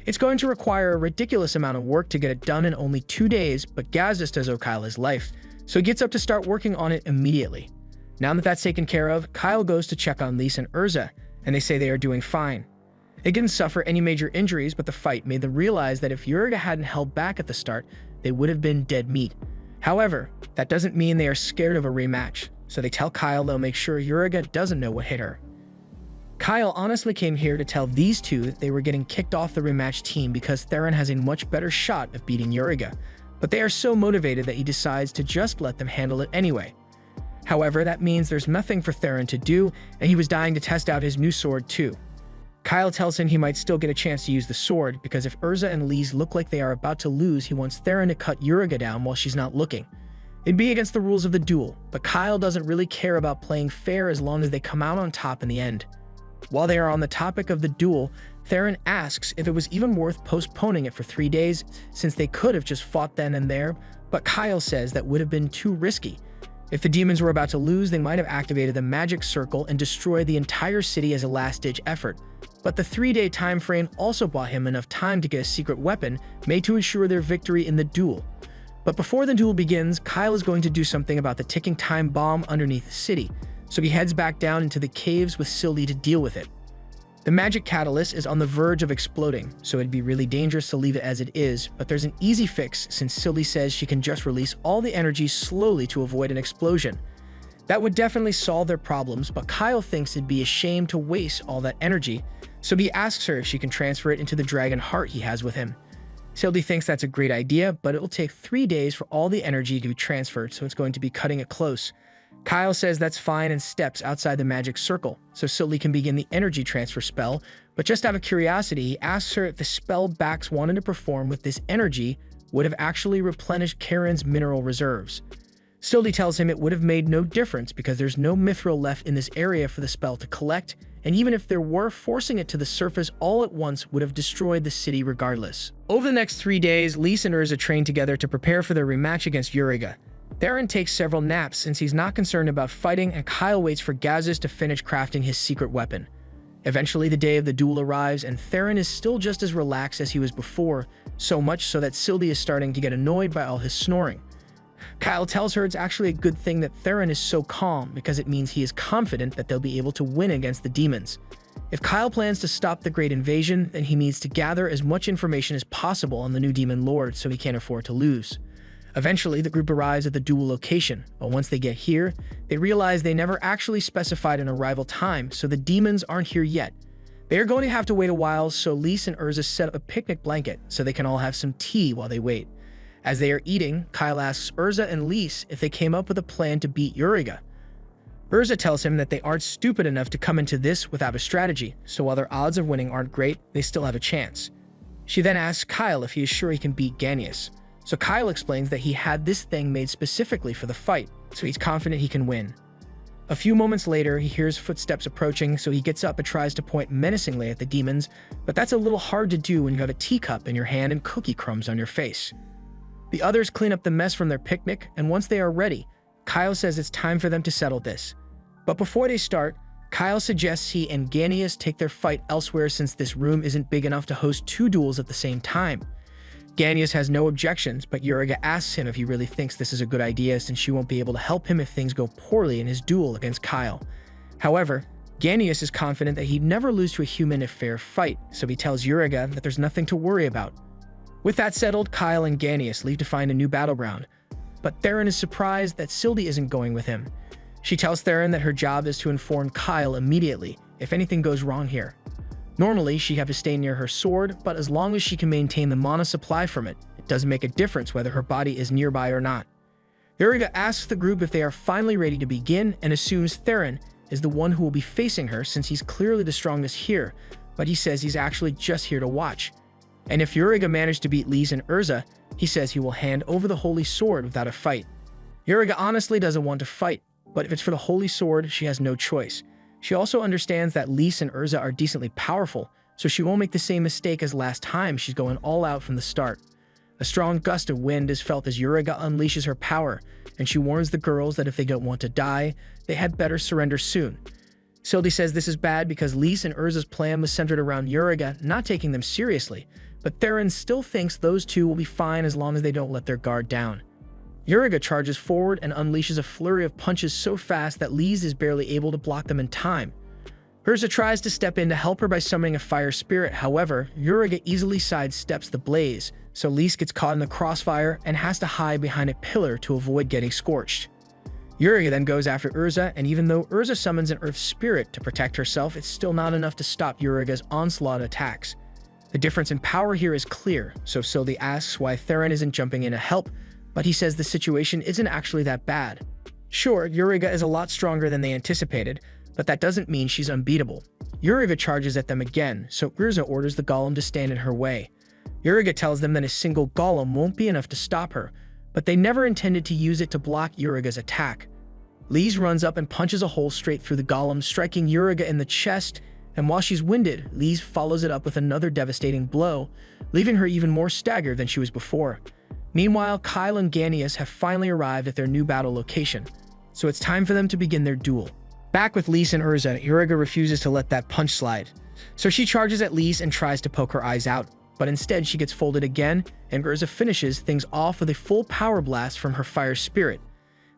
It's going to require a ridiculous amount of work to get it done in only 2 days, but Gazis does owe Kyle his life, so he gets up to start working on it immediately. Now that that's taken care of, Kyle goes to check on Lise and Urza, and they say they are doing fine. They didn't suffer any major injuries, but the fight made them realize that if Uriga hadn't held back at the start, they would have been dead meat. However, that doesn't mean they are scared of a rematch, so they tell Kyle they'll make sure Uriga doesn't know what hit her. Kyle honestly came here to tell these two that they were getting kicked off the rematch team because Theron has a much better shot of beating Uriga, but they are so motivated that he decides to just let them handle it anyway. However, that means there's nothing for Theron to do, and he was dying to test out his new sword too. Kyle tells him he might still get a chance to use the sword, because if Urza and Lise look like they are about to lose, he wants Theron to cut Uriga down while she's not looking. It'd be against the rules of the duel, but Kyle doesn't really care about playing fair as long as they come out on top in the end. While they are on the topic of the duel, Theron asks if it was even worth postponing it for 3 days, since they could have just fought then and there, but Kyle says that would have been too risky. If the demons were about to lose, they might have activated the magic circle and destroyed the entire city as a last-ditch effort. But the 3-day time frame also bought him enough time to get a secret weapon made to ensure their victory in the duel. But before the duel begins, Kyle is going to do something about the ticking time bomb underneath the city, so he heads back down into the caves with Sildi to deal with it. The magic catalyst is on the verge of exploding, so it'd be really dangerous to leave it as it is, but there's an easy fix since Sildi says she can just release all the energy slowly to avoid an explosion. That would definitely solve their problems, but Kyle thinks it'd be a shame to waste all that energy, So he asks her if she can transfer it into the dragon heart he has with him. Sylvie thinks that's a great idea, but it will take 3 days for all the energy to be transferred, so it's going to be cutting it close. Kyle says that's fine and steps outside the magic circle, so Sylvie can begin the energy transfer spell, but just out of curiosity, he asks her if the spell Bax wanted to perform with this energy would have actually replenished Karen's mineral reserves. Sylvie tells him it would have made no difference because there's no mithril left in this area for the spell to collect, and even if there were, forcing it to the surface all at once would have destroyed the city regardless. Over the next 3 days, Lys and Urza train together to prepare for their rematch against Uriga. Theron takes several naps since he's not concerned about fighting, and Kyle waits for Gazis to finish crafting his secret weapon. Eventually, the day of the duel arrives, and Theron is still just as relaxed as he was before, so much so that Sylvie is starting to get annoyed by all his snoring. Kyle tells her it's actually a good thing that Theron is so calm because it means he is confident that they'll be able to win against the demons. If Kyle plans to stop the Great Invasion, then he needs to gather as much information as possible on the new Demon Lord so he can't afford to lose. Eventually, the group arrives at the duel location, but once they get here, they realize they never actually specified an arrival time, so the demons aren't here yet. They are going to have to wait a while, so Lys and Urza set up a picnic blanket so they can all have some tea while they wait. As they are eating, Kyle asks Urza and Lys if they came up with a plan to beat Uriga. Urza tells him that they aren't stupid enough to come into this without a strategy, so while their odds of winning aren't great, they still have a chance. She then asks Kyle if he is sure he can beat Ganius. So Kyle explains that he had this thing made specifically for the fight, so he's confident he can win. A few moments later, he hears footsteps approaching, so he gets up and tries to point menacingly at the demons, but that's a little hard to do when you have a teacup in your hand and cookie crumbs on your face. The others clean up the mess from their picnic, and once they are ready, Kyle says it's time for them to settle this. But before they start, Kyle suggests he and Ganius take their fight elsewhere since this room isn't big enough to host 2 duels at the same time. Ganius has no objections, but Uriga asks him if he really thinks this is a good idea since she won't be able to help him if things go poorly in his duel against Kyle. However, Ganius is confident that he'd never lose to a human in a fair fight, so he tells Uriga that there's nothing to worry about. With that settled, Kyle and Ganius leave to find a new battleground, but Theron is surprised that Sylvie isn't going with him. She tells Theron that her job is to inform Kyle immediately if anything goes wrong here. Normally, she'd have to stay near her sword, but as long as she can maintain the mana supply from it, it doesn't make a difference whether her body is nearby or not. Uriga asks the group if they are finally ready to begin and assumes Theron is the one who will be facing her since he's clearly the strongest here, but he says he's actually just here to watch. And if Uriga managed to beat Lys and Urza, he says he will hand over the Holy Sword without a fight. Uriga honestly doesn't want to fight, but if it's for the Holy Sword, she has no choice. She also understands that Lys and Urza are decently powerful, so she won't make the same mistake as last time. She's going all out from the start. A strong gust of wind is felt as Uriga unleashes her power, and she warns the girls that if they don't want to die, they had better surrender soon. Sylvie says this is bad because Lys and Urza's plan was centered around Uriga not taking them seriously, but Theron still thinks those two will be fine as long as they don't let their guard down. Uriga charges forward and unleashes a flurry of punches so fast that Lys is barely able to block them in time. Urza tries to step in to help her by summoning a fire spirit, however, Uriga easily sidesteps the blaze, so Lys gets caught in the crossfire and has to hide behind a pillar to avoid getting scorched. Uriga then goes after Urza, and even though Urza summons an earth spirit to protect herself, it's still not enough to stop Uriga's onslaught attacks. The difference in power here is clear, so Sylvie asks why Theron isn't jumping in to help, but he says the situation isn't actually that bad. Sure, Uriga is a lot stronger than they anticipated, but that doesn't mean she's unbeatable. Uriga charges at them again, so Urza orders the golem to stand in her way. Uriga tells them that a single golem won't be enough to stop her, but they never intended to use it to block Uriga's attack. Lys runs up and punches a hole straight through the golem, striking Uriga in the chest, and while she's winded, Lys follows it up with another devastating blow, leaving her even more staggered than she was before. Meanwhile, Kyle and Ganius have finally arrived at their new battle location, so it's time for them to begin their duel. Back with Lys and Urza, Uriga refuses to let that punch slide, so she charges at Lys and tries to poke her eyes out, but instead she gets folded again, and Urza finishes things off with a full power blast from her fire spirit.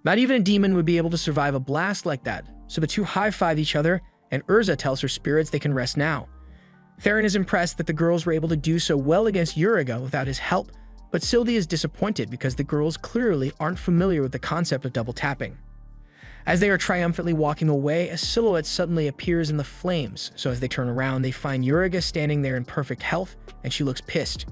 Not even a demon would be able to survive a blast like that, so the two high-five each other, and Urza tells her spirits they can rest now. Theron is impressed that the girls were able to do so well against Uriga without his help, but Sylvie is disappointed because the girls clearly aren't familiar with the concept of double tapping. As they are triumphantly walking away, a silhouette suddenly appears in the flames, so as they turn around, they find Uriga standing there in perfect health, and she looks pissed.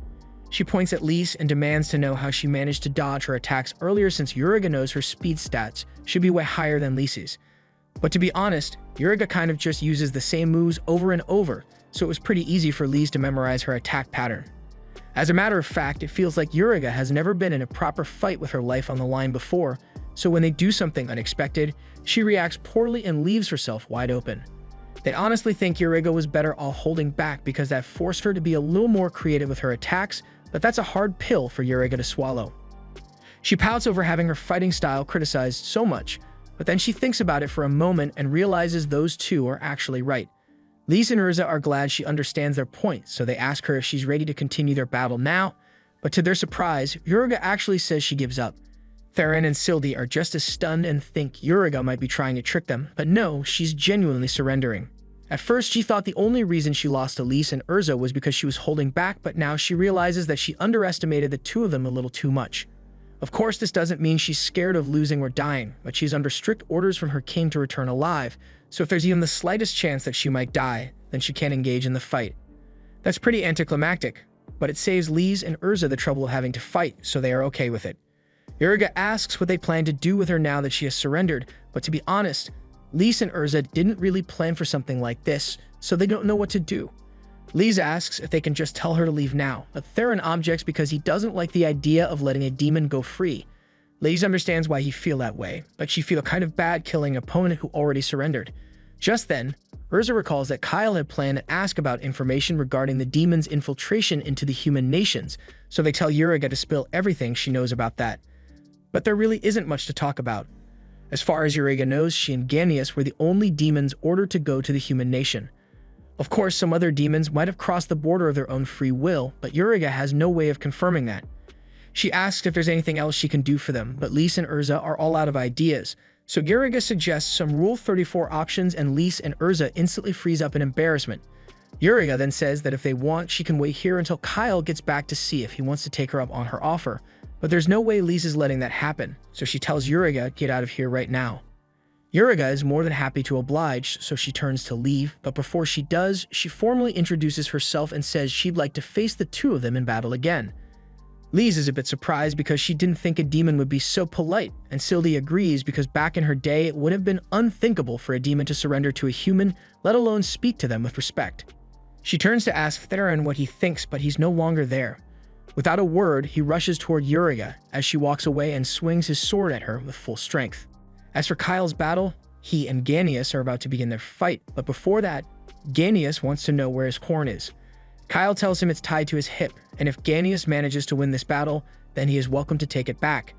She points at Lise and demands to know how she managed to dodge her attacks earlier since Uriga knows her speed stats should be way higher than Lise's. But to be honest, Uriga kind of just uses the same moves over and over, so it was pretty easy for Lise to memorize her attack pattern. As a matter of fact, it feels like Uriga has never been in a proper fight with her life on the line before, so when they do something unexpected, she reacts poorly and leaves herself wide open. They honestly think Uriga was better off holding back because that forced her to be a little more creative with her attacks, but that's a hard pill for Uriga to swallow. She pouts over having her fighting style criticized so much, but then she thinks about it for a moment and realizes those two are actually right. Lise and Urza are glad she understands their point, so they ask her if she's ready to continue their battle now, but to their surprise, Uriga actually says she gives up. Theron and Sildi are just as stunned and think Uriga might be trying to trick them, but no, she's genuinely surrendering. At first, she thought the only reason she lost to Lise and Urza was because she was holding back, but now she realizes that she underestimated the two of them a little too much. Of course, this doesn't mean she's scared of losing or dying, but she's under strict orders from her king to return alive, so if there's even the slightest chance that she might die, then she can't engage in the fight. That's pretty anticlimactic, but it saves Lise and Urza the trouble of having to fight, so they are okay with it. Uriga asks what they plan to do with her now that she has surrendered, but to be honest, Lise and Urza didn't really plan for something like this, so they don't know what to do. Lise asks if they can just tell her to leave now, but Theron objects because he doesn't like the idea of letting a demon go free. Lise understands why he feel that way, but she feel kind of bad killing an opponent who already surrendered. Just then, Urza recalls that Kyle had planned to ask about information regarding the demon's infiltration into the human nations, so they tell Uriga to spill everything she knows about that. But there really isn't much to talk about. As far as Uriga knows, she and Ganius were the only demons ordered to go to the human nation. Of course, some other demons might have crossed the border of their own free will, but Uriga has no way of confirming that. She asks if there's anything else she can do for them, but Lise and Urza are all out of ideas, so Uriga suggests some Rule 34 options and Lise and Urza instantly freeze up in embarrassment. Uriga then says that if they want, she can wait here until Kyle gets back to see if he wants to take her up on her offer, but there's no way Lise is letting that happen, so she tells Uriga get out of here right now. Uriga is more than happy to oblige, so she turns to leave, but before she does, she formally introduces herself and says she'd like to face the two of them in battle again. Lise is a bit surprised because she didn't think a demon would be so polite, and Sildi agrees because back in her day it would have been unthinkable for a demon to surrender to a human, let alone speak to them with respect. She turns to ask Theron what he thinks, but he's no longer there. Without a word, he rushes toward Uriga as she walks away and swings his sword at her with full strength. As for Kyle's battle, he and Ganius are about to begin their fight, but before that, Ganius wants to know where his horn is. Kyle tells him it's tied to his hip, and if Ganius manages to win this battle, then he is welcome to take it back.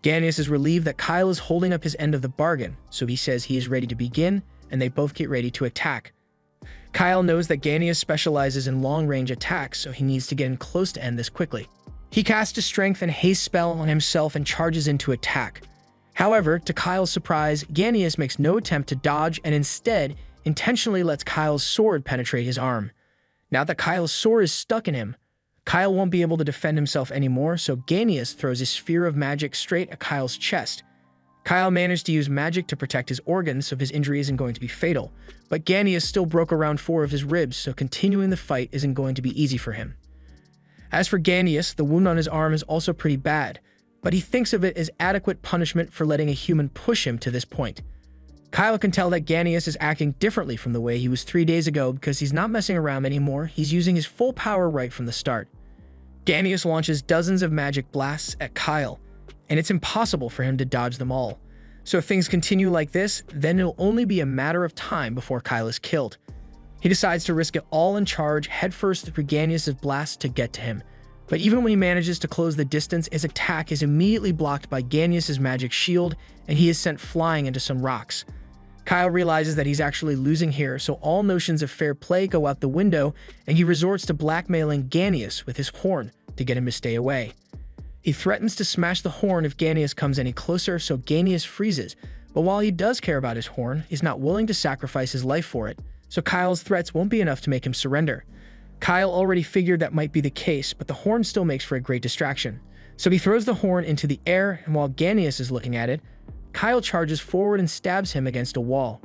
Ganius is relieved that Kyle is holding up his end of the bargain, so he says he is ready to begin, and they both get ready to attack. Kyle knows that Ganius specializes in long-range attacks, so he needs to get in close to end this quickly. He casts a strength and haste spell on himself and charges in to attack. However, to Kyle's surprise, Ganius makes no attempt to dodge and instead intentionally lets Kyle's sword penetrate his arm. Now that Kyle's sword is stuck in him, Kyle won't be able to defend himself anymore, so Ganius throws his sphere of magic straight at Kyle's chest. Kyle managed to use magic to protect his organs, so his injury isn't going to be fatal, but Ganius still broke around 4 of his ribs, so continuing the fight isn't going to be easy for him. As for Ganius, the wound on his arm is also pretty bad, but he thinks of it as adequate punishment for letting a human push him to this point. Kyle can tell that Ganius is acting differently from the way he was 3 days ago because he's not messing around anymore, he's using his full power right from the start. Ganius launches dozens of magic blasts at Kyle, and it's impossible for him to dodge them all. So if things continue like this, then it'll only be a matter of time before Kyle is killed. He decides to risk it all and charge headfirst through Ganius' blast to get to him. But even when he manages to close the distance, his attack is immediately blocked by Ganius' magic shield, and he is sent flying into some rocks. Kyle realizes that he's actually losing here, so all notions of fair play go out the window, and he resorts to blackmailing Ganius with his horn to get him to stay away. He threatens to smash the horn if Ganius comes any closer, so Ganius freezes, but while he does care about his horn, he's not willing to sacrifice his life for it, so Kyle's threats won't be enough to make him surrender. Kyle already figured that might be the case, but the horn still makes for a great distraction. So he throws the horn into the air, and while Ganius is looking at it, Kyle charges forward and stabs him against a wall.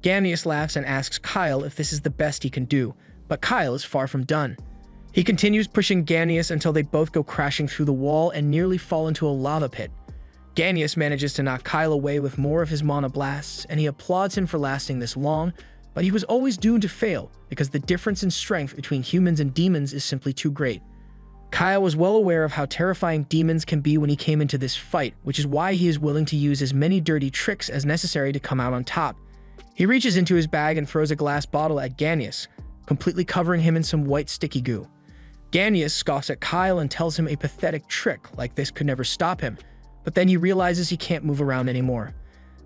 Ganius laughs and asks Kyle if this is the best he can do, but Kyle is far from done. He continues pushing Ganius until they both go crashing through the wall and nearly fall into a lava pit. Ganius manages to knock Kyle away with more of his mana blasts, and he applauds him for lasting this long, but he was always doomed to fail because the difference in strength between humans and demons is simply too great. Kyle was well aware of how terrifying demons can be when he came into this fight, which is why he is willing to use as many dirty tricks as necessary to come out on top. He reaches into his bag and throws a glass bottle at Ganius, completely covering him in some white sticky goo. Ganius scoffs at Kyle and tells him a pathetic trick like this could never stop him, but then he realizes he can't move around anymore.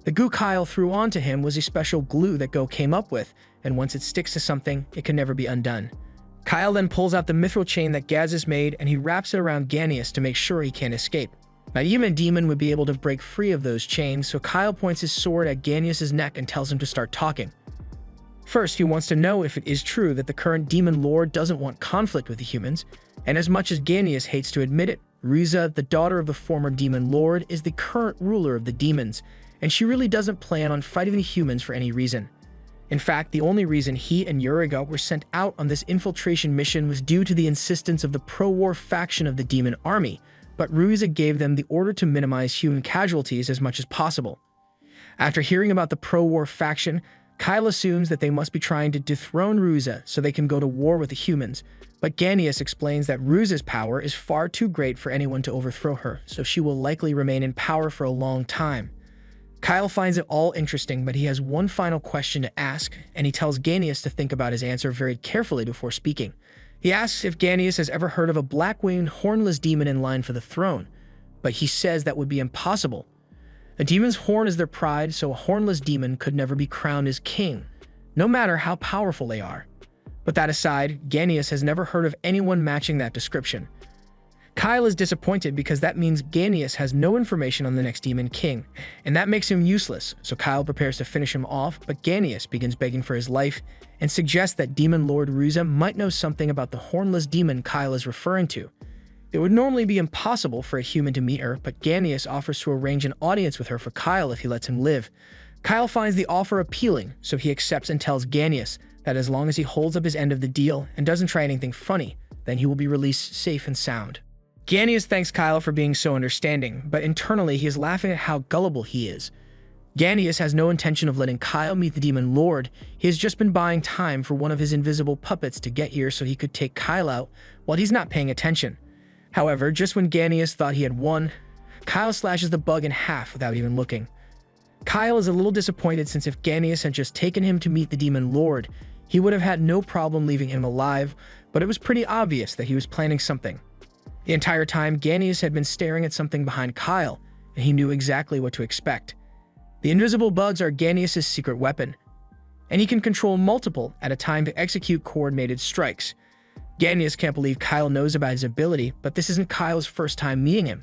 The goo Kyle threw onto him was a special glue that Go came up with, and once it sticks to something, it can never be undone. Kyle then pulls out the mithril chain that Gazis made and he wraps it around Ganius to make sure he can't escape. Not even a demon would be able to break free of those chains, so Kyle points his sword at Ganius' neck and tells him to start talking. First, he wants to know if it is true that the current demon lord doesn't want conflict with the humans, and as much as Ganius hates to admit it, Ruza, the daughter of the former demon lord, is the current ruler of the demons, and she really doesn't plan on fighting the humans for any reason. In fact, the only reason he and Uriga were sent out on this infiltration mission was due to the insistence of the pro-war faction of the demon army, but Ruza gave them the order to minimize human casualties as much as possible. After hearing about the pro-war faction, Kyle assumes that they must be trying to dethrone Ruza so they can go to war with the humans, but Ganius explains that Ruza's power is far too great for anyone to overthrow her, so she will likely remain in power for a long time. Kyle finds it all interesting, but he has one final question to ask, and he tells Ganius to think about his answer very carefully before speaking. He asks if Ganius has ever heard of a black-winged, hornless demon in line for the throne, but he says that would be impossible. A demon's horn is their pride, so a hornless demon could never be crowned as king, no matter how powerful they are. But that aside, Ganius has never heard of anyone matching that description. Kyle is disappointed because that means Ganius has no information on the next demon king, and that makes him useless, so Kyle prepares to finish him off, but Ganius begins begging for his life and suggests that Demon Lord Ruza might know something about the hornless demon Kyle is referring to. It would normally be impossible for a human to meet her, but Ganius offers to arrange an audience with her for Kyle if he lets him live. Kyle finds the offer appealing, so he accepts and tells Ganius that as long as he holds up his end of the deal and doesn't try anything funny, then he will be released safe and sound. Ganius thanks Kyle for being so understanding, but internally he is laughing at how gullible he is. Ganius has no intention of letting Kyle meet the Demon Lord. He has just been buying time for one of his invisible puppets to get here so he could take Kyle out while he's not paying attention. However, just when Ganius thought he had won, Kyle slashes the bug in half without even looking. Kyle is a little disappointed since if Ganius had just taken him to meet the Demon Lord, he would have had no problem leaving him alive, but it was pretty obvious that he was planning something. The entire time, Ganius had been staring at something behind Kyle, and he knew exactly what to expect. The invisible bugs are Ganius' secret weapon, and he can control multiple at a time to execute coordinated strikes. Ganius can't believe Kyle knows about his ability, but this isn't Kyle's first time meeting him.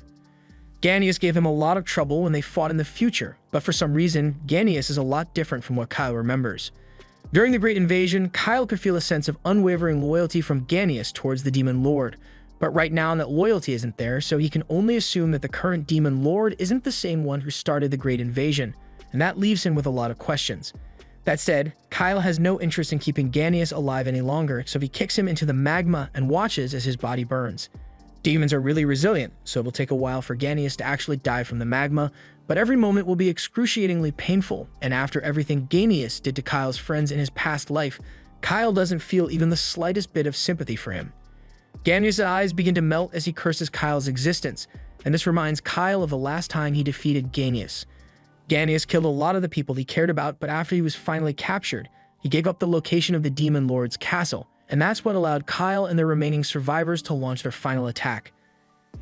Ganius gave him a lot of trouble when they fought in the future, but for some reason, Ganius is a lot different from what Kyle remembers. During the Great Invasion, Kyle could feel a sense of unwavering loyalty from Ganius towards the Demon Lord, but right now that loyalty isn't there, so he can only assume that the current Demon Lord isn't the same one who started the Great Invasion, and that leaves him with a lot of questions. That said, Kyle has no interest in keeping Ganius alive any longer, so he kicks him into the magma and watches as his body burns. Demons are really resilient, so it will take a while for Ganius to actually die from the magma, but every moment will be excruciatingly painful, and after everything Ganius did to Kyle's friends in his past life, Kyle doesn't feel even the slightest bit of sympathy for him. Ganius' eyes begin to melt as he curses Kyle's existence, and this reminds Kyle of the last time he defeated Ganius. Ganius killed a lot of the people he cared about, but after he was finally captured, he gave up the location of the Demon Lord's castle, and that's what allowed Kyle and the remaining survivors to launch their final attack.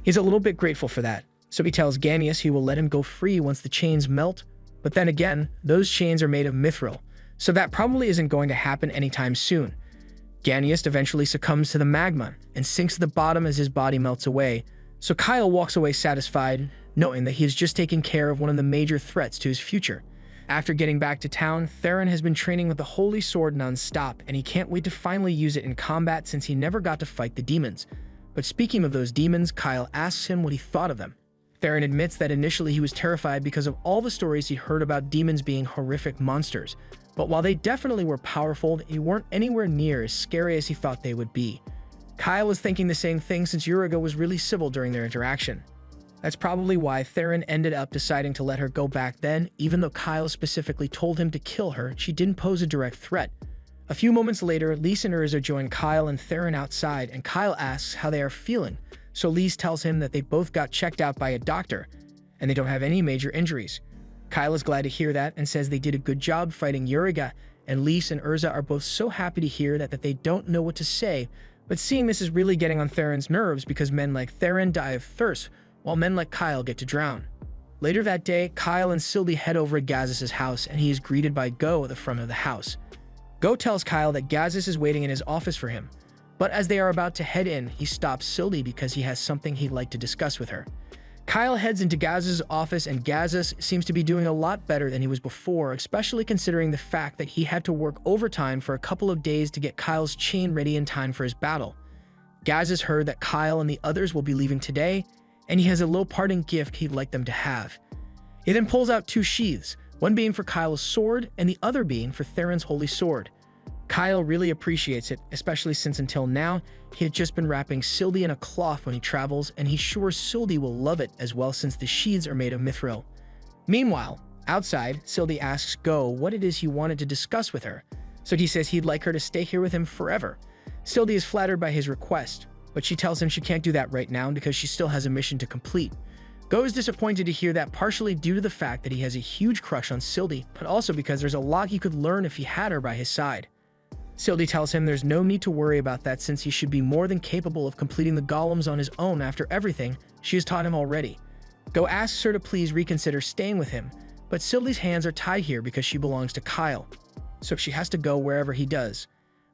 He's a little bit grateful for that, so he tells Ganius he will let him go free once the chains melt, but then again, those chains are made of mithril, so that probably isn't going to happen anytime soon. Ganius eventually succumbs to the magma and sinks to the bottom as his body melts away, so Kyle walks away satisfied, knowing that he has just taken care of one of the major threats to his future. After getting back to town, Theron has been training with the Holy Sword non-stop, and he can't wait to finally use it in combat since he never got to fight the demons. But speaking of those demons, Kyle asks him what he thought of them. Theron admits that initially he was terrified because of all the stories he heard about demons being horrific monsters, but while they definitely were powerful, they weren't anywhere near as scary as he thought they would be. Kyle was thinking the same thing since Uriga was really civil during their interaction. That's probably why Theron ended up deciding to let her go back then. Even though Kyle specifically told him to kill her, she didn't pose a direct threat. A few moments later, Lise and Urza join Kyle and Theron outside, and Kyle asks how they are feeling. So Lise tells him that they both got checked out by a doctor, and they don't have any major injuries. Kyle is glad to hear that and says they did a good job fighting Uriga, and Lise and Urza are both so happy to hear that they don't know what to say, but seeing this is really getting on Theron's nerves because men like Theron die of thirst, while men like Kyle get to drown. Later that day, Kyle and Sylvie head over to Gazis' house, and he is greeted by Go at the front of the house. Go tells Kyle that Gazis is waiting in his office for him, but as they are about to head in, he stops Sylvie because he has something he'd like to discuss with her. Kyle heads into Gazis' office, and Gazis seems to be doing a lot better than he was before, especially considering the fact that he had to work overtime for a couple of days to get Kyle's chain ready in time for his battle. Gazis heard that Kyle and the others will be leaving today, and he has a little parting gift he'd like them to have. He then pulls out two sheaths, one being for Kyle's sword and the other being for Theron's holy sword. Kyle really appreciates it, especially since until now, he had just been wrapping Sylvie in a cloth when he travels, and he's sure Sylvie will love it as well since the sheaths are made of mithril. Meanwhile, outside, Sylvie asks Go what it is he wanted to discuss with her, so he says he'd like her to stay here with him forever. Sylvie is flattered by his request, but she tells him she can't do that right now because she still has a mission to complete. Go is disappointed to hear that, partially due to the fact that he has a huge crush on Sylvie, but also because there's a lot he could learn if he had her by his side. Sylvie tells him there's no need to worry about that since he should be more than capable of completing the golems on his own after everything she has taught him already. Go asks her to please reconsider staying with him, but Sylvie's hands are tied here because she belongs to Kyle, so she has to go wherever he does.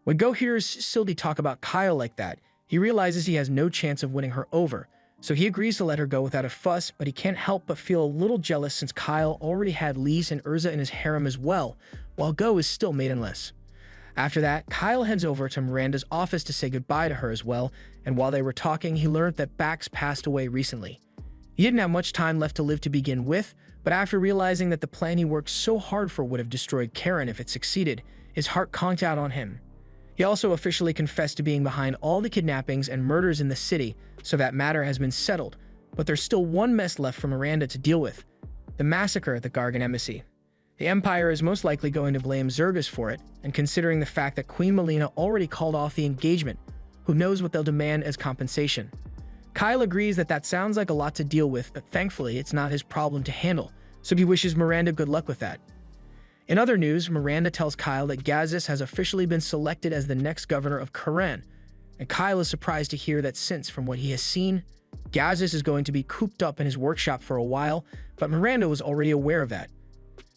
When Go hears Sylvie talk about Kyle like that, he realizes he has no chance of winning her over, so he agrees to let her go without a fuss, but he can't help but feel a little jealous since Kyle already had Lise and Urza in his harem as well, while Go is still maidenless. After that, Kyle heads over to Miranda's office to say goodbye to her as well, and while they were talking, he learned that Bax passed away recently. He didn't have much time left to live to begin with, but after realizing that the plan he worked so hard for would have destroyed Karen if it succeeded, his heart conked out on him. He also officially confessed to being behind all the kidnappings and murders in the city, so that matter has been settled, but there's still one mess left for Miranda to deal with: the massacre at the Gargan Embassy. The Empire is most likely going to blame Zergus for it, and considering the fact that Queen Melina already called off the engagement, who knows what they'll demand as compensation. Kyle agrees that sounds like a lot to deal with, but thankfully it's not his problem to handle, so he wishes Miranda good luck with that. In other news, Miranda tells Kyle that Gazis has officially been selected as the next governor of Khurran, and Kyle is surprised to hear that since, from what he has seen, Gazis is going to be cooped up in his workshop for a while, but Miranda was already aware of that.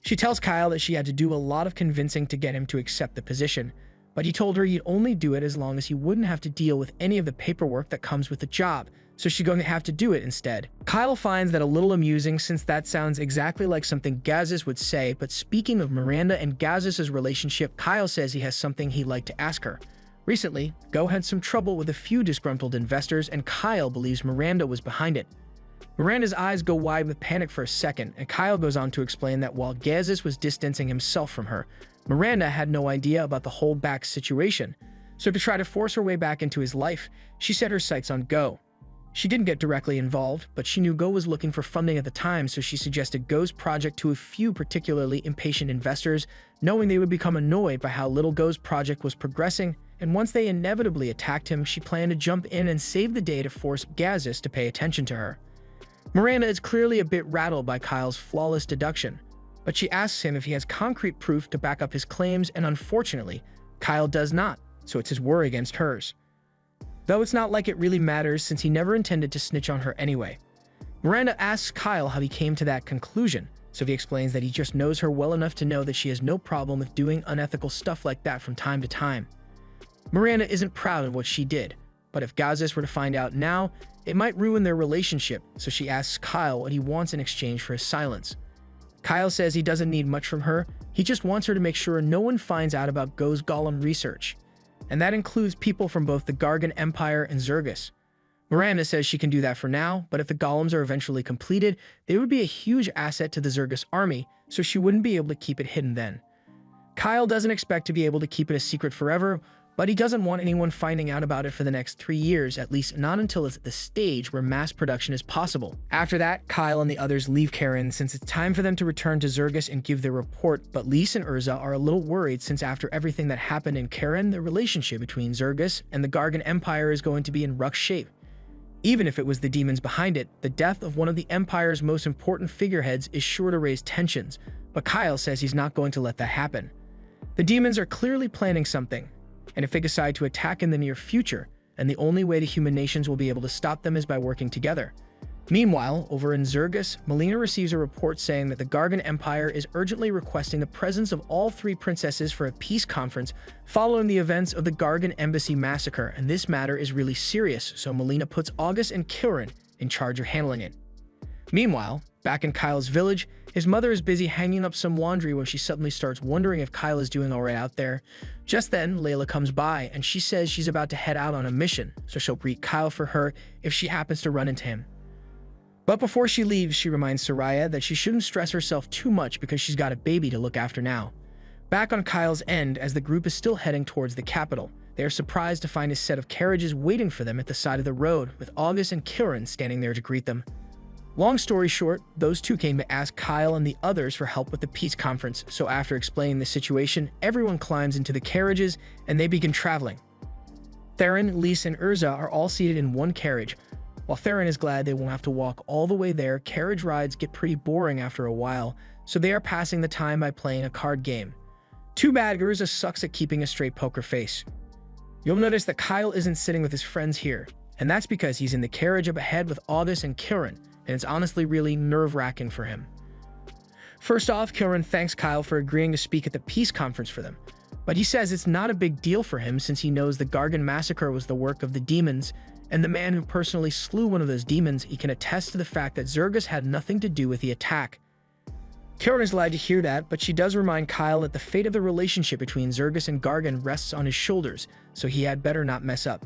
She tells Kyle that she had to do a lot of convincing to get him to accept the position, but he told her he'd only do it as long as he wouldn't have to deal with any of the paperwork that comes with the job, so she's going to have to do it instead. Kyle finds that a little amusing since that sounds exactly like something Gazis would say, but speaking of Miranda and Gazis' relationship, Kyle says he has something he'd like to ask her. Recently, Go had some trouble with a few disgruntled investors, and Kyle believes Miranda was behind it. Miranda's eyes go wide with panic for a second, and Kyle goes on to explain that while Gazis was distancing himself from her, Miranda had no idea about the whole back situation, so to try to force her way back into his life, she set her sights on Go. She didn't get directly involved, but she knew Go was looking for funding at the time, so she suggested Go's project to a few particularly impatient investors, knowing they would become annoyed by how little Go's project was progressing, and once they inevitably attacked him, she planned to jump in and save the day to force Gazis to pay attention to her. Miranda is clearly a bit rattled by Kyle's flawless deduction, but she asks him if he has concrete proof to back up his claims, and unfortunately, Kyle does not, so it's his word against hers. Though it's not like it really matters since he never intended to snitch on her anyway. Miranda asks Kyle how he came to that conclusion, so he explains that he just knows her well enough to know that she has no problem with doing unethical stuff like that from time to time. Miranda isn't proud of what she did, but if Gazis were to find out now, it might ruin their relationship, so she asks Kyle what he wants in exchange for his silence. Kyle says he doesn't need much from her, he just wants her to make sure no one finds out about Go's golem research, and that includes people from both the Gargan Empire and Zergus. Miranda says she can do that for now, but if the golems are eventually completed, they would be a huge asset to the Zergus army, so she wouldn't be able to keep it hidden then. Kyle doesn't expect to be able to keep it a secret forever, but he doesn't want anyone finding out about it for the next 3 years, at least not until it's at the stage where mass production is possible. After that, Kyle and the others leave Karen since it's time for them to return to Zergus and give their report, but Lise and Urza are a little worried since after everything that happened in Karen, the relationship between Zergus and the Gargan Empire is going to be in rough shape. Even if it was the demons behind it, the death of one of the Empire's most important figureheads is sure to raise tensions, but Kyle says he's not going to let that happen. The demons are clearly planning something, and if they decide to attack in the near future, and the only way the human nations will be able to stop them is by working together. Meanwhile, over in Zergus, Melina receives a report saying that the Gargan Empire is urgently requesting the presence of all 3 princesses for a peace conference following the events of the Gargan Embassy massacre, and this matter is really serious, so Melina puts August and Kilrin in charge of handling it. Meanwhile, back in Kyle's village, his mother is busy hanging up some laundry when she suddenly starts wondering if Kyle is doing alright out there. Just then, Layla comes by, and she says she's about to head out on a mission, so she'll greet Kyle for her if she happens to run into him. But before she leaves, she reminds Soraya that she shouldn't stress herself too much because she's got a baby to look after now. Back on Kyle's end, as the group is still heading towards the capital, they are surprised to find a set of carriages waiting for them at the side of the road, with August and Kilrin standing there to greet them. Long story short, those two came to ask Kyle and the others for help with the peace conference, so after explaining the situation, everyone climbs into the carriages and they begin traveling. Theron, Lise, and Urza are all seated in one carriage. While Theron is glad they won't have to walk all the way there, carriage rides get pretty boring after a while, so they are passing the time by playing a card game. Too bad Urza sucks at keeping a straight poker face. You'll notice that Kyle isn't sitting with his friends here, and that's because he's in the carriage up ahead with August and Kilrin, and it's honestly really nerve-wracking for him. First off, Kilrin thanks Kyle for agreeing to speak at the peace conference for them, but he says it's not a big deal for him since he knows the Gargan massacre was the work of the demons, and the man who personally slew one of those demons, he can attest to the fact that Zergus had nothing to do with the attack. Kilrin is glad to hear that, but she does remind Kyle that the fate of the relationship between Zergus and Gargan rests on his shoulders, so he had better not mess up.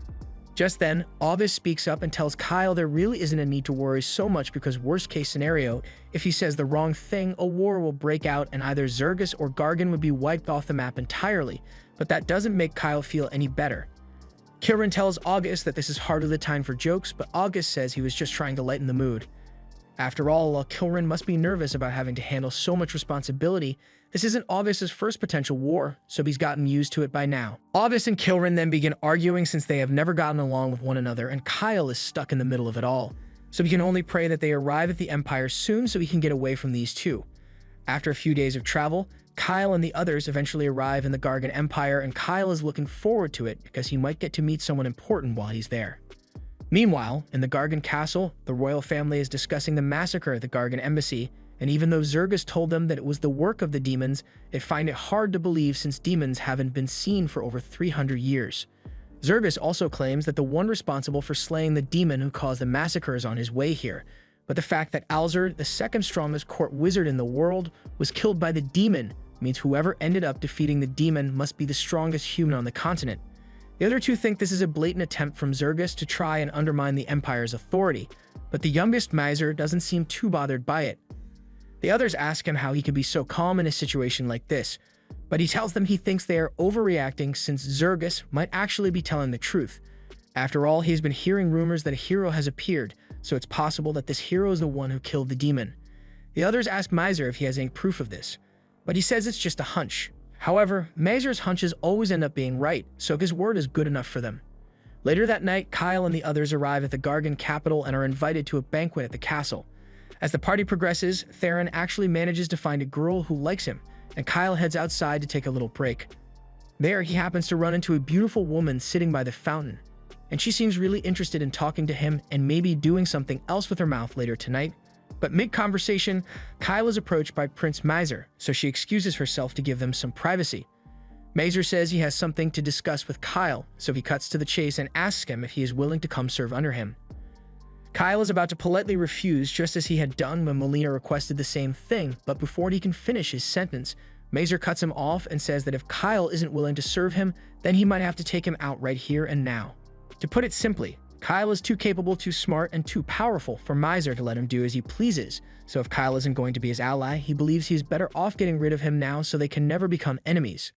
Just then, August speaks up and tells Kyle there really isn't a need to worry so much because worst case scenario, if he says the wrong thing, a war will break out and either Zergus or Gargan would be wiped off the map entirely, but that doesn't make Kyle feel any better. Kilrin tells August that this is hardly the time for jokes, but August says he was just trying to lighten the mood. After all, while Kilrin must be nervous about having to handle so much responsibility, this isn't August's first potential war, so he's gotten used to it by now. August and Kilrin then begin arguing since they have never gotten along with one another, and Kyle is stuck in the middle of it all. So we can only pray that they arrive at the Empire soon so he can get away from these two. After a few days of travel, Kyle and the others eventually arrive in the Gargan Empire, and Kyle is looking forward to it because he might get to meet someone important while he's there. Meanwhile, in the Gargan Castle, the royal family is discussing the massacre at the Gargan Embassy, and even though Zergus told them that it was the work of the demons, they find it hard to believe since demons haven't been seen for over 300 years. Zergus also claims that the one responsible for slaying the demon who caused the massacre is on his way here, but the fact that Alzur, the second strongest court wizard in the world, was killed by the demon means whoever ended up defeating the demon must be the strongest human on the continent. The other two think this is a blatant attempt from Zergus to try and undermine the Empire's authority, but the youngest Miser doesn't seem too bothered by it. The others ask him how he could be so calm in a situation like this, but he tells them he thinks they are overreacting since Zergus might actually be telling the truth. After all, he's been hearing rumors that a hero has appeared, so it's possible that this hero is the one who killed the demon. The others ask Miser if he has any proof of this, but he says it's just a hunch. However, Miser's hunches always end up being right, so his word is good enough for them. Later that night, Kyle and the others arrive at the Gargan capital and are invited to a banquet at the castle. As the party progresses, Theron actually manages to find a girl who likes him, and Kyle heads outside to take a little break. There, he happens to run into a beautiful woman sitting by the fountain, and she seems really interested in talking to him and maybe doing something else with her mouth later tonight. But mid-conversation, Kyle is approached by Prince Miser, so she excuses herself to give them some privacy. Miser says he has something to discuss with Kyle, so he cuts to the chase and asks him if he is willing to come serve under him. Kyle is about to politely refuse just as he had done when Melina requested the same thing, but before he can finish his sentence, Miser cuts him off and says that if Kyle isn't willing to serve him, then he might have to take him out right here and now. To put it simply, Kyle is too capable, too smart, and too powerful for Miser to let him do as he pleases, so if Kyle isn't going to be his ally, he believes he's better off getting rid of him now so they can never become enemies.